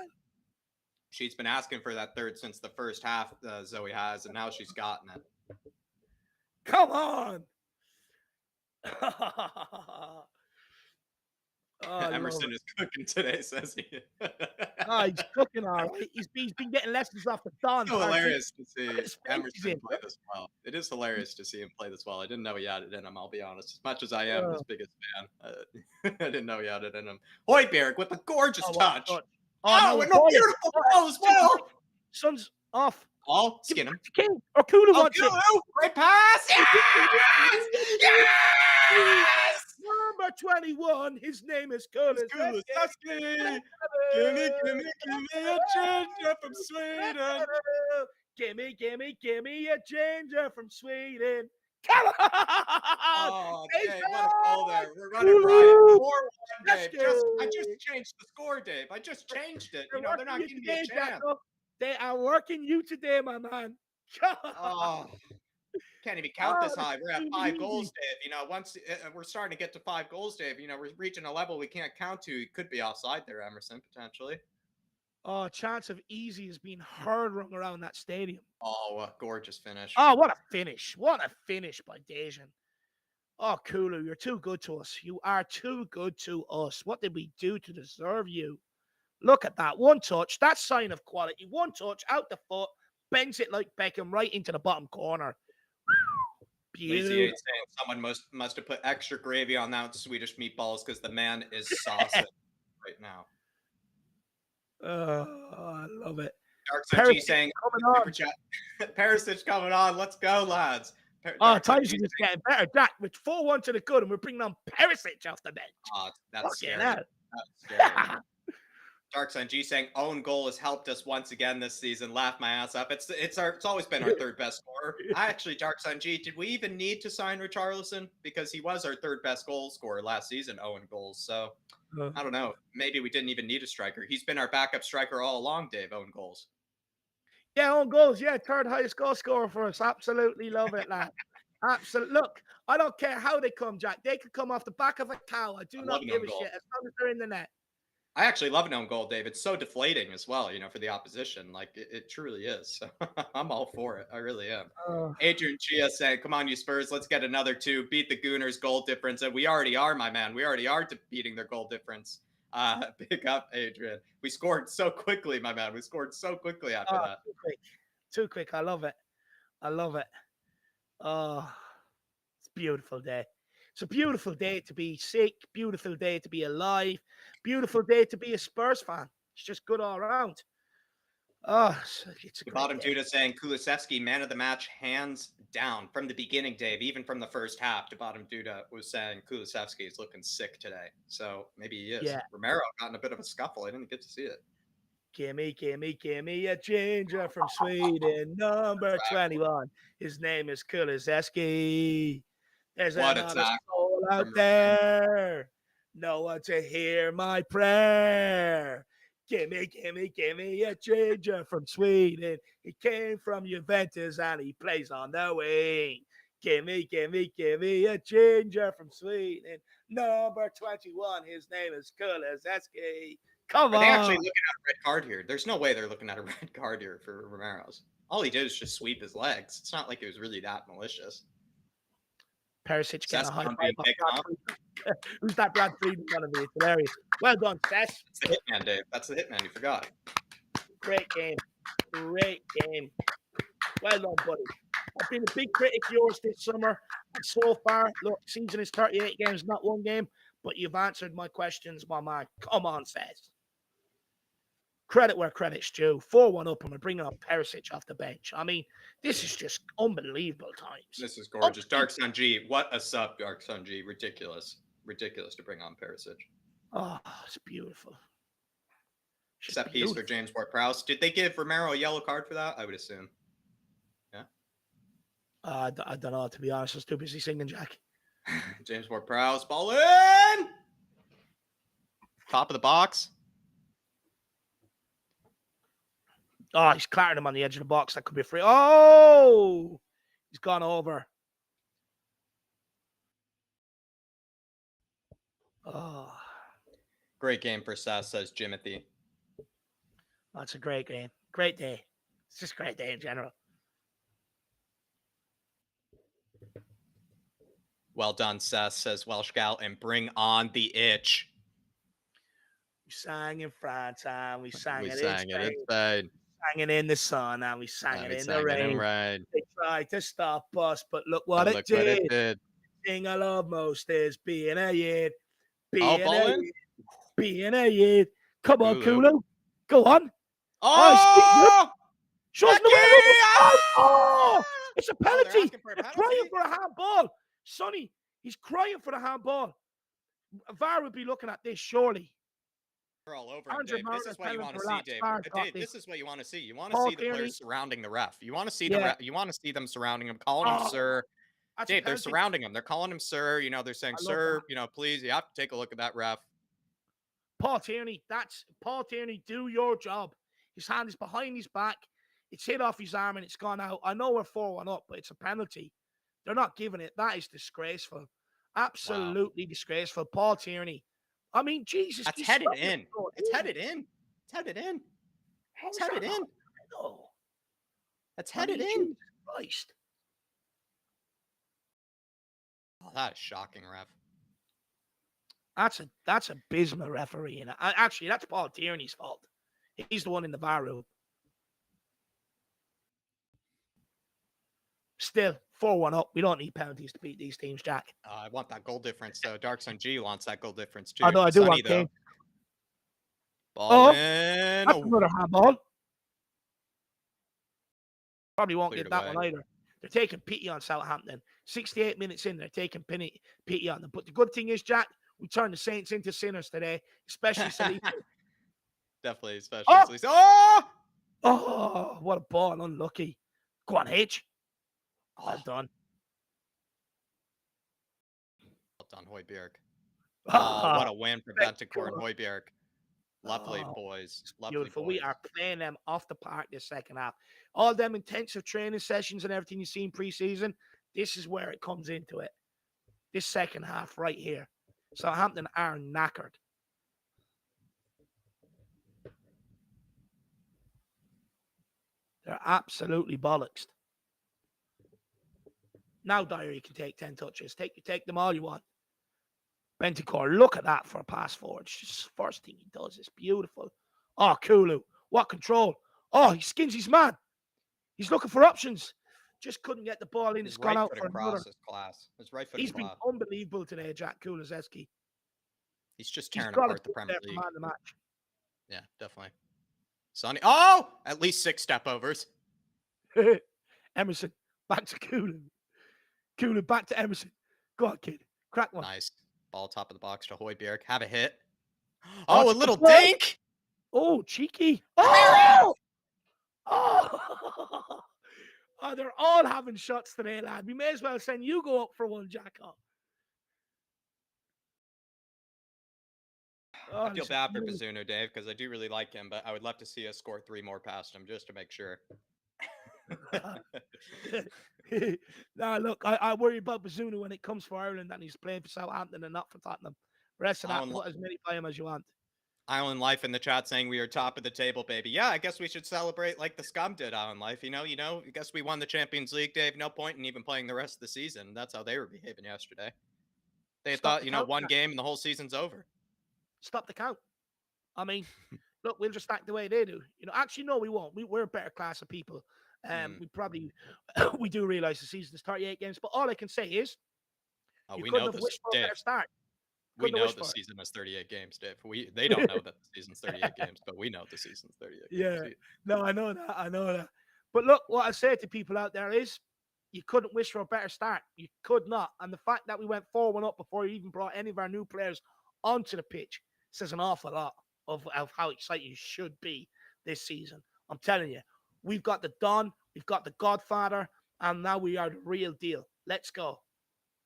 She's been asking for that third since the first half, Zoe has, and now she's gotten it. Come on. Emerson is cooking today, says he. He's cooking all right. He's been getting lessons off the Don. It's hilarious to see Emerson play this well. It is hilarious to see him play this well. I didn't know he had it in him, I'll be honest. As much as I am his biggest fan, I didn't know he had it in him. Højbjerg with a gorgeous touch. No, and a beautiful ball as well. Son's off. Oh, skin him. King or Kulu wants it. Great pass. Yes! Yes! Number 21. His name is Kulusevski. Give me a changer from Sweden. Give me a changer from Sweden. Come on! Oh, Dave, what a goal there. We're running right. 4-1, Dave. I just changed the score, Dave. I just changed it. You know, they're not giving me a chance. They are working you today, my man. Oh, can't even count this high. We're at 5 goals, Dave. You know, once we're starting to get to 5 goals, Dave, you know, we're reaching a level we can't count to. You could be offside there, Emerson, potentially. Oh, chance of easy has been hurling around that stadium. Oh, a gorgeous finish. Oh, what a finish. What a finish by Dejan. Oh, Kulu, you're too good to us. You are too good to us. What did we do to deserve you? Look at that. One touch. That's sign of quality. One touch, out the foot, bends it like Beckham right into the bottom corner. Beautiful. Saying someone must have put extra gravy on that Swedish meatballs because the man is saucing right now. I love it. Dark saying, Perisic coming on. Let's go, lads. Times are just getting better. Jack, with 4-1 to the good, and we're bringing on Perisic off the bench. Oh, that's scary. That's scary. Dark G saying own goal has helped us once again this season. Laugh my ass up. It's always been our third best scorer. Actually, Dark G, did we even need to sign Richarlison? Because he was our third best goal scorer last season, Owen goals. So I don't know. Maybe we didn't even need a striker. He's been our backup striker all along, Dave, Owen goals. Yeah, own goals. Yeah, third highest goal scorer for us. Absolutely love it, lad. Absolutely. Look, I don't care how they come, Jack. They could come off the back of a cow. I do not give a shit as long as they're in the net. I actually love an own goal, Dave. It's so deflating as well, you know, for the opposition. Like, it truly is. So I'm all for it. I really am. Adrian Chia saying, come on, you Spurs. Let's get another 2. Beat the Gooners' goal difference. And we already are, my man. We already are beating their goal difference. Pick up, Adrian. We scored so quickly, my man. We scored so quickly after that. Too quick. I love it. I love it. Oh, it's a beautiful day. It's a beautiful day to be sick, beautiful day to be alive, beautiful day to be a Spurs fan. It's just good all around. Oh, it's a great Bottom day. Duda saying Kulusevski, man of the match, hands down. From the beginning, Dave, even from the first half, the bottom Duda was saying Kulusevski is looking sick today. So maybe he is. Yeah. Romero got in a bit of a scuffle. I didn't get to see it. Gimme a changer from Sweden, number 21. His name is Kulusevski. There's another soul out there. No one to hear my prayer. Gimme a changer from Sweden. He came from Juventus and he plays on the wing. Gimme a changer from Sweden. Number 21. His name is Kulusevski. Come on. Are they actually looking at a red card here? There's no way they're looking at a red card here for Romero's. All he did was just sweep his legs. It's not like it was really that malicious. Perisic getting a high five. Who's that Brad Friedman going to be? It's hilarious. Well done, Sess. That's the hitman, Dave. That's the hitman. You forgot. Great game. Great game. Well done, buddy. I've been a big critic of yours this summer. And so far, look, season is 38 games, not 1 game. But you've answered my questions, my man. Come on, Sess. Credit where credit's due. 4-1 up, and we're bringing up Perisic off the bench. I mean, this is just unbelievable times. This is gorgeous. Dark Sun G. What a sub, Dark Sun G. Ridiculous. Ridiculous to bring on Perisic. Oh, it's beautiful. Set piece for James Ward-Prowse. Did they give Romero a yellow card for that? I would assume. Yeah. I don't know, to be honest. I was too busy singing, Jack. James Ward-Prowse, ball in! Top of the box. Oh, he's clattered him on the edge of the box. That could be a free. Oh! He's gone over. Oh. Great game for Seth, says Jimothy. That's a great game. Great day. It's just a great day in general. Well done, Seth, says Welsh Gal, and bring on the itch. We sang in France and we sang We it sang in it Spain. inside. Sang it in the sun and we sang it in the rain. Rain. They tried to stop us, but look what But it look did. what it did. The thing I love most is being a yid. Oh, Being a ball in? yid. Being a yid. Come on, Kulu. Kulu. Go on. Oh! Shows the way. Oh! It's a they're penalty. asking for a They're penalty? crying for a handball. Sonny, he's crying for the handball. VAR would be looking at this, surely. They're all over him, Andrew Dave. This Martinez is what you telling want to him see, relax. Dave. VAR's got Dave, this. this is what you want to see. You want to Paul see the Tierney. players surrounding the ref. You want to see Yeah. you want to see them surrounding him, calling him sir. That's a Dave, they're penalty. surrounding him. They're calling him sir. You know, they're saying, I love sir, that. you know, please, you have to take a look at that ref. Paul Tierney, do your job. His hand is behind his back. It's hit off his arm and it's gone out. I know we're 4-1 up, but it's a penalty. They're not giving it. That is disgraceful. Absolutely disgraceful. Paul Tierney. I mean, Jesus. That's headed in. It's headed in. It's headed in. It's headed in. No. That's headed in. Jesus Christ. Oh, that is shocking, ref. That's abysmal refereeing. Actually, that's Paul Tierney's fault. He's the one in the VAR room. Still, 4-1 up. We don't need penalties to beat these teams, Jack. I want that goal difference, though. Dark Sun G wants that goal difference, too. I know, I do Sonny, want though. Kane. Ball in. That's another handball. Probably won't Cleared get that away. one either. They're taking pity on Southampton. 68 minutes in, they're taking pity on them. But the good thing is, Jack, we turned the Saints into sinners today, especially Saliba. Definitely, especially Oh! Saliba. Oh! Oh, what a ball. Unlucky. Go on, H. Well done. Well done, Højbjerg. Oh, what a win for Bentancur and Højbjerg. Lovely, boys. Lovely, Beautiful. boys. We are playing them off the park this second half. All them intensive training sessions and everything you've seen preseason, this is where it comes into it. This second half right here. Southampton are knackered. They're absolutely bollocksed. Now Diary can take 10 touches. Take them all you want. Bentancur, look at that for a pass forward. It's just the first thing he does. It's beautiful. Oh, Kulu. What control. Oh, he skins his man. He's looking for options. Just couldn't get the ball in. It's gone out for another. Class. It's right for He's the been class. unbelievable today, Jack Kulusevski. He's just tearing apart the Premier League. Man of the match. Yeah, definitely. Sonny. Oh! At least 6 step overs. Emerson. Back to Kulu. Kulu back to Emerson. Go on, kid. Crack one. Nice. Ball top of the box to Højbjerg. Have a hit. Oh, Oh, a it's a little good ball. dink. Oh, cheeky. Oh! Oh! Oh, they're all having shots today, lad. We may as well send you go up for one, Jacko. Oh, I feel bad for Bazzuno, Dave, because I do really like him, but I would love to see us score 3 more past him just to make sure. Nah, look, I worry about Bazzuno when it comes for Ireland and he's playing for Southampton and not for Tottenham. The rest of that, put as many by him as you want. Island Life in the chat saying we are top of the table, baby. Yeah, I guess we should celebrate like the Scum did, Island Life. You know, I guess we won the Champions League, Dave. No point in even playing the rest of the season. That's how they were behaving yesterday. They thought, one game and the whole season's over. Stop the count. I mean, look, we'll just act the way they do. Actually, no, we won't. We're a better class of people. We probably, we do realize the season's 38 games, but all I can say is, we know this, Dave. Start. We know the season is 38 games, Dave. They don't know that the season's 38 games, but we know the season's 38 games. Yeah, no, I know that. But look, what I say to people out there is, you couldn't wish for a better start. You could not. And the fact that we went 4-1 up before we even brought any of our new players onto the pitch says an awful lot of how excited you should be this season. I'm telling you, we've got the Don, we've got the Godfather, and now we are the real deal. Let's go.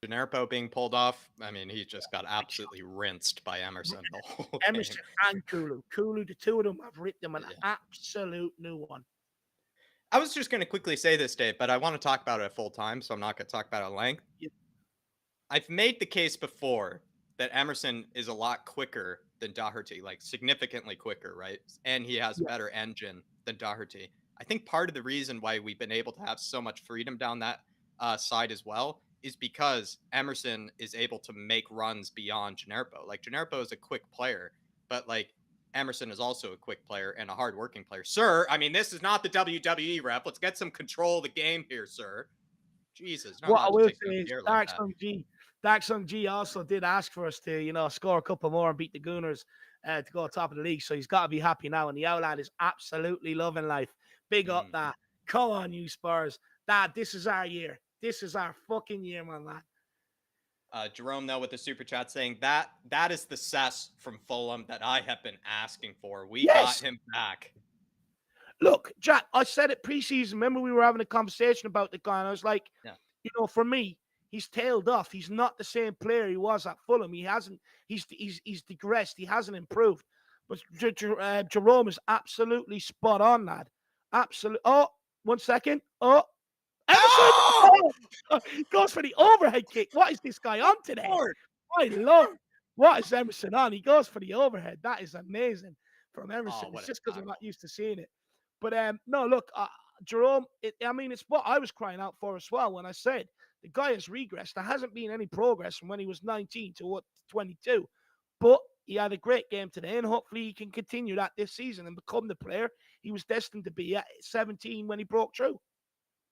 Generpo being pulled off. I mean, he just got absolutely rinsed by Emerson the whole game. Emerson and Kulu. Kulu, the two of them have ripped them an Yeah. absolute new one. I was just going to quickly say this, Dave, but I want to talk about it at full time, so I'm not going to talk about it at length. Yeah. I've made the case before that Emerson is a lot quicker than Doherty, like significantly quicker, right? And he has a better engine than Doherty. I think part of the reason why we've been able to have so much freedom down that side as well is because Emerson is able to make runs beyond Generpo. Like Generpo is a quick player, but like Emerson is also a quick player and a hardworking player. Sir, I mean, this is not the WWE rep. Let's get some control of the game here, sir. Jesus. What I will say is Dark Sung G also did ask for us to, you know, score a couple more and beat the Gooners to go top of the league. So he's got to be happy now. And the Outland is absolutely loving life. Big up that. Come on, you Spurs. Dad, this is our year. This is our fucking year, my lad. Jerome, though, with the super chat saying that is the cess from Fulham that I have been asking for. We got him back. Look, Jack, I said it preseason. Remember, we were having a conversation about the guy, and I was like, you know, for me, he's tailed off. He's not the same player he was at Fulham. He hasn't. He's digressed. He hasn't improved. But Jerome is absolutely spot on, lad. Absolutely. Oh, 1 second. Oh, Emerson goes for the overhead kick. What is this guy on today? My Lord, what is Emerson on? He goes for the overhead. That is amazing from Emerson. It's just because we're not used to seeing it. But no, look, Jerome, I mean, it's what I was crying out for as well when I said the guy has regressed. There hasn't been any progress from when he was 19 to 22. But he had a great game today, and hopefully he can continue that this season and become the player he was destined to be at 17 when he broke through.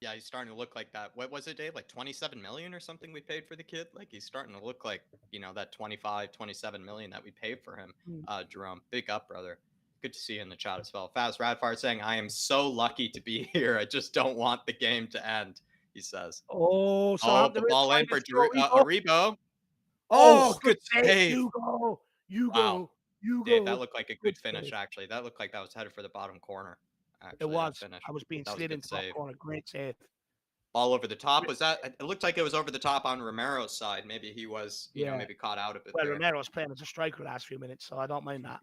Yeah, he's starting to look like that. What was it, Dave? Like 27 million or something we paid for the kid? Like he's starting to look like, you know, that 25, 27 million that we paid for him. Jerome, big up, brother. Good to see you in the chat as well. Fast Radfire saying, I am so lucky to be here. I just don't want the game to end, he says. Oh, so the ball in for Aribo. Oh, good save. You go. Dave, that looked like a good finish, actually. That looked like that was headed for the bottom corner. Actually, it was. I was being slid into the corner. Great save. Ball over the top. Was that? It looked like it was over the top on Romero's side. Maybe he was, you know, maybe caught out of it. Well, Romero's playing as a striker the last few minutes, so I don't mind that.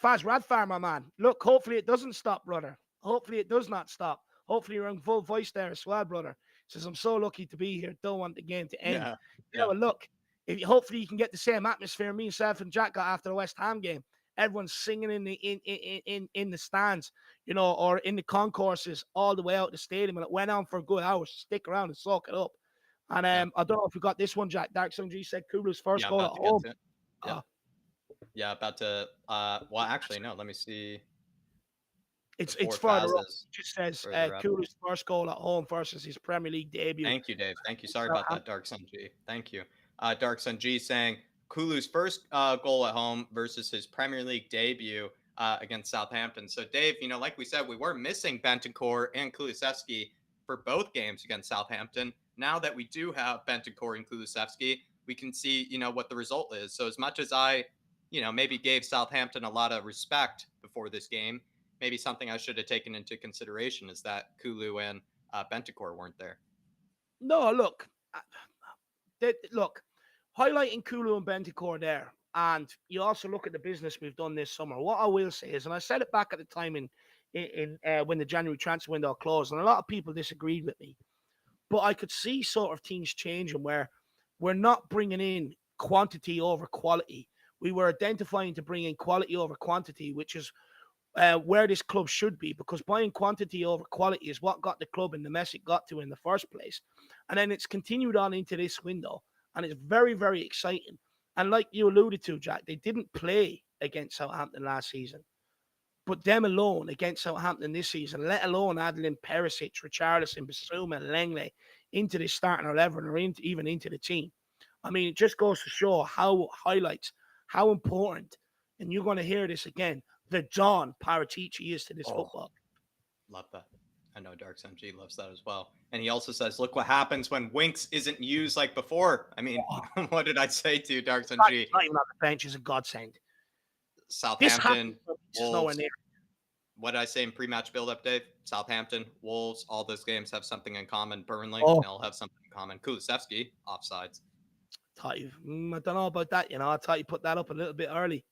Faz Radfire, my man. Look, hopefully it doesn't stop, brother. Hopefully it does not stop. Hopefully you're in full voice there as well, brother. Says, I'm so lucky to be here. Don't want the game to end. You know, look, hopefully you can get the same atmosphere me, yourself, and Jack got after the West Ham game. Everyone's singing in the stands, you know, or in the concourses all the way out the stadium, and it went on for a good hour. Stick around and soak it up. And I don't know if you got this one, Jack. Dark Sun G said Kulu's first goal at home. Yeah, about to. Well, actually, no. Let me see. It's further up. It just says Kulu's first goal at home versus his Premier League debut. Thank you, Dave. Thank you. Sorry about that, Dark Sun G. Thank you. Dark Sun G saying Kulu's first goal at home versus his Premier League debut against Southampton. So, Dave, you know, like we said, we were missing Bentancur and Kulusevski for both games against Southampton. Now that we do have Bentancur and Kulusevski, we can see, you know, what the result is. So as much as I, you know, maybe gave Southampton a lot of respect before this game, maybe something I should have taken into consideration is that Kulu and Bentancur weren't there. No, look, highlighting Kulu and Bentancur there, and you also look at the business we've done this summer. What I will say is, and I said it back at the time in when the January transfer window closed, and a lot of people disagreed with me, but I could see sort of things changing where we're not bringing in quantity over quality. We were identifying to bring in quality over quantity, which is where this club should be, because buying quantity over quality is what got the club in the mess it got to in the first place. And then it's continued on into this window, and it's very, very exciting. And like you alluded to, Jack, they didn't play against Southampton last season. But them alone against Southampton this season, let alone adding Perisic, Richarlison, Bissouma, Langley into the starting 11 or even into the team. I mean, it just goes to show how important, and you're going to hear this again, the John Paratici is to this football. Love that. I know Dark Sun G loves that as well. And he also says, look what happens when Winks isn't used like before. I mean, what did I say to you, Dark Sun G? Not even on the bench is a godsend. Southampton, what did I say in pre-match build-up, Dave? Southampton, Wolves, all those games have something in common. Burnley, Oh, they all have something in common. Kulusevski, offsides. I don't know about that. I thought you put that up a little bit early.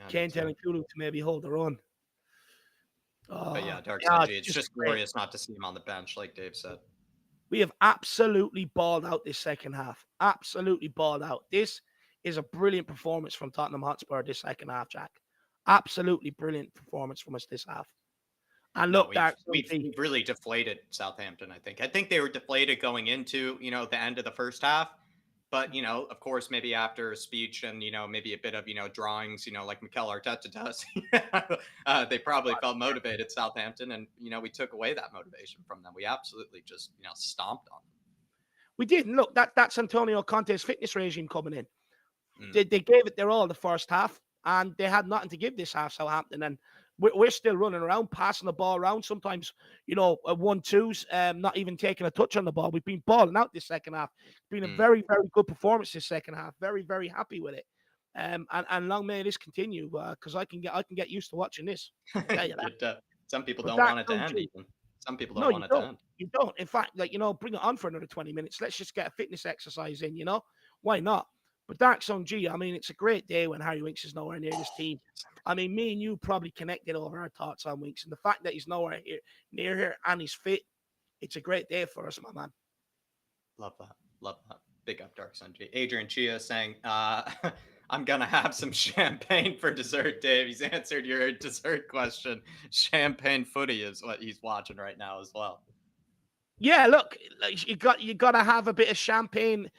Yeah, Kane telling Kulu to maybe hold their own. But yeah, Dark Yeah, G, it's just just great. glorious not to see him on the bench, like Dave said. We have absolutely balled out this second half. Absolutely balled out. This is a brilliant performance from Tottenham Hotspur this second half, Jack. Absolutely brilliant performance from us this half. And No, look, Dark, we've really deflated Southampton, I think. I think they were deflated going into, the end of the first half. But, of course, maybe after a speech and, maybe a bit of, drawings, like Mikel Arteta does, they probably felt motivated, Southampton. And, we took away that motivation from them. We absolutely just, stomped on them. we did. And look, that's Antonio Conte's fitness regime coming in. Mm. They gave it their all the first half, and they had nothing to give this half, Southampton. And we're still running around, passing the ball around. Sometimes, 1-2s, not even taking a touch on the ball. We've been balling out this second half. It's been a very, very good performance this second half. Very, very happy with it. And long may this continue, because I can get used to watching this. I'll tell you that. Some people But don't want it to end, even. Some people don't want it to end. You don't. In fact, bring it on for another 20 minutes. Let's just get a fitness exercise in, Why not? But Dark Zone G, I mean, it's a great day when Harry Winks is nowhere near this team. I mean, me and you probably connected over our thoughts on Winks. And the fact that he's nowhere near here and he's fit, it's a great day for us, my man. Love that. Love that. Big up, Dark Zone G. Adrian Chia saying, I'm going to have some champagne for dessert, Dave. He's answered your dessert question. Champagne footy is what he's watching right now as well. Yeah, look, you got to have a bit of champagne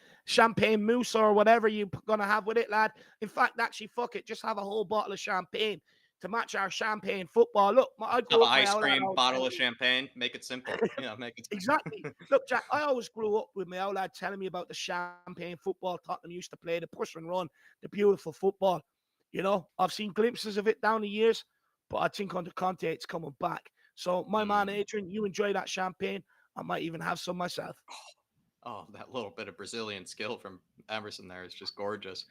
mousse or whatever you're gonna have with it, lad. In fact, actually, fuck it, just have a whole bottle of champagne to match our champagne football. Look, I grew up ice cream, bottle of champagne. Make it simple. Yeah, make it simple. Exactly. Look, Jack, I always grew up with my old lad telling me about the champagne football Tottenham used to play, the push and run, the beautiful football. I've seen glimpses of it down the years, but I think under Conte it's coming back. So, my man Adrian, you enjoy that champagne. I might even have some myself. Oh, that little bit of Brazilian skill from Emerson there is just gorgeous.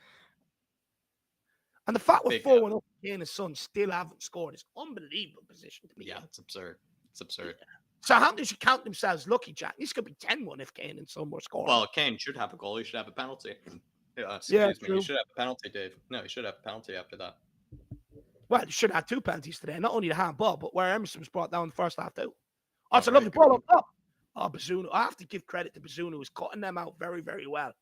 And the fact we're 4-1 up, Kane and Son still haven't scored is unbelievable position to be in. Yeah, it's absurd. It's absurd. Yeah. So how does you count themselves lucky, Jack? This could be 10-1 if Kane and Son were scoring. Well, Kane should have a goal. He should have a penalty. Yeah, excuse me. He should have a penalty, Dave. No, he should have a penalty after that. Well, he should have 2 penalties today. Not only the handball, but where Emerson was brought down in the first half too. Oh, it's a lovely ball up top. Oh, Bazunu. I have to give credit to Bazunu, who's cutting them out very, very well.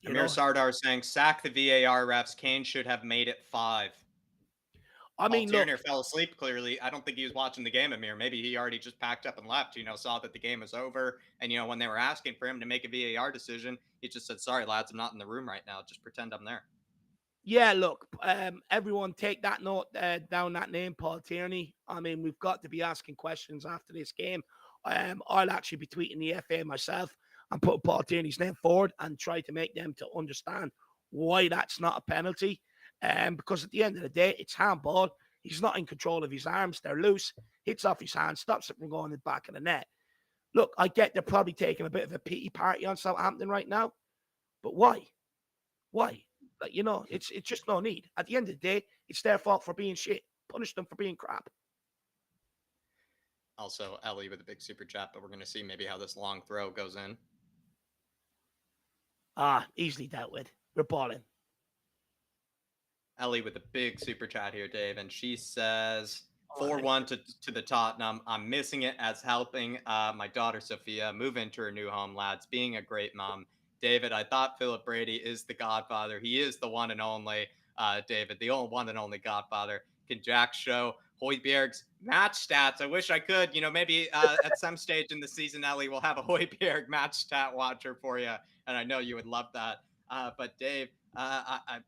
Amir Sardar saying, sack the VAR refs. Kane should have made it 5. I mean, Paul Tierney fell asleep, clearly. I don't think he was watching the game, Amir. Maybe he already just packed up and left, saw that the game was over. And, when they were asking for him to make a VAR decision, he just said, sorry, lads, I'm not in the room right now. Just pretend I'm there. Yeah, look, everyone take that note down, that name, Paul Tierney. I mean, we've got to be asking questions after this game. I'll actually be tweeting the FA myself and put Paul Tierney's name forward and try to make them to understand why that's not a penalty. Because at the end of the day, it's handball. He's not in control of his arms. They're loose. Hits off his hand, stops it from going in the back of the net. Look, I get they're probably taking a bit of a pity party on Southampton right now. But why? Why? It's just no need. At the end of the day, it's their fault for being shit. Punish them for being crap. Also, Ellie with a big super chat, but we're going to see maybe how this long throw goes in. Easily dealt with. We're balling. Ellie with a big super chat here, Dave, and she says 4-1 to the Tottenham. I'm missing it as helping my daughter Sophia move into her new home, lads. Being a great mom. David, I thought Philip Brady is the godfather. He is the one and only, David, the only one and only godfather. Can Jack show Højbjerg's match stats? I wish I could. Maybe at some stage in the season, Ellie, we'll have a Højbjerg match stat watcher for you, and I know you would love that. But Dave,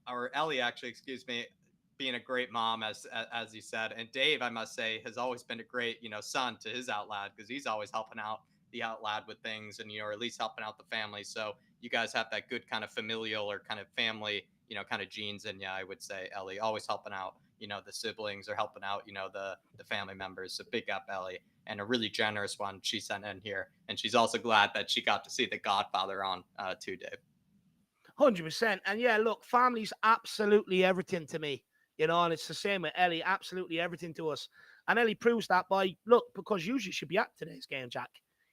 or Ellie, actually, excuse me, being a great mom, as you said, and Dave, I must say, has always been a great, son to his outlad, because he's always helping out the outlad with things, and or at least helping out the family. So you guys have that good kind of familial or kind of family, kind of genes in you, I would say, Ellie, always helping out, the siblings, or helping out, the family members. So big up, Ellie, and a really generous one she sent in here, and she's also glad that she got to see the Godfather on too, Dave. 100%. And yeah, look, family's absolutely everything to me. You know, and it's the same with Ellie. Absolutely everything to us. And Ellie proves that by, look, because usually she'd be at today's game, Jack.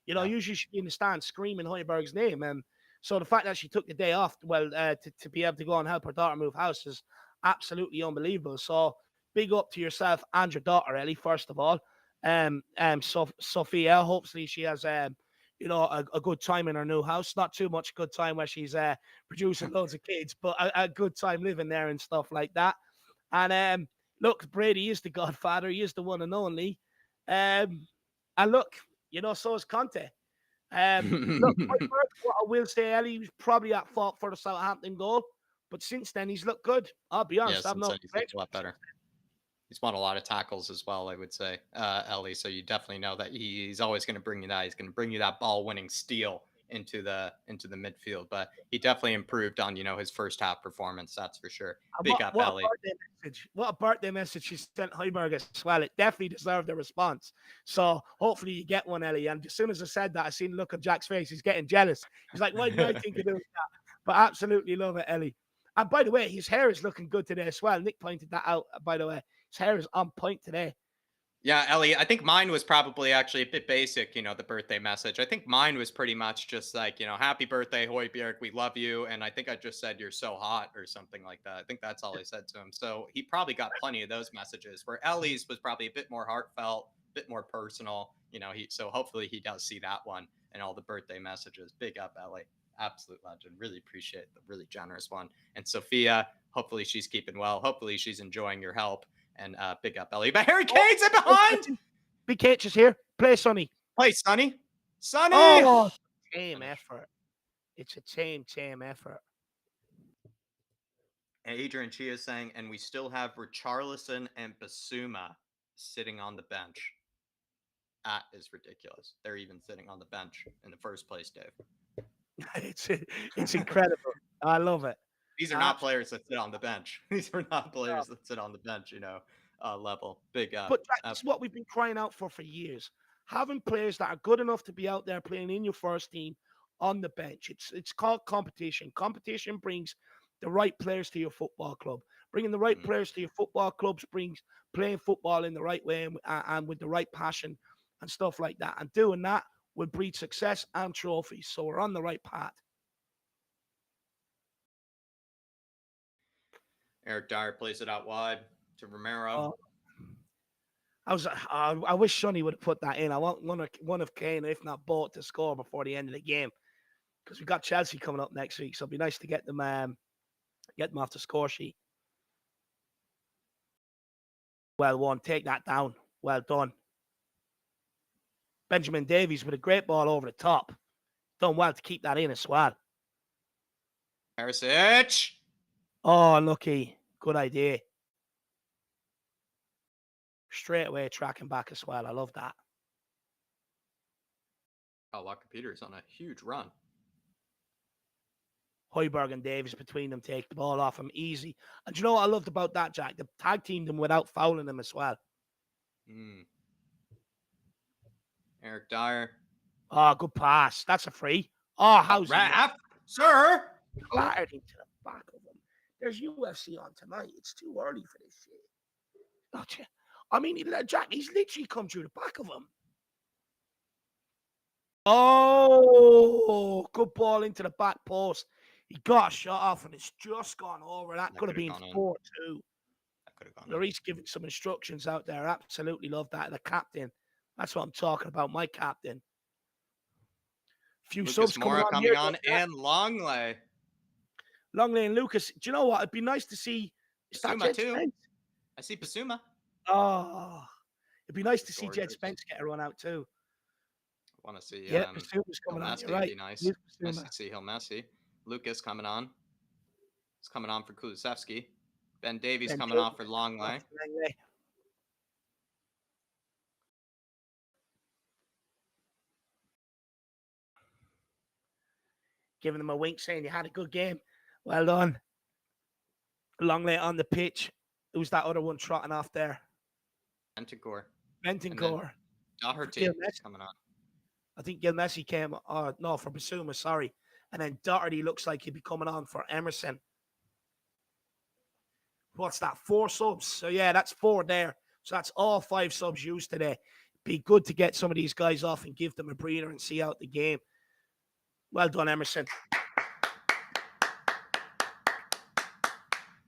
You know, usually she'd be in the stand screaming Højbjerg's name. So the fact that she took the day off, well, to be able to go and help her daughter move house is absolutely unbelievable. So big up to yourself and your daughter, Ellie, first of all. Sophia, hopefully she has, you know, a good time in her new house. Not too much good time where she's producing loads of kids, but a good time living there and stuff like that. And look, Brady is the godfather. He is the one and only. And look, you know, so is Conte. Look, what I will say, Ellie was probably at fault for the Southampton goal, but since then he's looked good. I'll be honest. Since then he's looked a lot better. He's won a lot of tackles as well, I would say, Ellie. So you definitely know that he's always going to bring you that. He's going to bring you that ball-winning steal into the midfield. But he definitely improved on, you know, his first half performance. That's for sure. Big up, Ellie. What a birthday message she sent Højbjerg as well. It definitely deserved a response. So hopefully you get one, Ellie. And as soon as I said that, I seen the look on Jack's face. He's getting jealous. He's like, why didn't I think of doing that? But absolutely love it, Ellie. And by the way, his hair is looking good today as well. Nick pointed that out, by the way. His hair is on point today. Yeah, Ellie, I think mine was probably actually a bit basic, you know, the birthday message. I think mine was pretty much just like, you know, happy birthday, Højbjerg, we love you. And I think I just said, you're so hot or something like that. I think that's all I said to him. So he probably got plenty of those messages, where Ellie's was probably a bit more heartfelt, a bit more personal. You know, so hopefully he does see that one and all the birthday messages. Big up, Ellie. Absolute legend. Really appreciate the really generous one. And Sophia, hopefully she's keeping well. Hopefully she's enjoying your help. And big up, Ellie. But Harry Kane's in behind. Big H is here. Play Sonny. Play Sonny. Sonny. Oh, team effort. It's a team effort. And Adrian Chia is saying, and we still have Richarlison and Basuma sitting on the bench. That is ridiculous. They're even sitting on the bench in the first place, Dave. It's incredible. I love it. These are not players that sit on the bench. These are not players that sit on the bench, you know, level. Big up. But that's what we've been crying out for years. Having players that are good enough to be out there playing in your first team on the bench. It's called competition. Competition brings the right players to your football club. Bringing the right players to your football clubs brings playing football in the right way and with the right passion and stuff like that. And doing that will breed success and trophies. So we're on the right path. Eric Dyer plays it out wide to Romero. I wish Sonny would have put that in. I want one of Kane, if not both, to score before the end of the game, because we've got Chelsea coming up next week. So it'd be nice to get them off the score sheet. Well won. Take that down. Well done. Benjamin Davies with a great ball over the top. Done well to keep that in as well. Perisic. Oh, lucky. Good idea. Straight away tracking back as well. I love that. Oh, Walker Peters on a huge run. Højbjerg and Davies between them take the ball off him easy. And do you know what I loved about that, Jack? They tag teamed them without fouling them as well. Eric Dyer. Oh, good pass. That's a free. Oh, how's Raf, sir? Flattered into the back of him. There's UFC on tonight. It's too early for this shit. I mean, Jack, he's literally come through the back of him. Oh, good ball into the back post. He got a shot off and it's just gone over. That could have been 4-2. That could have gone. Lloris giving some instructions out there. Absolutely love that. The captain. That's what I'm talking about. My captain. Few Lucas subs Moura coming on and Longley. Longley and Lucas. Do you know what? It'd be nice to see Basuma too. I see Basuma. Oh, it'd be nice to see Jed Spence get a run out too. I want to see. Basuma's coming on. Right. Be nice. Nice to see Hill Messi. Lucas coming on. It's coming on for Kulusevski. Ben Davies coming off for Longley. Giving them a wink, saying you had a good game. Well done. Longley on the pitch. Who's that other one trotting off there? Bentancur. Doherty coming on. I think Gil Messi came. No, for Basuma, sorry. And then Doherty looks like he'd be coming on for Emerson. what's that? 4 subs. So yeah, that's 4 there. So that's all 5 subs used today. Be good to get some of these guys off and give them a breather and see out the game. Well done, Emerson.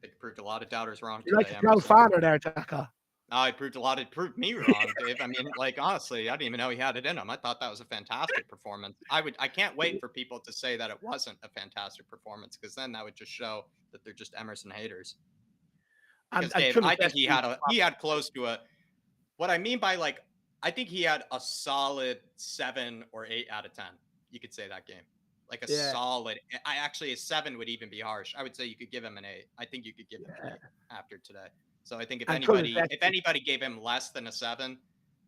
They proved a lot of doubters wrong You today. like a proud Emerson. father there, Jacka. No, it proved me wrong, Dave. I mean, like, honestly, I didn't even know he had it in him. I thought that was a fantastic performance. I can't wait for people to say that it wasn't a fantastic performance, because then that would just show that they're just Emerson haters. Because Dave, I think he had close to a, what I mean by, like, I think he had a solid 7 or 8 out of 10. You could say that game. Like a solid, a 7 would even be harsh. I would say you could give him an 8. I think you could give him an 8 after today. So I think if anybody gave him less than a 7,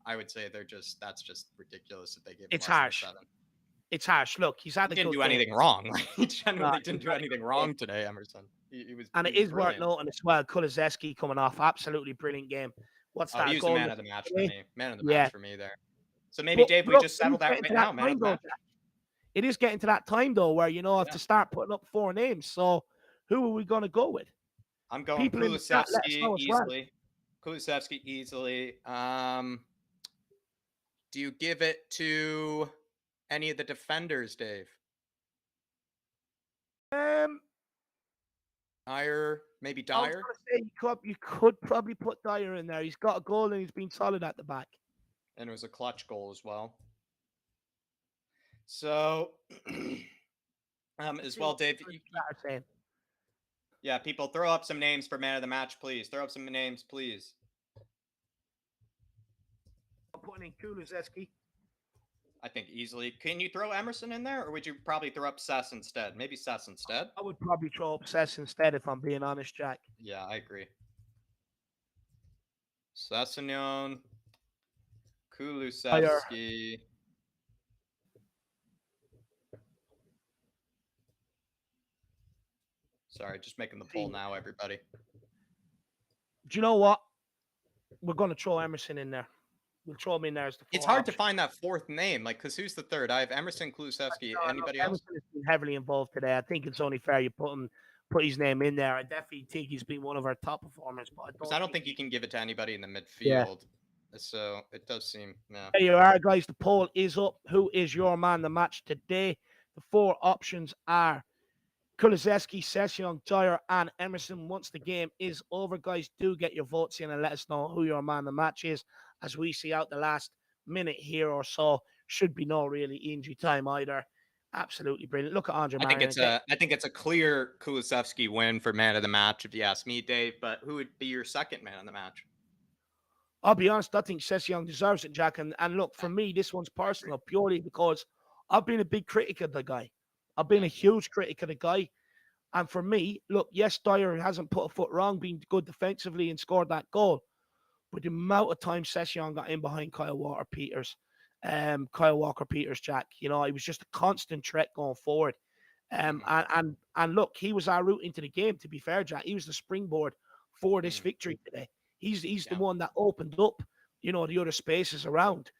I would say that's just ridiculous if they gave him less than a 7. It's harsh. Look, he didn't do anything wrong. He genuinely didn't do anything wrong today, Emerson. He was, and it is worth noting as well, Kulusevski coming off, absolutely brilliant game. What's that? He was the man of the match for me. Man of the match for me there. So maybe, Dave, we just settled that right now, man of the match. It is getting to that time, though, where, have to start putting up 4 names. So who are we going to go with? I'm going Kulusevski easily. Kulusevski easily. Do you give it to any of the defenders, Dave? Dyer, maybe Dyer? I was going to say you could probably put Dyer in there. He's got a goal and he's been solid at the back. And it was a clutch goal as well. So, as well, Dave. Yeah, people, throw up some names for man of the match, please. Throw up some names, please. I'm putting in Kulusevski. I think easily. Can you throw Emerson in there, or would you probably throw up Sess instead? Maybe Sess instead? I would probably throw up Sess instead, if I'm being honest, Jack. Yeah, I agree. Sessegnon, Kulusevski. Sorry, just making the poll now, everybody. Do you know what? We're going to throw Emerson in there. We'll throw him in there as the 4th. It's hard to find that 4th name, because who's the 3rd? I have Emerson, Kulusevski. Anybody else? Emerson has been heavily involved today. I think it's only fair you put his name in there. I definitely think he's been one of our top performers, but I don't think you can give it to anybody in the midfield. So it does seem, There you are, guys. The poll is up. Who is your man of the match today? The 4 options are Kulusevski, Sessegnon, Dyer, and Emerson. Once the game is over, guys, do get your votes in and let us know who your man of the match is, as we see out the last minute here or so. Should be no really injury time either. Absolutely brilliant. Look at Andre. I think it's a clear Kulusevski win for man of the match, if you ask me, Dave. But who would be your second man of the match? I'll be honest, I think Sessegnon deserves it, Jack. And look, for me, this one's personal, purely because I've been a big critic of the guy. I've been a huge critic of the guy. And for me, look, yes, Dyer hasn't put a foot wrong, being good defensively and scored that goal. But the amount of time Sessegnon got in behind Kyle Walker-Peters, Jack, it was just a constant threat going forward. And look, he was our route into the game, to be fair, Jack. He was the springboard for this victory today. He's the one that opened up, the other spaces around.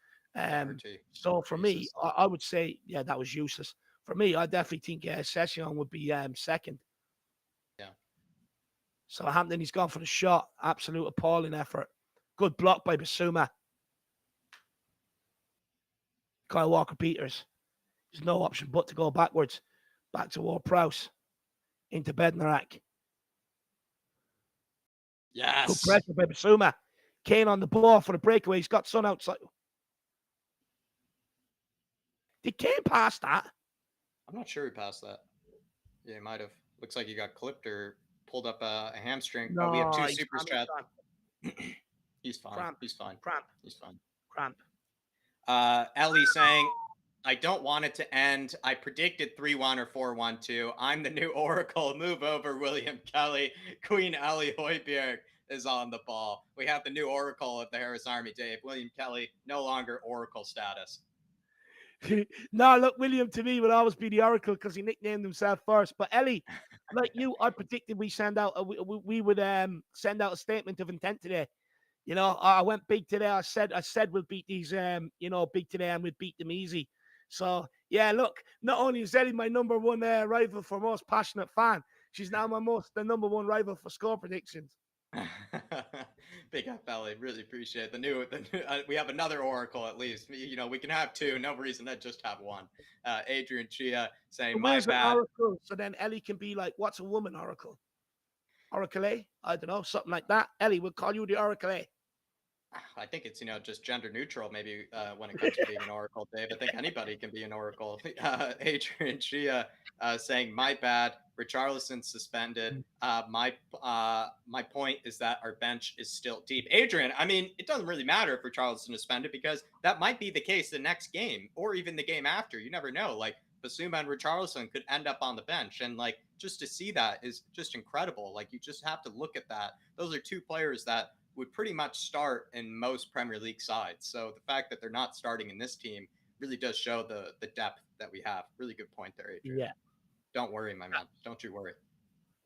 So for me, I would say, that was useless. For me, I definitely think Sessegnon would be second. Yeah. Southampton, he's gone for the shot. Absolute appalling effort. Good block by Basuma. Kyle Walker-Peters. There's no option but to go backwards. Back to Ward-Prowse. Into Bednarak. Yes. Good pressure by Basuma. Kane on the ball for the breakaway. He's got Son outside. Did Kane pass that? I'm not sure he passed that. Yeah, he might have. Looks like he got clipped or pulled up a hamstring. No, but we have 2 super chats. He's fine. Cramp. He's fine. Cramp. He's fine. Cramp. Ellie saying, I don't want it to end. I predicted 3-1 or 4-1-2. I'm the new Oracle. Move over, William Kelly. Queen Ellie Hoiberg is on the ball. We have the new Oracle of the Harris Army, Dave. William Kelly, no longer Oracle status. No, look, William to me would always be the Oracle because he nicknamed himself first. But Ellie, like you, I predicted we we would send out a statement of intent today. I went big today. I said we'll beat these big today and we'll beat them easy. So yeah, look, not only is Ellie my number 1 rival for most passionate fan, she's now the number 1 rival for score predictions. Big up, Ellie. Really appreciate the new. We have another oracle at least. We can have two. No reason to just have one. Adrian Chia saying, So "My where's the bad." oracle? So then Ellie can be like, what's a woman oracle? Oracle A? I don't know, something like that. Ellie, we'll call you the Oracle A. I think it's just gender neutral. Maybe when it comes to being an oracle, Dave. I think anybody can be an oracle. Adrian Chia saying, "My bad. Richarlison suspended. My point is that our bench is still deep." Adrian, I mean, it doesn't really matter if Richarlison is suspended because that might be the case the next game or even the game after. You never know. Like Basuma and Richarlison could end up on the bench, and like just to see that is just incredible. Like you just have to look at that. Those are two players that would pretty much start in most Premier League sides. So the fact that they're not starting in this team really does show the depth that we have. Really good point there, Adrian. Yeah. Don't worry, my man. Don't you worry.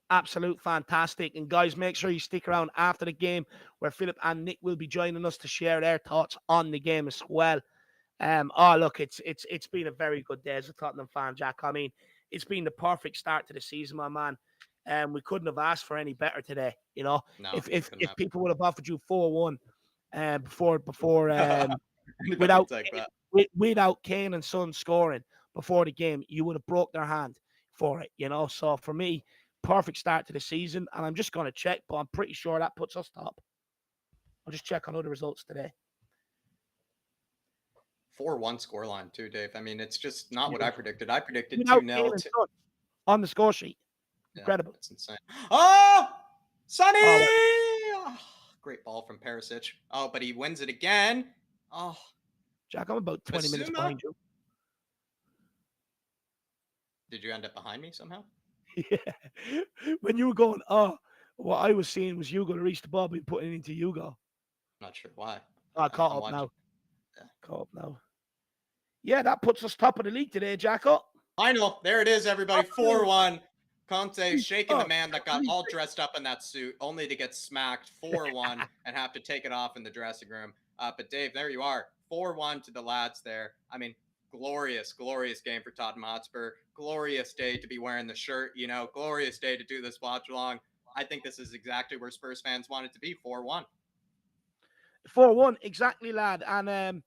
Absolute fantastic. And guys, make sure you stick around after the game where Philip and Nick will be joining us to share their thoughts on the game as well. Look, it's been a very good day as a Tottenham fan, Jack. I mean, it's been the perfect start to the season, my man. We couldn't have asked for any better today. No, if people would have offered you 4-1 before without Kane and Son scoring before the game, you would have broke their hand for it. So for me, perfect start to the season, and I'm just going to check, but I'm pretty sure that puts us top. I'll just check on other results today. 4-1 scoreline too, Dave. I mean, it's just not what I predicted. I predicted Without 2-0 on the score sheet. Incredible. It's insane. Oh, Sonny! Oh, great ball from Perisic. Oh, but he wins it again. Oh, Jack, I'm about 20 minutes behind you. Did you end up behind me somehow? Yeah. When you were going, what I was seeing was Hugo to reach the ball and putting it into Hugo. Not sure why. Caught up now. Yeah. Caught up now. Yeah, that puts us top of the league today, Jacko. Final. There it is, everybody. 4-1. Conte shaking the man that got all dressed up in that suit, only to get smacked 4-1 and have to take it off in the dressing room. But Dave, there you are. 4-1 to the lads there. I mean, glorious, glorious game for Tottenham Hotspur. Glorious day to be wearing the shirt, glorious day to do this watch along. I think this is exactly where Spurs fans want it to be, 4-1. 4-1, exactly, lad. And,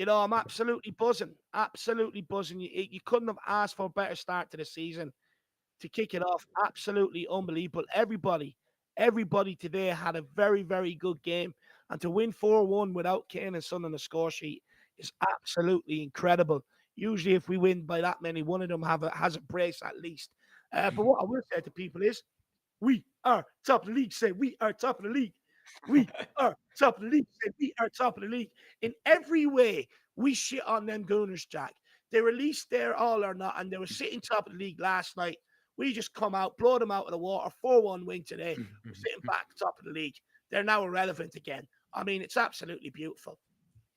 I'm absolutely buzzing. Absolutely buzzing. You couldn't have asked for a better start to the season to kick it off. Absolutely unbelievable. Everybody today had a very, very good game. And to win 4-1 without Kane and Son on the score sheet is absolutely incredible. Usually, if we win by that many, one of them has a brace at least. But what I will say to people is, we are top of the league. Say, we are top of the league. We are top of the league. Say, we are top of the league. In every way, we shit on them Gooners, Jack. They released their all or not, and they were sitting top of the league last night. We just come out, blow them out of the water, 4-1 win today. We're sitting back top of the league. They're now irrelevant again. I mean, it's absolutely beautiful.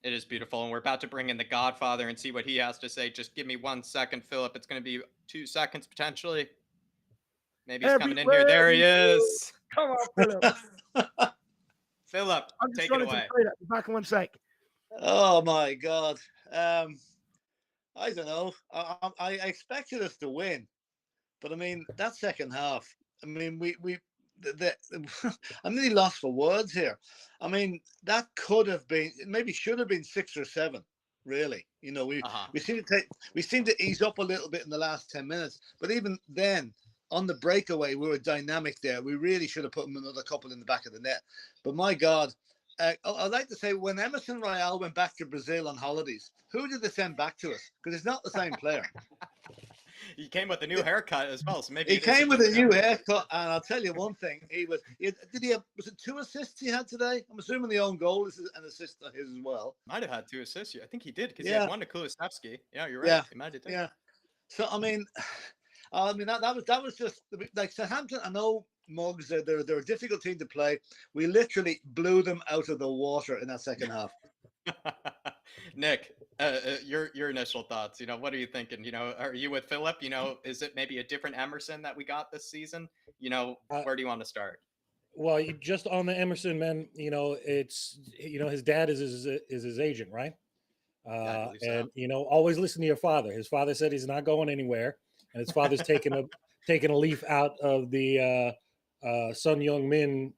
It is beautiful, and we're about to bring in the Godfather and see what he has to say. Just give me 1 second, Philip. It's going to be 2 seconds, potentially. Maybe he's coming in here. There he is. Come on, Philip. Philip, take it away. Back in 1 sec. Oh, my God. I don't know. I expected us to win. But, I mean, that second half, I mean, I'm really lost for words here. I mean, that could have been, maybe should have been 6 or 7, really. We seem to ease up a little bit in the last 10 minutes. But even then, on the breakaway, we were dynamic there. We really should have put another couple in the back of the net. But my God, I'd like to say when Emerson Royale went back to Brazil on holidays, who did they send back to us? Because it's not the same player. He came with a new haircut as well, so maybe he came with a new haircut. And I'll tell you one thing: was it 2 assists he had today? I'm assuming the own goal is an assist of his as well. Might have had 2 assists. I think he did because he had one to Kulusevski. Yeah, you're right. Yeah, he might have done. Yeah. So I mean, that was just like Southampton. I know Mugs. They're a difficult team to play. We literally blew them out of the water in that second half. Nick, your initial thoughts. What are you thinking? Are you with Philip? Is it maybe a different Emerson that we got this season? Where do you want to start? Well, just on the Emerson, man. It's his dad is his agent, right? And always listen to your father. His father said he's not going anywhere, and his father's taking a leaf out of the Sun Young Min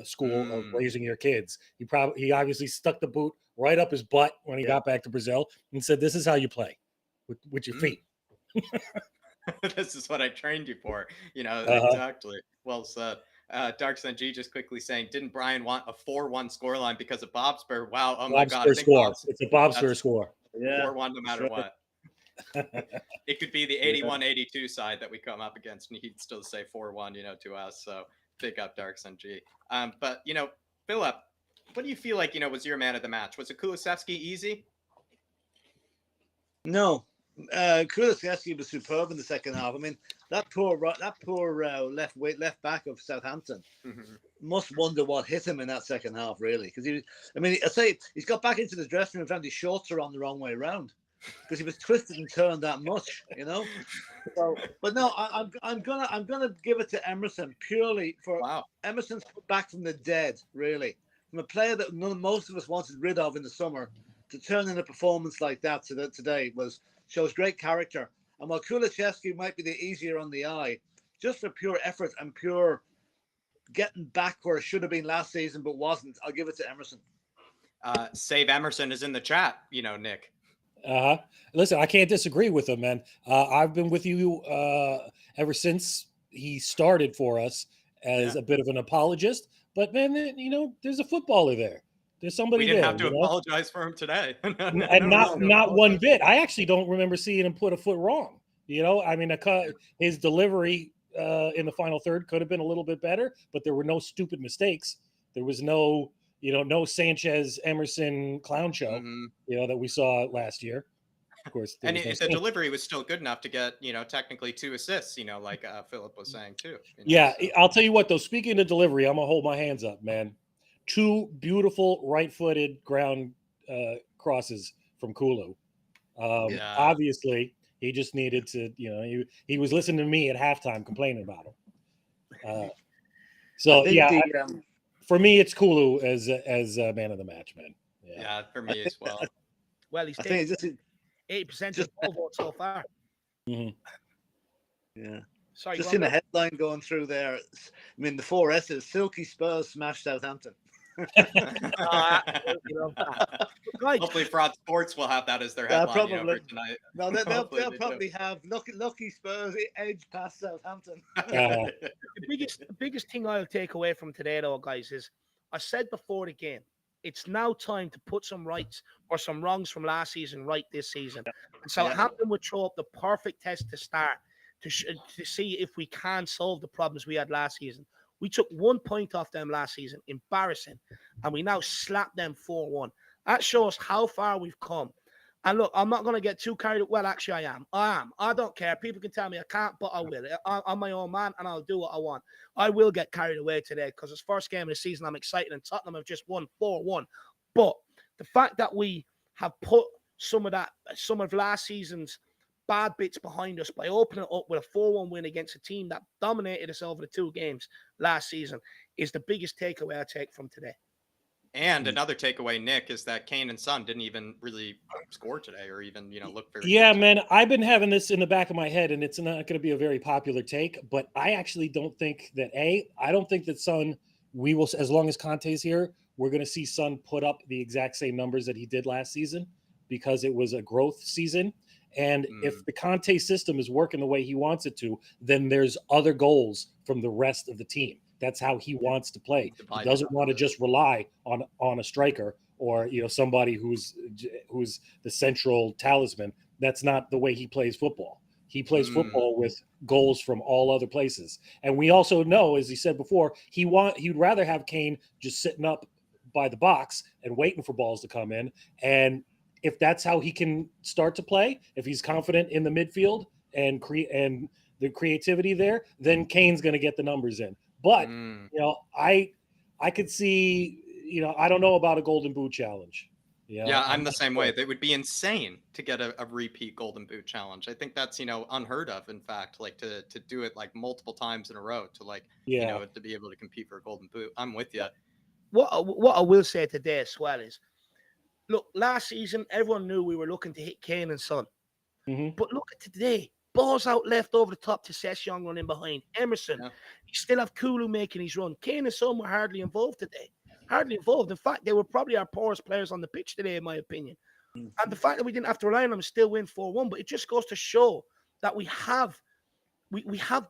school of raising your kids. He obviously stuck the boot right up his butt when he got back to Brazil and said, "This is how you play with your feet." This is what I trained you for. Exactly. Well said. Dark Sun G just quickly saying, didn't Brian want a 4-1 scoreline because of Bobsper? Wow. Oh my God. I think score. It's a Bobsper score. Yeah. 4-1 no matter what. It could be the 81-82 side that we come up against, and he'd still say 4-1, to us. So big up Dark Sun G. But, Philip, what do you feel like, was your man of the match? Was it Kulusevski easy? No. Kulusevski was superb in the second half. I mean, that poor left back of Southampton must wonder what hit him in that second half, really. Because I say he's got back into the dressing room and found his shorts are on the wrong way around because he was twisted and turned that much, So, but no, I'm gonna give it to Emerson purely for Emerson's back from the dead, really, from a player that most of us wanted rid of in the summer to turn in a performance like that today shows great character. And while Kulusevski might be the easier on the eye, just for pure effort and pure getting back where it should have been last season but wasn't, I'll give it to Emerson. Save Emerson is in the chat, Nick. Listen, I can't disagree with him, man. I've been with you ever since he started for us as a bit of an apologist. But, man, there's a footballer there. There's somebody there. We didn't have to apologize for him today. Not one bit. I actually don't remember seeing him put a foot wrong. I mean, his delivery in the final third could have been a little bit better, but there were no stupid mistakes. There was no Sanchez Emerson clown show, that we saw last year. Of course. And the delivery was still good enough to get, technically 2 assists, like Philip was saying too. I'll tell you what, though, speaking of delivery, I'm going to hold my hands up, man. 2 beautiful right-footed ground crosses from Kulu. Obviously, he just needed to, he was listening to me at halftime complaining about him. For me, it's Kulu as man of the match, man. Yeah, for me as well. Well, he's taking 80% of the vote so far. Yeah. Sorry, just in the headline going through there. I mean, the 4 S's: Silky Spurs smash Southampton. Hopefully Fraud Sports will have that as their headline for tonight. No, they'll probably have lucky Spurs edge past Southampton. The biggest thing I'll take away from today, though, guys, is I said before the game, it's now time to put some rights or some wrongs from last season right this season. And Southampton would throw up the perfect test to start to see if we can solve the problems we had last season. We took 1 point off them last season, embarrassing, and we now slap them 4-1. That shows how far we've come. And look, I'm not going to get too carried away. Well, actually, I am. I don't care. People can tell me I can't, but I will. I'm my own man, and I'll do what I want. I will get carried away today because it's first game of the season. I'm excited, and Tottenham have just won 4-1. But the fact that we have put some of last season's bad bits behind us by opening it up with a 4-1 win against a team that dominated us over the 2 games last season is the biggest takeaway I take from today. And another takeaway, Nick, is that Kane and Son didn't even really score today or even, look very good. Man, I've been having this in the back of my head, and it's not going to be a very popular take, but I actually don't think that, I don't think that Son, we will, as long as Conte's here, we're going to see Son put up the exact same numbers that he did last season because it was a growth season. And if the Conte system is working the way he wants it to, then there's other goals from the rest of the team. That's how he wants to play. He doesn't want to just rely on a striker or somebody who's the central talisman. That's not the way he plays football. He plays football with goals from all other places. And we also know, as he said before, he'd rather have Kane just sitting up by the box and waiting for balls to come in. And if that's how he can start to play, if he's confident in the midfield and the creativity there, then Kane's going to get the numbers in. But I could see, I don't know about a Golden Boot challenge. Yeah, I'm the same way. It would be insane to get a repeat Golden Boot challenge. I think that's unheard of. In fact, like to do it like multiple times in a row to to be able to compete for a Golden Boot. I'm with you. What I will say today as well is, look, last season everyone knew we were looking to hit Kane and Son, but look at today. balls out left over the top to Session running behind. Emerson, Yeah. you still have Kulu making his run. Kane and Son were hardly involved today. Hardly involved. In fact, they were probably our poorest players on the pitch today, in my opinion. And the fact that we didn't have to rely on them and still win 4-1, but it just goes to show that we have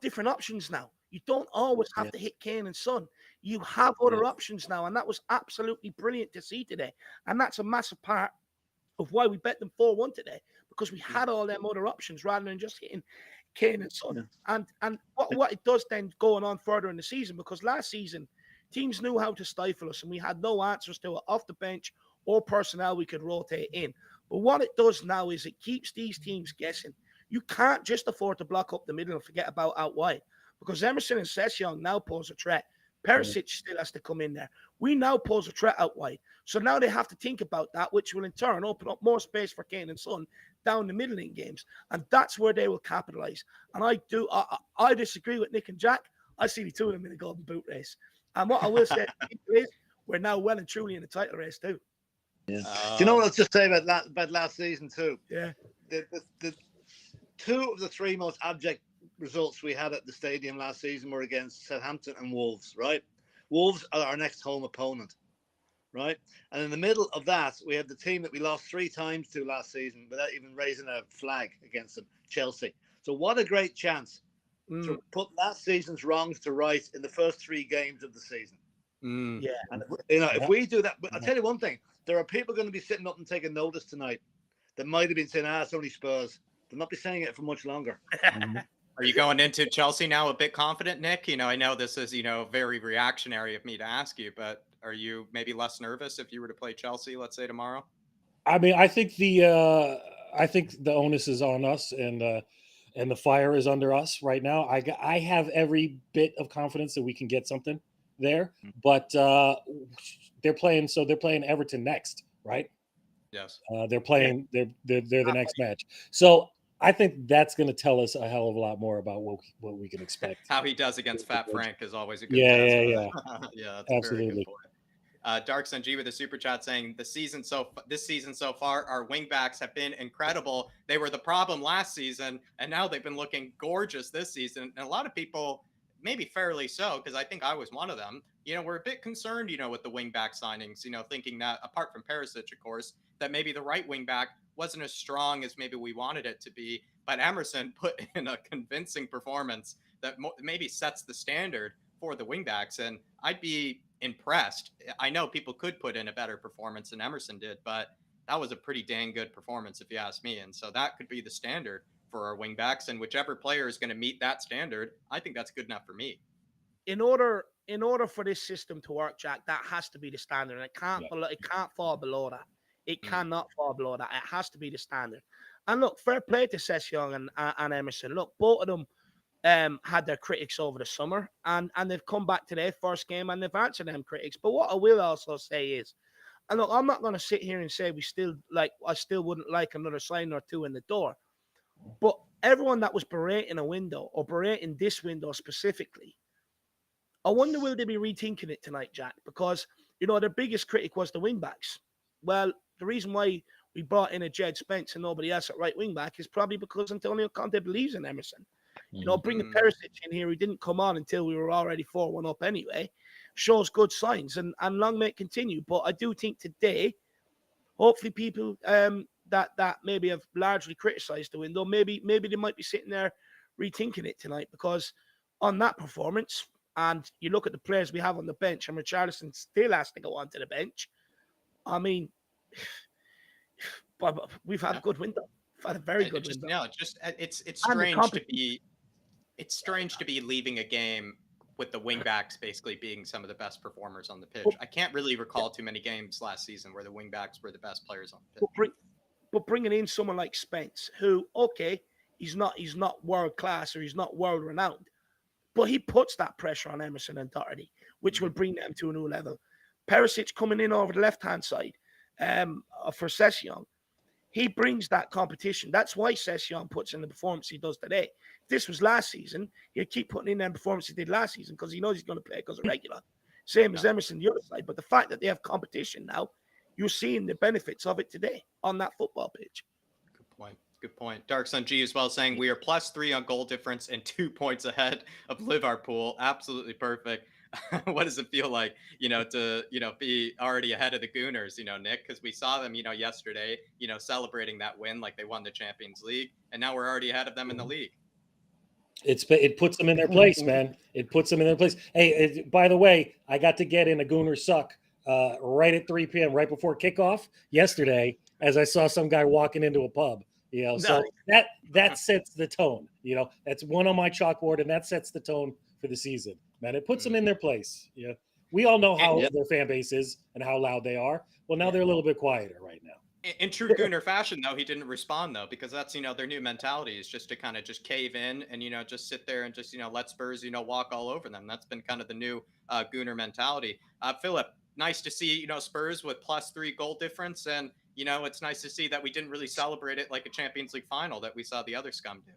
different options now. You don't always have to hit Kane and Son. You have other options now, and that was absolutely brilliant to see today. And that's a massive part of why we bet them 4-1 today, because we had all them other options rather than just hitting Kane and Son. And what it does then going on further in the season, because last season teams knew how to stifle us and we had no answers to it off the bench or personnel we could rotate in. But what it does now is it keeps these teams guessing. You can't just afford to block up the middle and forget about out wide, because Emerson and Session now pose a threat. Perisic still has to come in there. We now pose a threat out wide. So now they have to think about that, which will in turn open up more space for Kane and Son down the middle in games. And that's where they will capitalize. And I disagree with Nick and Jack. I see the two of them in the golden boot race. And what I will say is we're now well and truly in the title race too. Yeah. Do you know what I'll just say about last season too? Yeah. The two of the three most abject results we had at the stadium last season were against Southampton and Wolves, right? Wolves are our next home opponent, right? And in the middle of that, we have the team that we lost 3 times to last season without even raising a flag against them, Chelsea. So what a great chance to put last season's wrongs to right in the first 3 games of the season. Yeah. And if we do that, I'll tell you one thing, there are people going to be sitting up and taking notice tonight that might have been saying, it's only Spurs. They'll not be saying it for much longer. Are you going into Chelsea now a bit confident, Nick? I know this is, very reactionary of me to ask you, but are you maybe less nervous if you were to play Chelsea, let's say tomorrow? I mean, I think the onus is on us, and the fire is under us right now. I have every bit of confidence that we can get something there, but they're playing Everton next, right? Yes. They're playing. They're the next match. So I think that's going to tell us a hell of a lot more about what we can expect. How he does against Fat Frank is always a good test. Yeah, that's absolutely. A very good point. Dark Sun G with a super chat saying this season so far, our wingbacks have been incredible. They were the problem last season, and now they've been looking gorgeous this season. And a lot of people, maybe fairly so, because I think I was one of them, we're a bit concerned, with the wingback signings, thinking that apart from Perisic, of course, that maybe the right wingback wasn't as strong as maybe we wanted it to be. But Emerson put in a convincing performance that maybe sets the standard for the wingbacks. And I'd be impressed. I know people could put in a better performance than Emerson did, but that was a pretty dang good performance, if you ask me. And so that could be the standard for our wingbacks. And whichever player is going to meet that standard, I think that's good enough for me. In order for this system to work, Jack, that has to be the standard. And it can't fall below that. It cannot fall below that. It has to be the standard. And look, fair play to Session and Emerson. Look, both of them had their critics over the summer, and they've come back to their first game and they've answered them critics. But what I will also say is, and look, I'm not going to sit here and say I still wouldn't like another sign or two in the door. But everyone that was berating a window or berating this window specifically, I wonder will they be rethinking it tonight, Jack? Because, their biggest critic was the wingbacks. Well, the reason why we brought in a Jed Spence and nobody else at right wing back is probably because Antonio Conte believes in Emerson. Bringing Perisic in here, he didn't come on until we were already 4-1 up anyway, shows good signs, and long may it continue. But I do think today, hopefully people that maybe have largely criticised the window, maybe they might be sitting there rethinking it tonight, because on that performance, and you look at the players we have on the bench, and Richarlison still has to go onto the bench. I mean, but we've had a good window. We've had a very good window. No, it's strange to be. It's strange to be leaving a game with the wingbacks basically being some of the best performers on the pitch. I can't really recall too many games last season where the wingbacks were the best players on the pitch. But bringing in someone like Spence, who, he's not world class or he's not world renowned, but he puts that pressure on Emerson and Doherty, which will bring them to a new level. Perisic coming in over the left-hand side for Session, he brings that competition. That's why Session puts in the performance he does today. If this was last season, he'd keep putting in the performance he did last season because he knows he's going to play because of regular. Same as Emerson, the other side. But the fact that they have competition now, you're seeing the benefits of it today on that football pitch. Good point. Good point. Dark Sun G as well saying we are +3 on goal difference and 2 points ahead of Liverpool. Absolutely perfect. What does it feel like, to, be already ahead of the Gooners, Nick? Because we saw them, yesterday, celebrating that win like they won the Champions League. And now we're already ahead of them in the league. It puts them in their place, man. It puts them in their place. Hey, by the way, I got to get in a Gooner Suck right at 3 p.m., right before kickoff yesterday, as I saw some guy walking into a pub. So that sets the tone. That's one on my chalkboard, and that sets the tone for the season, man. It puts them in their place. Yeah, we all know how their fan base is and how loud they are. Well, now they're a little bit quieter right now. In true Gooner fashion, though, he didn't respond, though, because that's, their new mentality is just to kind of just cave in and, just sit there and just, let Spurs, walk all over them. That's been kind of the new Gooner mentality. Philip, nice to see, Spurs with +3 goal difference. And, it's nice to see that we didn't really celebrate it like a Champions League final that we saw the other scum do.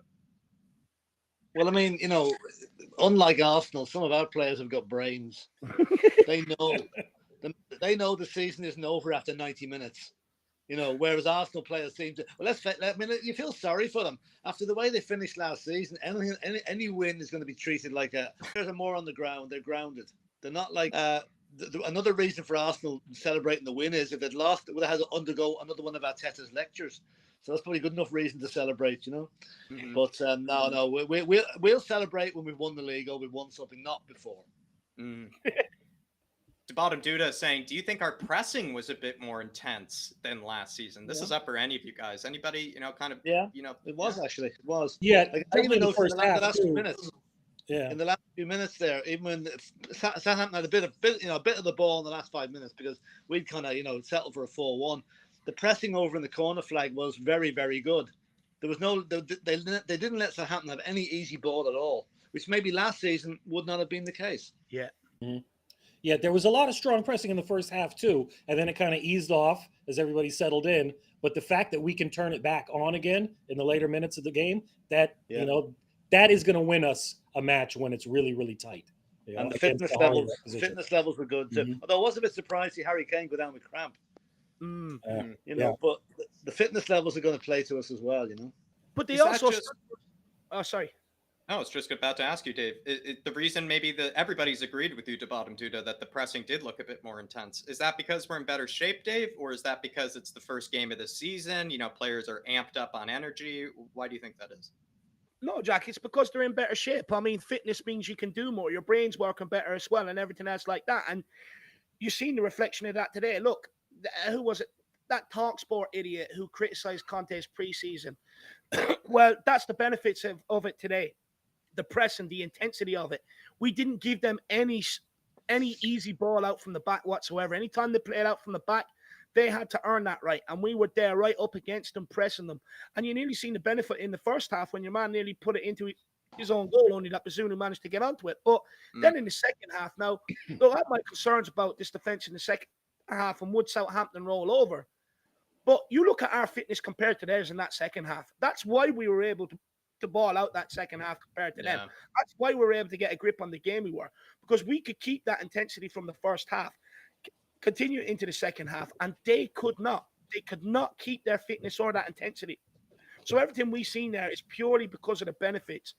Well, I mean, unlike Arsenal, some of our players have got brains. They know the season isn't over after 90 minutes. Whereas Arsenal players seem to. Well, you feel sorry for them after the way they finished last season. Any win is going to be treated like they're more on the ground. They're grounded. They're not like. Another reason for Arsenal celebrating the win is if they'd lost, it would have had to undergo another one of Arteta's lectures. So that's probably good enough reason to celebrate, Mm-hmm. But no, we'll celebrate when we've won the league or we've won something, not before. Mm. Bottom Duda saying, do you think our pressing was a bit more intense than last season? This is up for any of you guys. Anybody, kind of, it was actually. It was. Yeah. Like, even though in the last few minutes. Yeah. In the last few minutes there, even when Southampton had a bit of the ball in the last 5 minutes because we'd kind of, settled for a 4-1. The pressing over in the corner flag was very, very good. There was they didn't let Southampton have any easy ball at all, which maybe last season would not have been the case. Yeah. Mm-hmm. Yeah, there was a lot of strong pressing in the first half too, and then it kind of eased off as everybody settled in. But the fact that we can turn it back on again in the later minutes of the game, that is going to win us a match when it's really, really tight. And the fitness levels were good too. Mm-hmm. Although I was a bit surprised to see Harry Kane go down with cramp. But the fitness levels are going to play to us as well. But they also. Oh, sorry. No, I was just about to ask you, Dave. The reason maybe everybody's agreed with you to Bottom Duda that the pressing did look a bit more intense. Is that because we're in better shape, Dave? Or is that because it's the first game of the season? Players are amped up on energy. Why do you think that is? No, Jack, it's because they're in better shape. I mean, fitness means you can do more. Your brain's working better as well and everything else like that. And you've seen the reflection of that today. Look, who was it? That TalkSport idiot who criticized Conte's preseason. Well, that's the benefits of it today. The press and the intensity of it. We didn't give them any easy ball out from the back whatsoever. Anytime they played out from the back, they had to earn that right. And we were there right up against them, pressing them. And you nearly seen the benefit in the first half when your man nearly put it into his own goal, only that Bazunu managed to get onto it. But then in the second half, now, look, I have my concerns about this defense in the second half and would Southampton roll over. But you look at our fitness compared to theirs in that second half. That's why we were able to ball out that second half compared to them. That's why we were able to get a grip on the game we were. Because we could keep that intensity from the first half, continue into the second half, and they could not. They could not keep their fitness or that intensity. So everything we've seen there is purely because of the benefits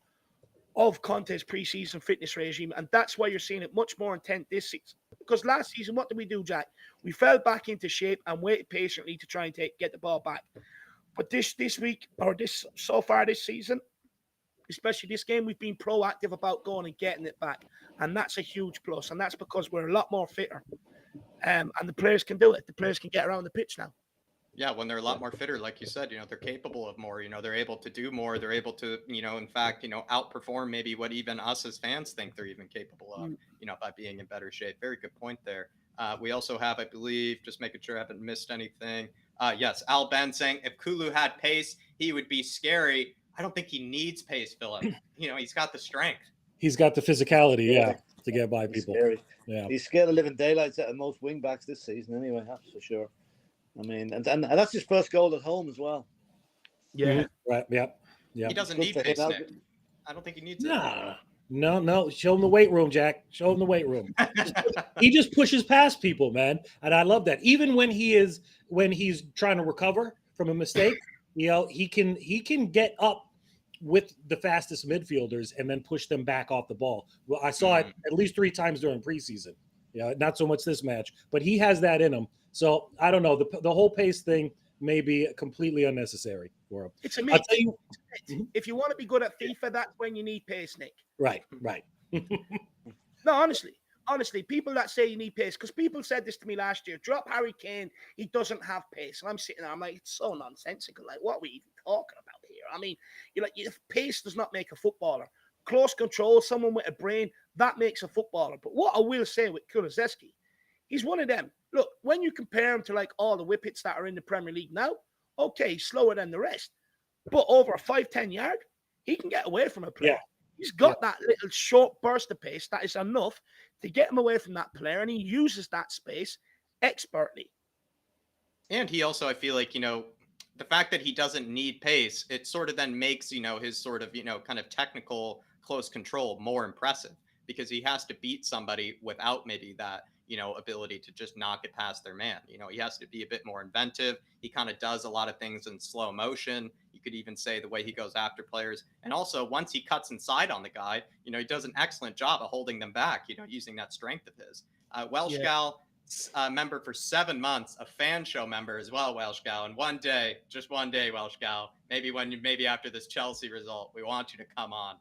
of Conte's preseason fitness regime, and that's why you're seeing it much more intense this season. Because last season, what did we do, Jack? We fell back into shape and waited patiently to try and get the ball back. But this week, or so far this season, especially this game, we've been proactive about going and getting it back, and that's a huge plus. And that's because we're a lot more fitter, and the players can do it. The players can get around the pitch now. Yeah, when they're a lot more fitter, like you said, they're capable of more. They're able to do more. They're able to, in fact, outperform maybe what even us as fans think they're even capable of, by being in better shape. Very good point there. We also have, I believe, just making sure I haven't missed anything. Yes, Al Ben saying if Kulu had pace, he would be scary. I don't think he needs pace, Philip. He's got the strength. He's got the physicality, to get by people. Scary. Yeah, he's scared of living daylights out of most wing backs this season, anyway. That's for sure. I mean, and that's his first goal at home as well. Yeah, right. Yep. Yeah. He doesn't need pace, Nick. I don't think he needs it. No. Show him the weight room, Jack. Show him the weight room. He just pushes past people, man, and I love that. Even when he's trying to recover from a mistake, You know, he can get up with the fastest midfielders and then push them back off the ball. Well, I saw it at least 3 times during preseason. Yeah, not so much this match, but he has that in him. So I don't know. The whole pace thing may be completely unnecessary for him. It's a I'll mix. tell you, If you want to be good at FIFA, that's when you need pace, Nick. right. No, honestly, people that say you need pace, because people said this to me last year. Drop Harry Kane, he doesn't have pace, and I'm sitting there, I'm like, it's so nonsensical. Like, what are we even talking about here? I mean, pace does not make a footballer. Close control, someone with a brain, that makes a footballer. But what I will say with Kulusevski, he's one of them. Look, when you compare him to like all the whippets that are in the Premier League now, okay, he's slower than the rest, but over a 5-10 yard, he can get away from a player. Yeah. He's got that little short burst of pace that is enough to get him away from that player, and he uses that space expertly. And he also, I feel like, the fact that he doesn't need pace, it sort of then makes, his sort of, kind of technical close control more impressive, because he has to beat somebody without maybe that, ability to just knock it past their man. He has to be a bit more inventive. He kind of does a lot of things in slow motion. You could even say the way he goes after players. And also, once he cuts inside on the guy, he does an excellent job of holding them back, using that strength of his. Welsh Gal, member for 7 months, a fan show member as well, Welsh Gal. And one day, just one day, Welsh Gal, maybe after this Chelsea result, we want you to come on.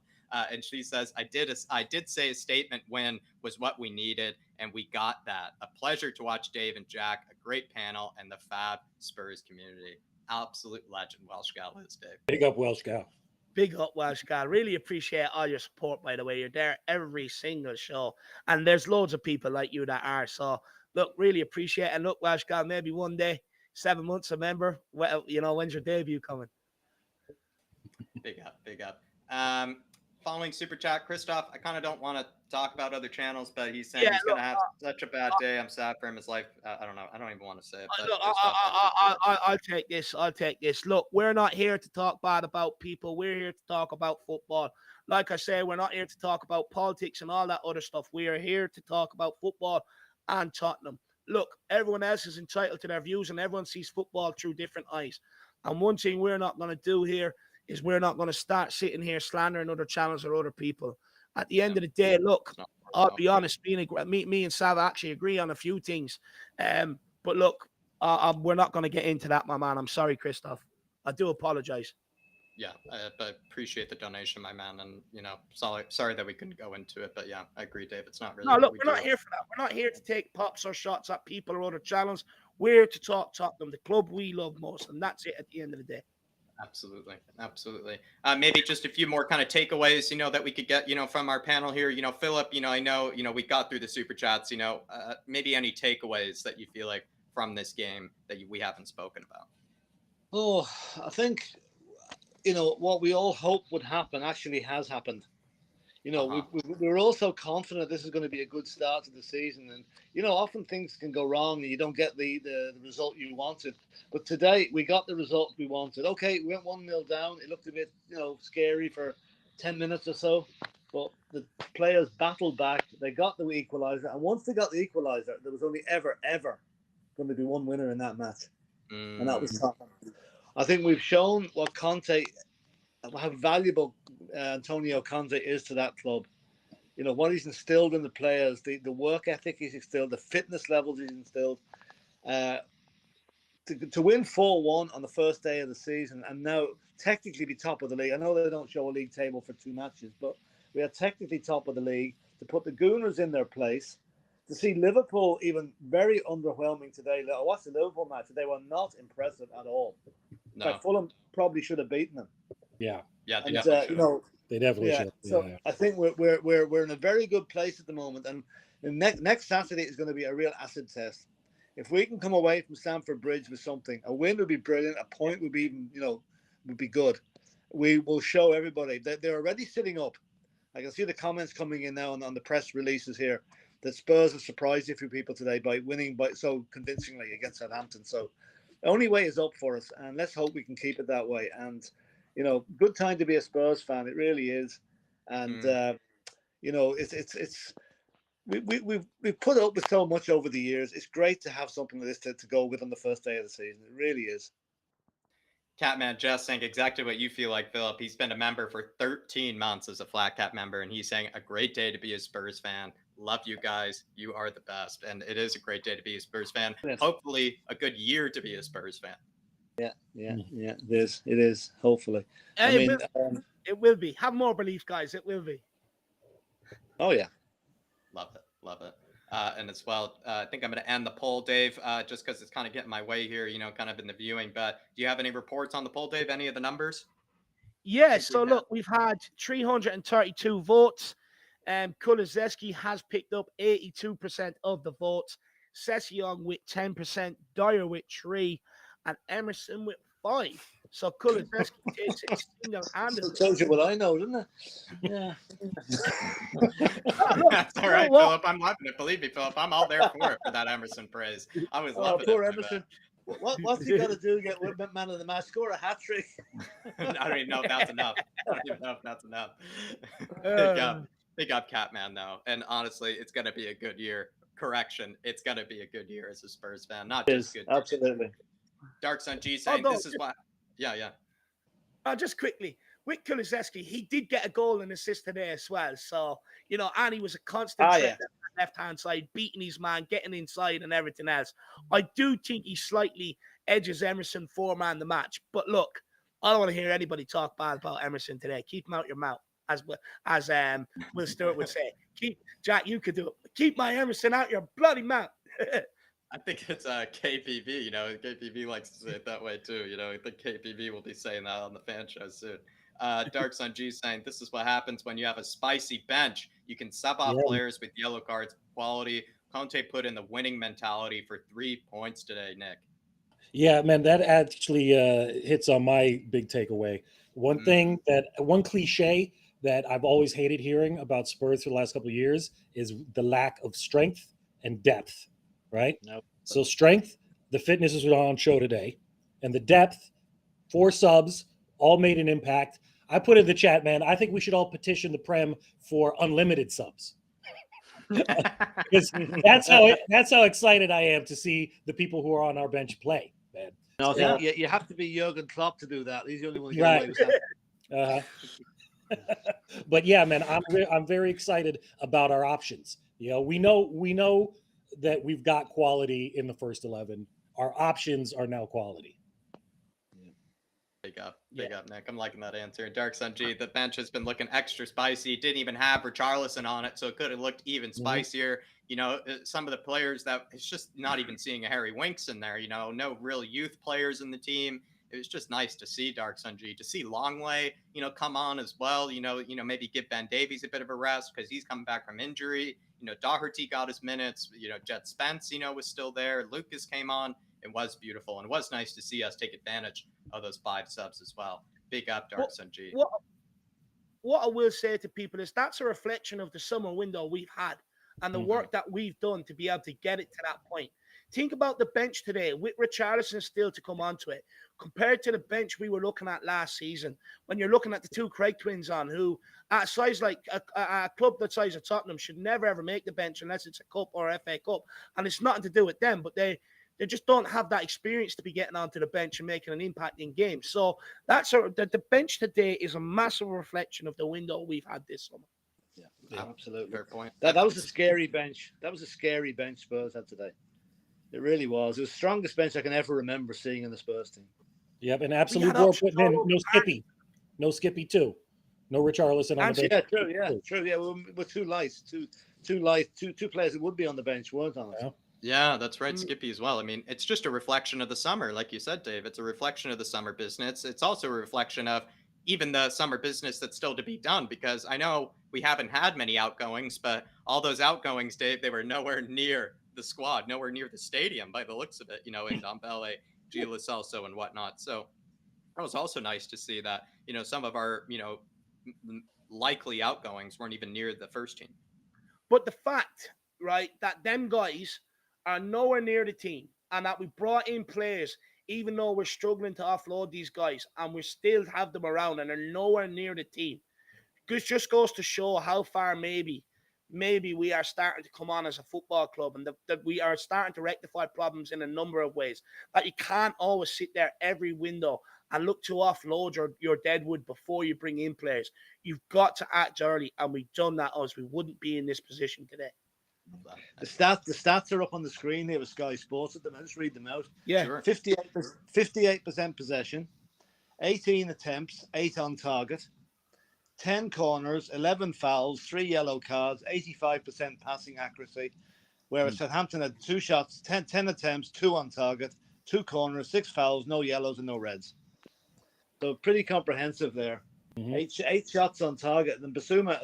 And she says, I did say a statement win was what we needed, and we got that. A pleasure to watch Dave and Jack, a great panel, and the fab Spurs community. Absolute legend, Welsh Gal is, Dave. Big up, Welsh Gal. Big up, Welsh Gal. Really appreciate all your support, by the way. You're there every single show, and there's loads of people like you that are. So, look, really appreciate it. And look, Welsh Gal, maybe one day, 7 months a member. Well, when's your debut coming? Big up. Following super chat, Christoph, I kind of don't want to talk about other channels, but he's saying he's going to have such a bad day. I'm sad for him. His life, I don't know. I don't even want to say it. But look, I'll take this. I'll take this. Look, we're not here to talk bad about people. We're here to talk about football. Like I say, we're not here to talk about politics and all that other stuff. We are here to talk about football and Tottenham. Look, everyone else is entitled to their views, and everyone sees football through different eyes. And one thing we're not going to do here is we're not going to start sitting here slandering other channels or other people. At the end of the day, look, I'll be honest, me and Sav actually agree on a few things. But look, we're not going to get into that, my man. I'm sorry, Christoph. I do apologize. Yeah, but appreciate the donation, my man. And, sorry that we couldn't go into it. But yeah, I agree, Dave. It's not really. No, look, we're not here for that. We're not here to take pops or shots at people or other channels. We're here to talk Tottenham, the club we love most. And that's it at the end of the day. Absolutely. Maybe just a few more kind of takeaways, that we could get, from our panel here. Philip, I know, we got through the super chats, maybe any takeaways that you feel like from this game that we haven't spoken about. Oh, I think, what we all hoped would happen actually has happened. We were also confident this is going to be a good start to the season. And, often things can go wrong and you don't get the result you wanted. But today we got the result we wanted. Okay, we went 1-0 down. It looked a bit, scary for 10 minutes or so. But the players battled back. They got the equalizer. And once they got the equalizer, there was only ever going to be one winner in that match. And that was Tottenham. I think we've shown what Conte, how valuable Antonio Conte is to that club. What he's instilled in the players, the work ethic he's instilled, the fitness levels he's instilled. To win 4-1 on the first day of the season and now technically be top of the league. I know they don't show a league table for 2 matches, but we are technically top of the league. To put the Gooners in their place, to see Liverpool even very underwhelming today. I watched the Liverpool match. They were not impressive at all. No. In fact, Fulham probably should have beaten them. Yeah, they definitely should. So I think we're in a very good place at the moment, and next Saturday is going to be a real acid test. If we can come away from Stamford Bridge with something, a win would be brilliant. A point would be even, would be good. We will show everybody that they're already sitting up. I can see the comments coming in now on the press releases here that Spurs have surprised a few people today by winning so convincingly against Southampton. So the only way is up for us, and let's hope we can keep it that way. And good time to be a Spurs fan. It really is. And we've put up with so much over the years. It's great to have something like this to go with on the first day of the season. It really is. Catman just saying exactly what you feel like, Philip. He's been a member for 13 months as a Flat Cap member, and he's saying a great day to be a Spurs fan. Love you guys. You are the best. And it is a great day to be a Spurs fan. Yes. Hopefully, a good year to be a Spurs fan. Yeah. It is. It is. Hopefully. I It mean, it will be. Have more belief, guys. It will be. oh yeah. Love it. Love it. And as well, I think I'm going to end the poll, Dave, just because it's kind of getting my way here, kind of in the viewing. But do you have any reports on the poll, Dave? Any of the numbers? Yeah, so look, we've had 332 votes. Kulizeski has picked up 82% of the votes. Session with 10%, Dyer with 3%, and Emerson with 5%. So Kulizeski takes it single-handedly. It tells you what I know, doesn't it? Yeah. That's all right, Philip. I'm loving it. Believe me, Philip, I'm all there for it for that Emerson praise. I was loving poor it. Emerson. What's he got to do to get man of the match? Score a hat trick? I don't even know if that's enough. Big up Catman, though. And honestly, it's going to be a good year. Correction, it's going to be a good year as a Spurs fan. Not just good. Absolutely. Dark Sun G saying this is why. Yeah. Just quickly, with Kulizeski, he did get a goal and assist today as well. So, and he was a constant threat on the left-hand side, beating his man, getting inside and everything else. I do think he slightly edges Emerson for man the match. But look, I don't want to hear anybody talk bad about Emerson today. Keep him out your mouth, as Will Stewart would say. Jack, you could do it. Keep my Emerson out your bloody mouth. I think it's KPV. KPV likes to say it that way too. I think KPV will be saying that on the fan show soon. Dark Sun G saying this is what happens when you have a spicy bench. You can sub off players with yellow cards. Quality. Conte put in the winning mentality for 3 points today, Nick. Yeah, man, that actually hits on my big takeaway. One cliche that I've always hated hearing about Spurs for the last couple of years is the lack of strength and depth, right? Nope. So strength, the fitness is on show today, and the depth, 4 subs, all made an impact. I put in the chat, man, I think we should all petition the Prem for unlimited subs. Because that's how excited I am to see the people who are on our bench play, man. No, Yeah. you have to be Jurgen Klopp to do that. He's the only one who gets away with that. But yeah, man, I'm very excited about our options. We know that we've got quality in the first 11. Our options are now quality. Big up, Nick. I'm liking that answer. Dark Sun G, the bench has been looking extra spicy. Didn't even have Richarlison on it, so it could have looked even spicier. Some of the players that it's just not even seeing a Harry Winks in there. No real youth players in the team. It was just nice to see Dark Sun G, to see Longley, come on as well. Maybe give Ben Davies a bit of a rest because he's coming back from injury. Doherty got his minutes. Jet Spence, was still there. Lucas came on. It was beautiful, and it was nice to see us take advantage of those 5 subs as well. Big up, Dark Sun G. What I will say to people is that's a reflection of the summer window we've had and the work that we've done to be able to get it to that point. Think about the bench today with Richarlison still to come onto it, compared to the bench we were looking at last season. When you're looking at the 2 Craig twins on, who at a size like a club the size of Tottenham should never ever make the bench unless it's a cup or a FA Cup, and it's nothing to do with them, but they just don't have that experience to be getting onto the bench and making an impact in games. So the bench today is a massive reflection of the window we've had this summer. Yeah, absolutely. Fair point. That was a scary bench. That was a scary bench Spurs had today. It really was. It was the strongest bench I can ever remember seeing in the Spurs team. Yep, and absolute war putting in no Skippy too. No Richarlison on the bench. True. Yeah, we're too light. Two players that would be on the bench weren't on it. Yeah, that's right, Skippy as well. I mean, it's just a reflection of the summer, like you said, Dave. It's a reflection of the summer business. It's also a reflection of even the summer business that's still to be done, because I know we haven't had many outgoings, but all those outgoings, Dave, they were nowhere near the squad, nowhere near the stadium by the looks of it, in Dombele, Gio Lo Celso and whatnot. So that was also nice to see that, some of our, likely outgoings weren't even near the first team. But the fact, right, that them guys are nowhere near the team and that we brought in players, even though we're struggling to offload these guys, and we still have them around and they're nowhere near the team. This just goes to show how far maybe we are starting to come on as a football club, and that we are starting to rectify problems in a number of ways. That you can't always sit there every window and look to offload your deadwood before you bring in players. You've got to act early, and we've done that, or else we wouldn't be in this position today. The stats are up on the screen here with Sky Sports at the moment. Just read them out. Yeah, Sure. 58% possession, 18 attempts, 8 on target, 10 corners, 11 fouls, 3 yellow cards, 85% passing accuracy. Whereas Southampton had 2 shots, 10 attempts, 2 on target, 2 corners, 6 fouls, no yellows and no reds. So pretty comprehensive there. 8 shots on target. And Basuma,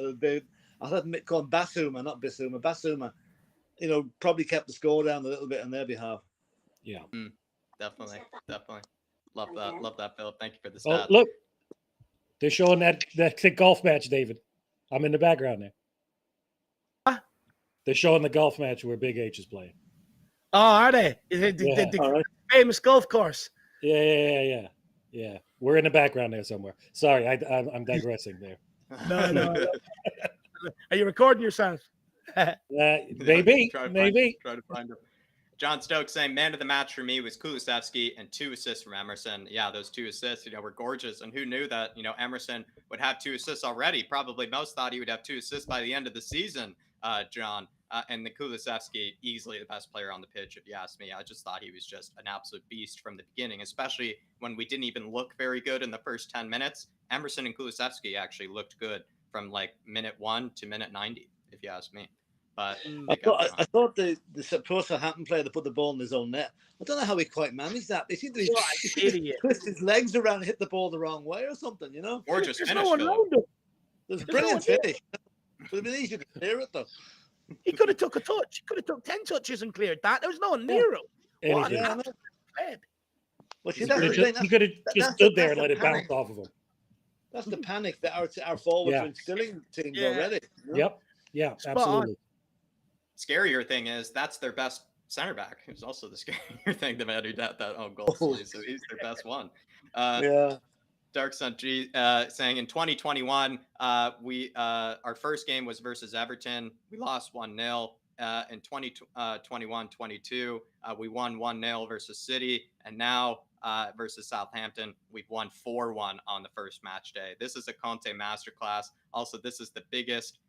I thought call him Basuma, not Bissouma. Basuma, probably kept the score down a little bit on their behalf. Yeah. Definitely. Love that, Phil. Thank you for the Oh, stats. look, they're showing that golf match, David. I'm in the background there. They're showing the golf match where Big H is playing. Oh, are they? The famous golf course. Yeah. We're in the background there somewhere. Sorry, I'm digressing there. No. Are you recording yourself? Maybe. Try to find him. John Stokes saying, man of the match for me was Kulusevski and 2 assists from Emerson. Yeah, those 2 assists, were gorgeous. And who knew that, Emerson would have 2 assists already? Probably most thought he would have 2 assists by the end of the season, John. And the Kulusevski, easily the best player on the pitch, if you ask me. I just thought he was just an absolute beast from the beginning, especially when we didn't even look very good in the first 10 minutes. Emerson and Kulusevski actually looked good from like minute 1 to minute 90, if you ask me. But I thought the Southampton player that put the ball in his own net. I don't know how he quite managed that. He seemed to twist his legs around and hit the ball the wrong way or something, Gorgeous finish, There's a brilliant finish. It would have been easy to clear it, though. He could have took a touch. He could have took 10 touches and cleared that. There was no one near him. What an absolute pleb. Well, He could have just stood there and let it bounce off of him. That's the panic that our forwards are instilling teams already. Yep. Yeah, absolutely. Scarier thing is that's their best center back. It's also the scarier thing, the man who got that own goal. So he's their best one. Dark Sun G saying in 2021, our first game was versus Everton. We lost 1-0. In 2021-22, we won 1-0 versus City, and now versus Southampton, we've won 4-1 on the first match day. This is a Conte masterclass. Also, this is the biggest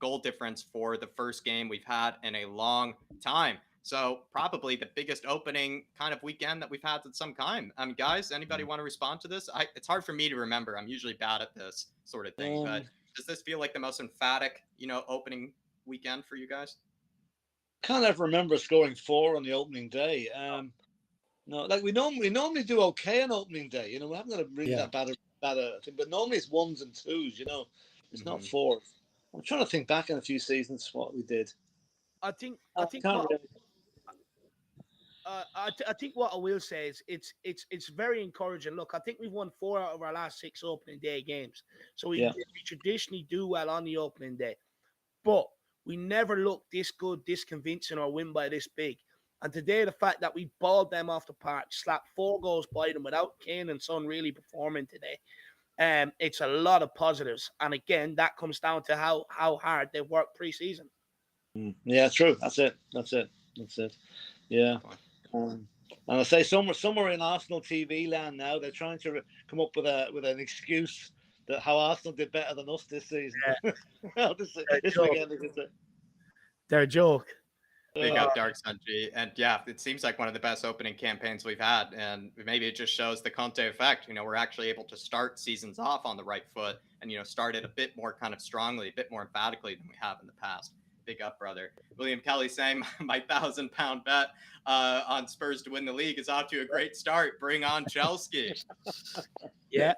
goal difference for the first game we've had in a long time. So probably the biggest opening kind of weekend that we've had in some time. Guys, anybody want to respond to this? It's hard for me to remember. I'm usually bad at this sort of thing, but does this feel like the most emphatic, opening weekend for you guys? Can't ever remember scoring 4 on the opening day. No, like we normally do okay on opening day. We haven't got a really that bad thing, but normally it's 1s and 2s. It's not 4s. I'm trying to think back in a few seasons what we did. I think what I will say is it's very encouraging. Look, I think we've won 4 out of our last 6 opening day games, so we traditionally do well on the opening day, but we never look this good, this convincing, or win by this big. And today, the fact that we balled them off the park, slapped 4 goals by them without Kane and Son really performing today, it's a lot of positives. And again, that comes down to how hard they've worked pre-season. Yeah, true. That's it. Yeah. And I say somewhere in Arsenal TV land now, they're trying to come up with an excuse that how Arsenal did better than us this season. Yeah. They're a joke. Big up Dark Sun G. And yeah, it seems like one of the best opening campaigns we've had. And maybe it just shows the Conte effect. We're actually able to start seasons off on the right foot and, start it a bit more kind of strongly, a bit more emphatically than we have in the past. Big up, brother. William Kelly saying my £1,000 bet on Spurs to win the league is off to a great start. Bring on Chelsea. Yeah,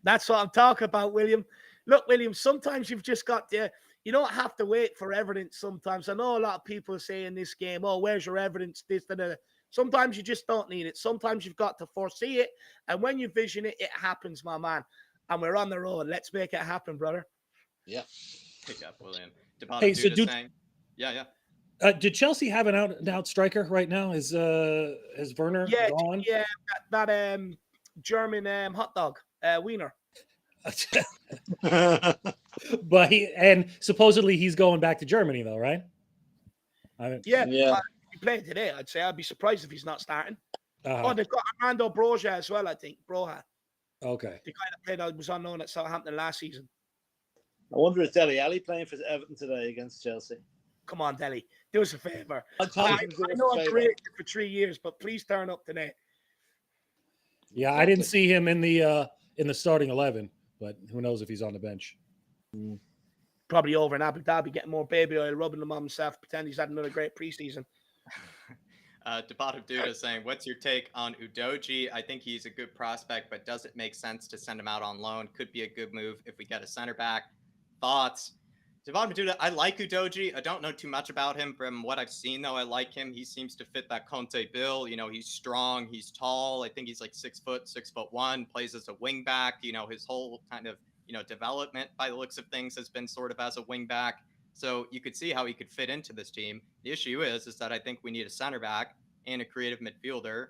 that's what I'm talking about, William. Look, William, sometimes you've just got to, you don't have to wait for evidence sometimes. I know a lot of people say in this game, oh, where's your evidence? This, that. Sometimes you just don't need it. Sometimes you've got to foresee it. And when you vision it, it happens, my man. And we're on the road. Let's make it happen, brother. Yeah. Pick up, William. Hey, so did Chelsea have an out striker right now? Is Werner gone? Yeah, that German hot dog, Wiener. But supposedly he's going back to Germany though, right? He's playing today. I'd say I'd be surprised if he's not starting. Oh, they've got Armando Broja as well, I think. Broja. Okay. The guy that played was unknown at Southampton last season. I wonder if Dele Alli playing for Everton today against Chelsea. Come on, Dele. Do us a favour. I know I've rated you for 3 years, but please turn up today. Yeah, exactly. I didn't see him in the starting 11, but who knows if he's on the bench. Probably over in Abu Dhabi, getting more baby oil, rubbing them on himself, pretend he's had another great preseason. Debat Duda saying, what's your take on Udogie? I think he's a good prospect, but does it make sense to send him out on loan? Could be a good move if we get a center back. Thoughts? Debat Duda, I like Udogie. I don't know too much about him. From what I've seen, though, I like him. He seems to fit that Conte bill. You know, he's strong, he's tall. I think he's like 6 foot, 6'1", plays as a wing back. You know, his whole kind of, development by the looks of things has been sort of as a wing back. So you could see how he could fit into this team. The issue is that I think we need a center back and a creative midfielder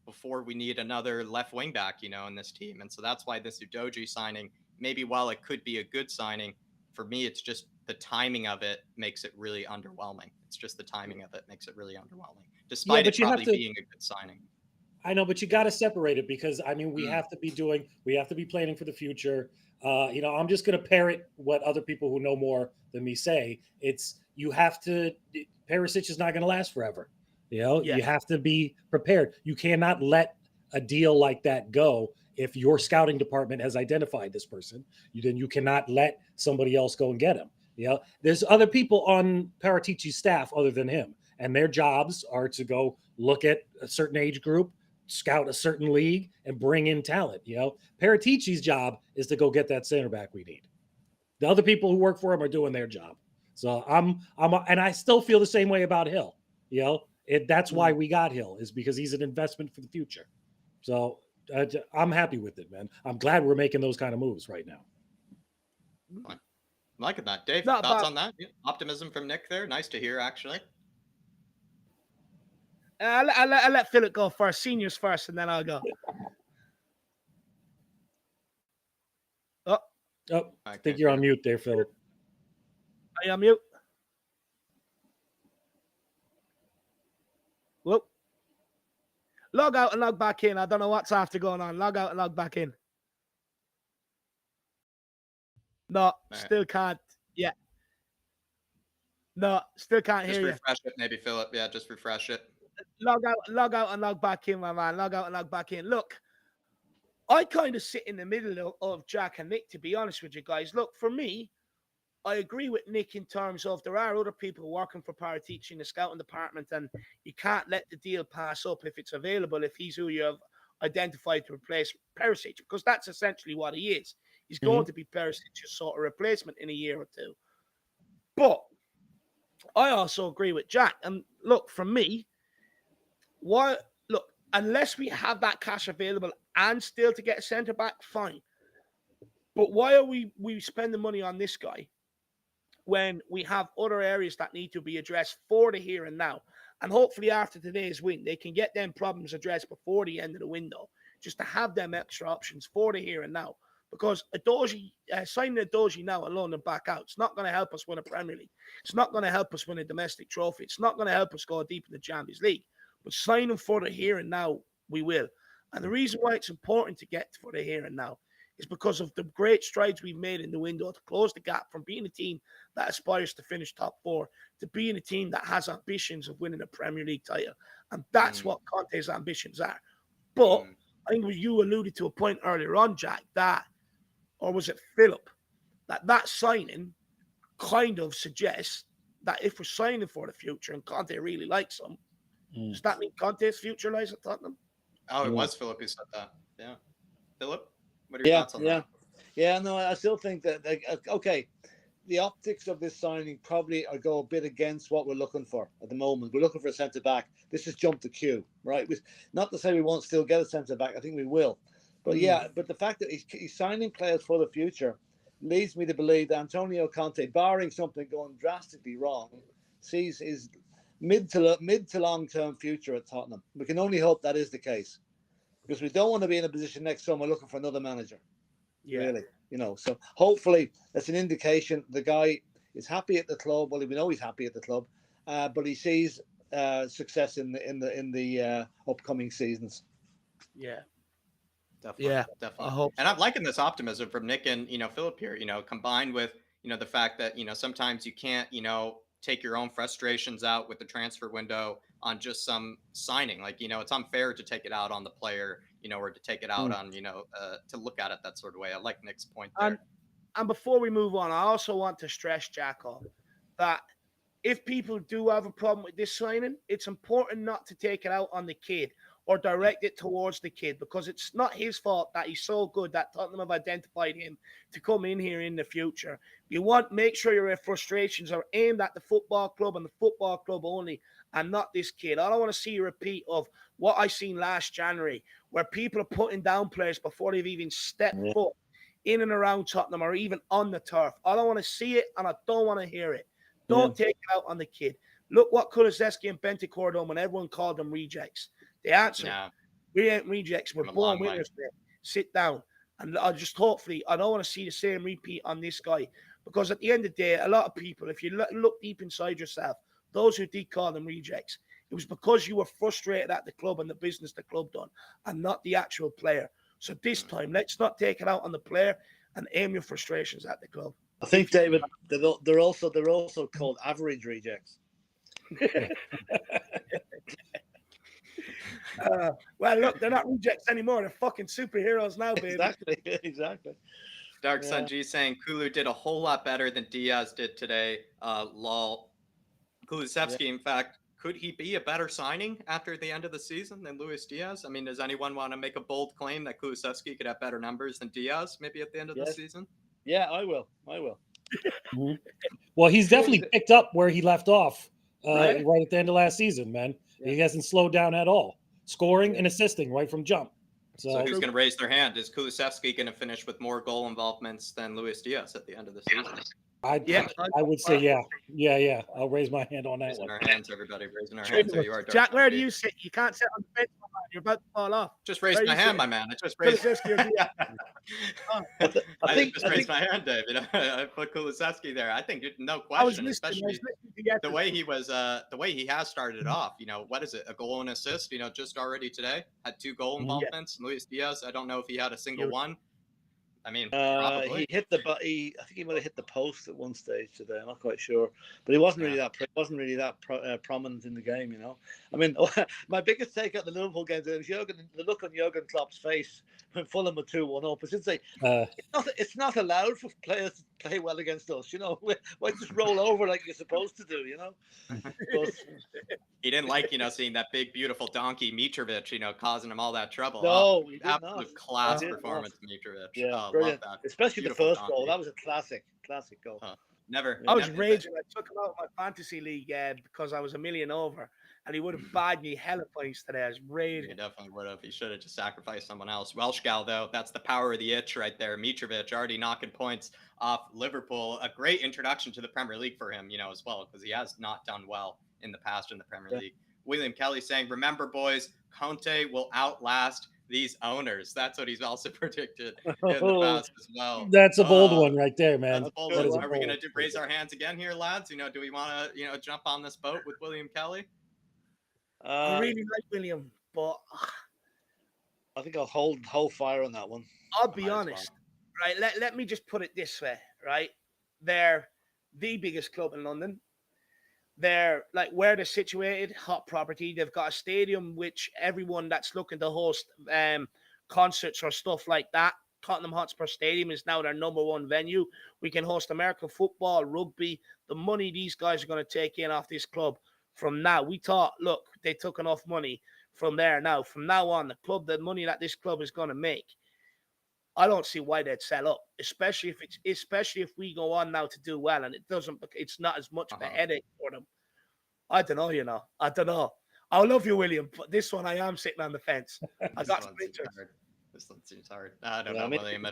before we need another left wing back, in this team. And so that's why this Udogie signing, maybe while it could be a good signing, for me, it's just the timing of it makes it really underwhelming. It's just the timing of it makes it really underwhelming, despite it probably being a good signing. I know, but you got to separate it because, we have to be planning for the future. I'm just going to parrot what other people who know more than me say. Perisic is not going to last forever. You have to be prepared. You cannot let a deal like that go. If your scouting department has identified this person, then you cannot let somebody else go and get him. There's other people on Paratici's staff other than him, and their jobs are to go look at a certain age group, scout a certain league, and bring in talent. Paratici's job is to go get that center back we need. The other people who work for him are doing their job. So and I still feel the same way about Hill. That's why we got Hill, is because he's an investment for the future. So I'm happy with it, man. I'm glad we're making those kind of moves right now. I'm liking that. Dave, thoughts on that? Yeah. Optimism from Nick there. Nice to hear, actually. I'll let Philip go first. Seniors first, and then I'll go. I think you're on mute there, Philip. Are you on mute? Whoop. Log out and log back in. I don't know what's after going on. Log out and log back in. No, still can't. Yeah. No, still can't hear you. Just refresh it, maybe, Philip. Yeah, just refresh it. Log out and log back in, my man. Log out and log back in. Look, I kind of sit in the middle of Jack and Nick, to be honest with you guys. Look, for me, I agree with Nick in terms of there are other people working for Paratici in the scouting department, and you can't let the deal pass up if it's available, if he's who you have identified to replace Perisic, because that's essentially what he is. He's going to be Perisic's sort of replacement in a year or two. But I also agree with Jack. And look, for me, unless we have that cash available and still to get a centre back, fine. But why are we spending money on this guy when we have other areas that need to be addressed for the here and now? And hopefully after today's win, they can get them problems addressed before the end of the window, just to have them extra options for the here and now. Because signing Udogie now alone and back out, it's not going to help us win a Premier League. It's not going to help us win a domestic trophy. It's not going to help us go deep in the Champions League. But signing for the here and now, we will. And the reason why it's important to get for the here and now is because of the great strides we've made in the window to close the gap from being a team that aspires to finish top 4 to being a team that has ambitions of winning a Premier League title. And that's what Conte's ambitions are. But I think you alluded to a point earlier on, Jack, or was it Philip, that signing kind of suggests that if we're signing for the future and Conte really likes him, does that mean Conte's future lies at Tottenham? Oh, it was Philip who said that. Yeah. Philip, what are your thoughts on that? Yeah, no, I still think that, okay, the optics of this signing probably go a bit against what we're looking for at the moment. We're looking for a centre-back. This has jumped the queue, right? Not to say we won't still get a centre-back. I think we will. But but the fact that he's signing players for the future leads me to believe that Antonio Conte, barring something going drastically wrong, sees his mid to long-term future at Tottenham. We can only hope that is the case, because we don't want to be in a position next summer looking for another manager. Really, so hopefully that's an indication the guy is happy at the club. Well, we know he's happy at the club, but he sees success in the upcoming seasons. Yeah. Definitely, Yeah, definitely. I hope And so. I'm liking this optimism from Nick and Philip here. Combined with the fact that sometimes you can't take your own frustrations out with the transfer window on just some signing. Like it's unfair to take it out on the player, or to take it out on to look at it that sort of way. I like Nick's point there. And before we move on, I also want to stress, Jacko, that if people do have a problem with this signing, it's important not to take it out on the kid or direct it towards the kid, because it's not his fault that he's so good that Tottenham have identified him to come in here in the future. You make sure your frustrations are aimed at the football club and the football club only, and not this kid. I don't want to see a repeat of what I seen last January, where people are putting down players before they've even stepped foot in and around Tottenham or even on the turf. I don't want to see it, and I don't want to hear it. Don't take it out on the kid. Look what Kulusevski and Bentancur done when everyone called them rejects. They answered, we ain't rejects. We're born winners, man. Sit down. And I don't want to see the same repeat on this guy. Because at the end of the day, a lot of people, if you look deep inside yourself, those who did call them rejects, it was because you were frustrated at the club and the business the club done, and not the actual player. So this time, let's not take it out on the player and aim your frustrations at the club. I think, David, they're also called average rejects. Well, look, they're not rejects anymore. They're fucking superheroes now, baby. Exactly. Dark Sun G saying Kulu did a whole lot better than Diaz did today. Lol. Kulusevski, in fact, could he be a better signing after the end of the season than Luis Diaz? I mean, does anyone want to make a bold claim that Kulusevski could have better numbers than Diaz maybe at the end of the season? Yeah, I will. Mm-hmm. Well, he's definitely picked up where he left off right at the end of last season, man. Yeah. He hasn't slowed down at all. Scoring and assisting right from jump. So who's going to raise their hand? Is Kulusevski going to finish with more goal involvements than Luis Diaz at the end of the season? I would say yeah. I'll raise my hand on that raising one. our hands, everybody. Raising our hands. There you are, Jack, where do you sit? You can't sit on the bench, my man. You're about to fall off. Just raise my hand, my man. I just raised. I just raised my hand, Dave. I put Kulusevski there. I think no question, especially the way he was, the way he has started off. What is it? A goal and assist. Just already today had 2 goal involvements. Luis Diaz, I don't know if he had a single one. I mean, probably. He hit I think he might have hit the post at one stage today. I'm not quite sure, but he wasn't really that prominent in the game. I mean, my biggest take at the Liverpool game was the look on Jurgen Klopp's face when Fulham were 2-1 up. I should say it's not allowed for players to play well against us. Why just roll over like you're supposed to do? But, he didn't like seeing that big beautiful donkey Mitrovic causing him all that trouble. No, absolute class performance, Mitrovic. Yeah, brilliant. Love that. Especially beautiful the first goal. That was a classic goal. I was raging. I took him out of my fantasy league because I was a million over, and he would have bagged me hella points today. I was raging. He definitely would have. He should have just sacrificed someone else. Welsh gal, though, that's the power of the itch right there. Mitrovic already knocking points off Liverpool. A great introduction to the Premier League for him, as well, because he has not done well in the past in the Premier League. William Kelly saying, remember, boys, Conte will outlast these owners. That's what he's also predicted in the past as well. That's a bold one right there, man. Are we going to raise our hands again here, lads? Do we want to, jump on this boat with William Kelly? I really like William, but I think I'll hold fire on that one. I'll be honest, right? Let me just put it this way, right? They're the biggest club in London. They're like where they're situated, hot property. They've got a stadium which everyone that's looking to host concerts or stuff like that. Tottenham Hotspur Stadium is now their #1 venue. We can host American football, rugby. The money these guys are going to take in off this club from now. We thought, look, they took enough money from there now. From now on, the money that this club is going to make, I don't see why they'd sell up, especially if we go on now to do well and it's not as much of a headache for them. I don't know, I don't know. I love you, William, but this one I am sitting on the fence. I got some interest. This one seems hard. I don't know, William.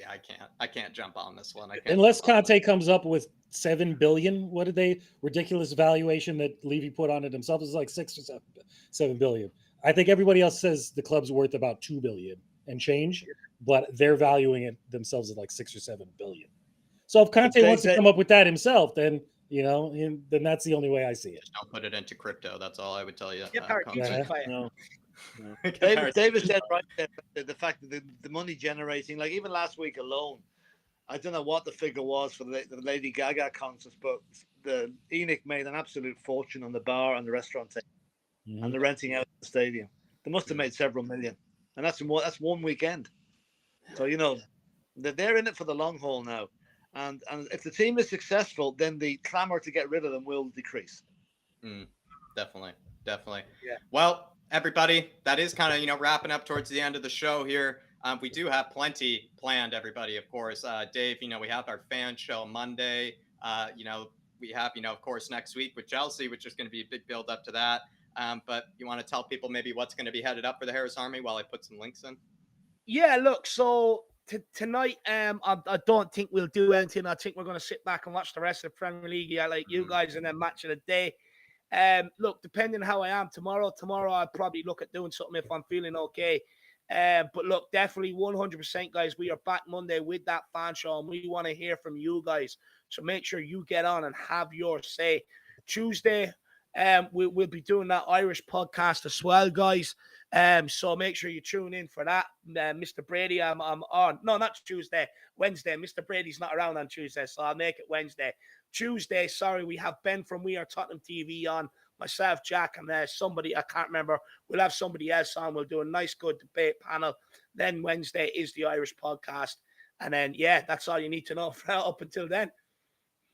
I can't jump on this one. Unless Conte comes up with $7 billion. What did they ridiculous valuation that Levy put on it himself? Is like $6 or $7 billion. I think everybody else says the club's worth about $2 billion and change, but they're valuing it themselves at like $6 or $7 billion. So if Conte wants to come up with that himself, then then that's the only way I see it. Just don't put it into crypto. That's all I would tell you. Yeah, Yeah. No. David's dead right there. The fact that the money generating, like even last week alone, I don't know what the figure was for the Lady Gaga concerts, but the ENIC made an absolute fortune on the bar and the restaurant table, and the renting out the stadium. They must have made several million, and that's one weekend. So they're in it for the long haul now, and if the team is successful, then the clamor to get rid of them will decrease. Definitely. Yeah. Well, everybody, that is kind of wrapping up towards the end of the show here. We do have plenty planned, everybody, of course. Dave, we have our fan show Monday. We have, of course, next week with Chelsea, which is going to be a big build up to that. But you want to tell people maybe what's going to be headed up for the Harris Army while I put some links in? Yeah, look, so tonight, I don't think we'll do anything. I think we're going to sit back and watch the rest of the Premier League, like you guys, and then match of the day. Look, depending how I am tomorrow I'll probably look at doing something if I'm feeling okay. But look, definitely 100%, guys. We are back Monday with that fan show, and we want to hear from you guys. So make sure you get on and have your say. Tuesday, we'll be doing that Irish podcast as well, guys. So make sure you tune in for that. Mr. Brady, I'm on. No, not Tuesday, Wednesday. Mr. Brady's not around on Tuesday, so I'll make it Wednesday. Tuesday, sorry, we have Ben from We Are Tottenham TV on. Myself, Jack, and somebody, I can't remember. We'll have somebody else on. We'll do a nice, good debate panel. Then Wednesday is the Irish podcast. And then, that's all you need to know for up until then.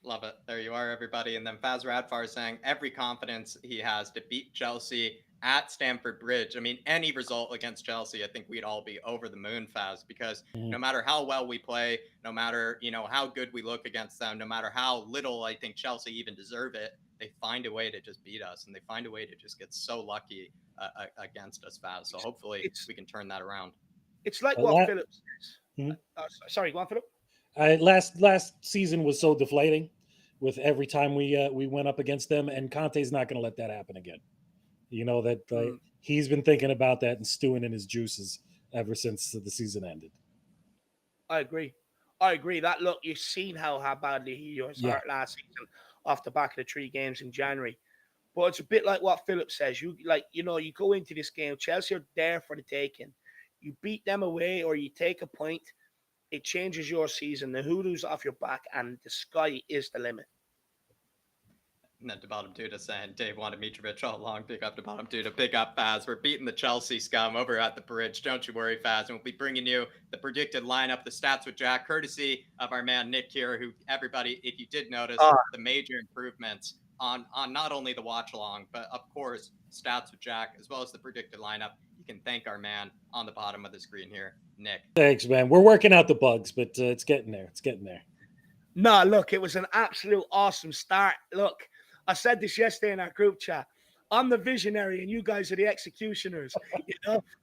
Love it. There you are, everybody. And then Faz Radfar saying every confidence he has to beat Chelsea at Stamford Bridge. I mean, any result against Chelsea, I think we'd all be over the moon, Faz, because no matter how well we play, no matter, how good we look against them, no matter how little I think Chelsea even deserve it, they find a way to just beat us, and they find a way to just get so lucky against us, Faz. So hopefully we can turn that around. It's like what Philip says. Sorry, go on, Philip. Last season was so deflating with every time we went up against them, and Conte's not going to let that happen again. He's been thinking about that and stewing in his juices ever since the season ended. I agree. That, look, you've seen how badly he was hurt last season off the back of the 3 games in January. But it's a bit like what Philip says. You go into this game, Chelsea are there for the taking. You beat them away or you take a point, it changes your season. The hoodoo's off your back and the sky is the limit. And then to bottom two to saying Dave wanted Mitrovic all along. Big up to bottom two to big up Faz. We're beating the Chelsea scum over at the bridge. Don't you worry, Faz. And we'll be bringing you the predicted lineup, the stats with Jack, courtesy of our man Nick here, who everybody, if you did notice, the major improvements on not only the watch along, but of course, stats with Jack, as well as the predicted lineup. You can thank our man on the bottom of the screen here, Nick. Thanks, man. We're working out the bugs, but it's getting there. No, look, it was an absolute awesome start. Look, I said this yesterday in our group chat. I'm the visionary and you guys are the executioners.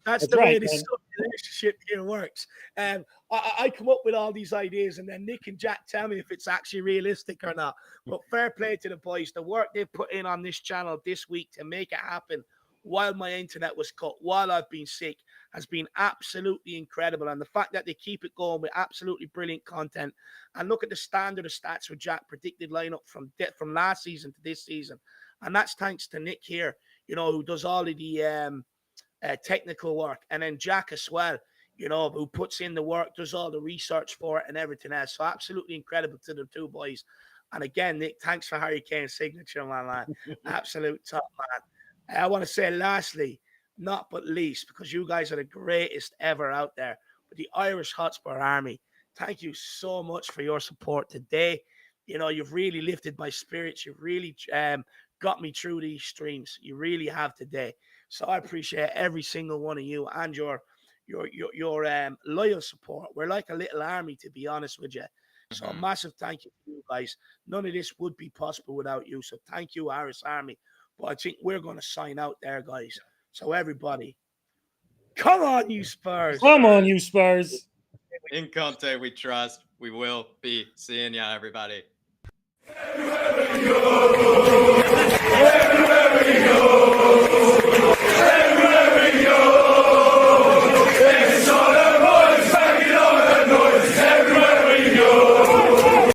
That's the way this relationship here works. I come up with all these ideas and then Nick and Jack tell me if it's actually realistic or not. But fair play to the boys. The work they've put in on this channel this week to make it happen while my internet was cut, while I've been sick, has been absolutely incredible. And the fact that they keep it going with absolutely brilliant content. And look at the standard of stats with Jack predicted lineup from last season to this season. And that's thanks to Nick here, who does all of the technical work. And then Jack as well, who puts in the work, does all the research for it and everything else. So absolutely incredible to the two boys. And again, Nick, thanks for Harry Kane's signature, man. Absolute top, man. I want to say lastly, not but least, because you guys are the greatest ever out there, but the Irish Hotspur Army, thank you so much for your support today. You've really lifted my spirits. You've really got me through these streams. You really have today. So I appreciate every single one of you and your loyal support. We're like a little army, to be honest with you. So a massive thank you to you guys. None of this would be possible without you. So thank you, Irish Army. But I think we're going to sign out there, guys. So everybody, come on, you Spurs. Come on, you Spurs. In Conte we trust. We will be seeing ya, everybody. Everywhere we go.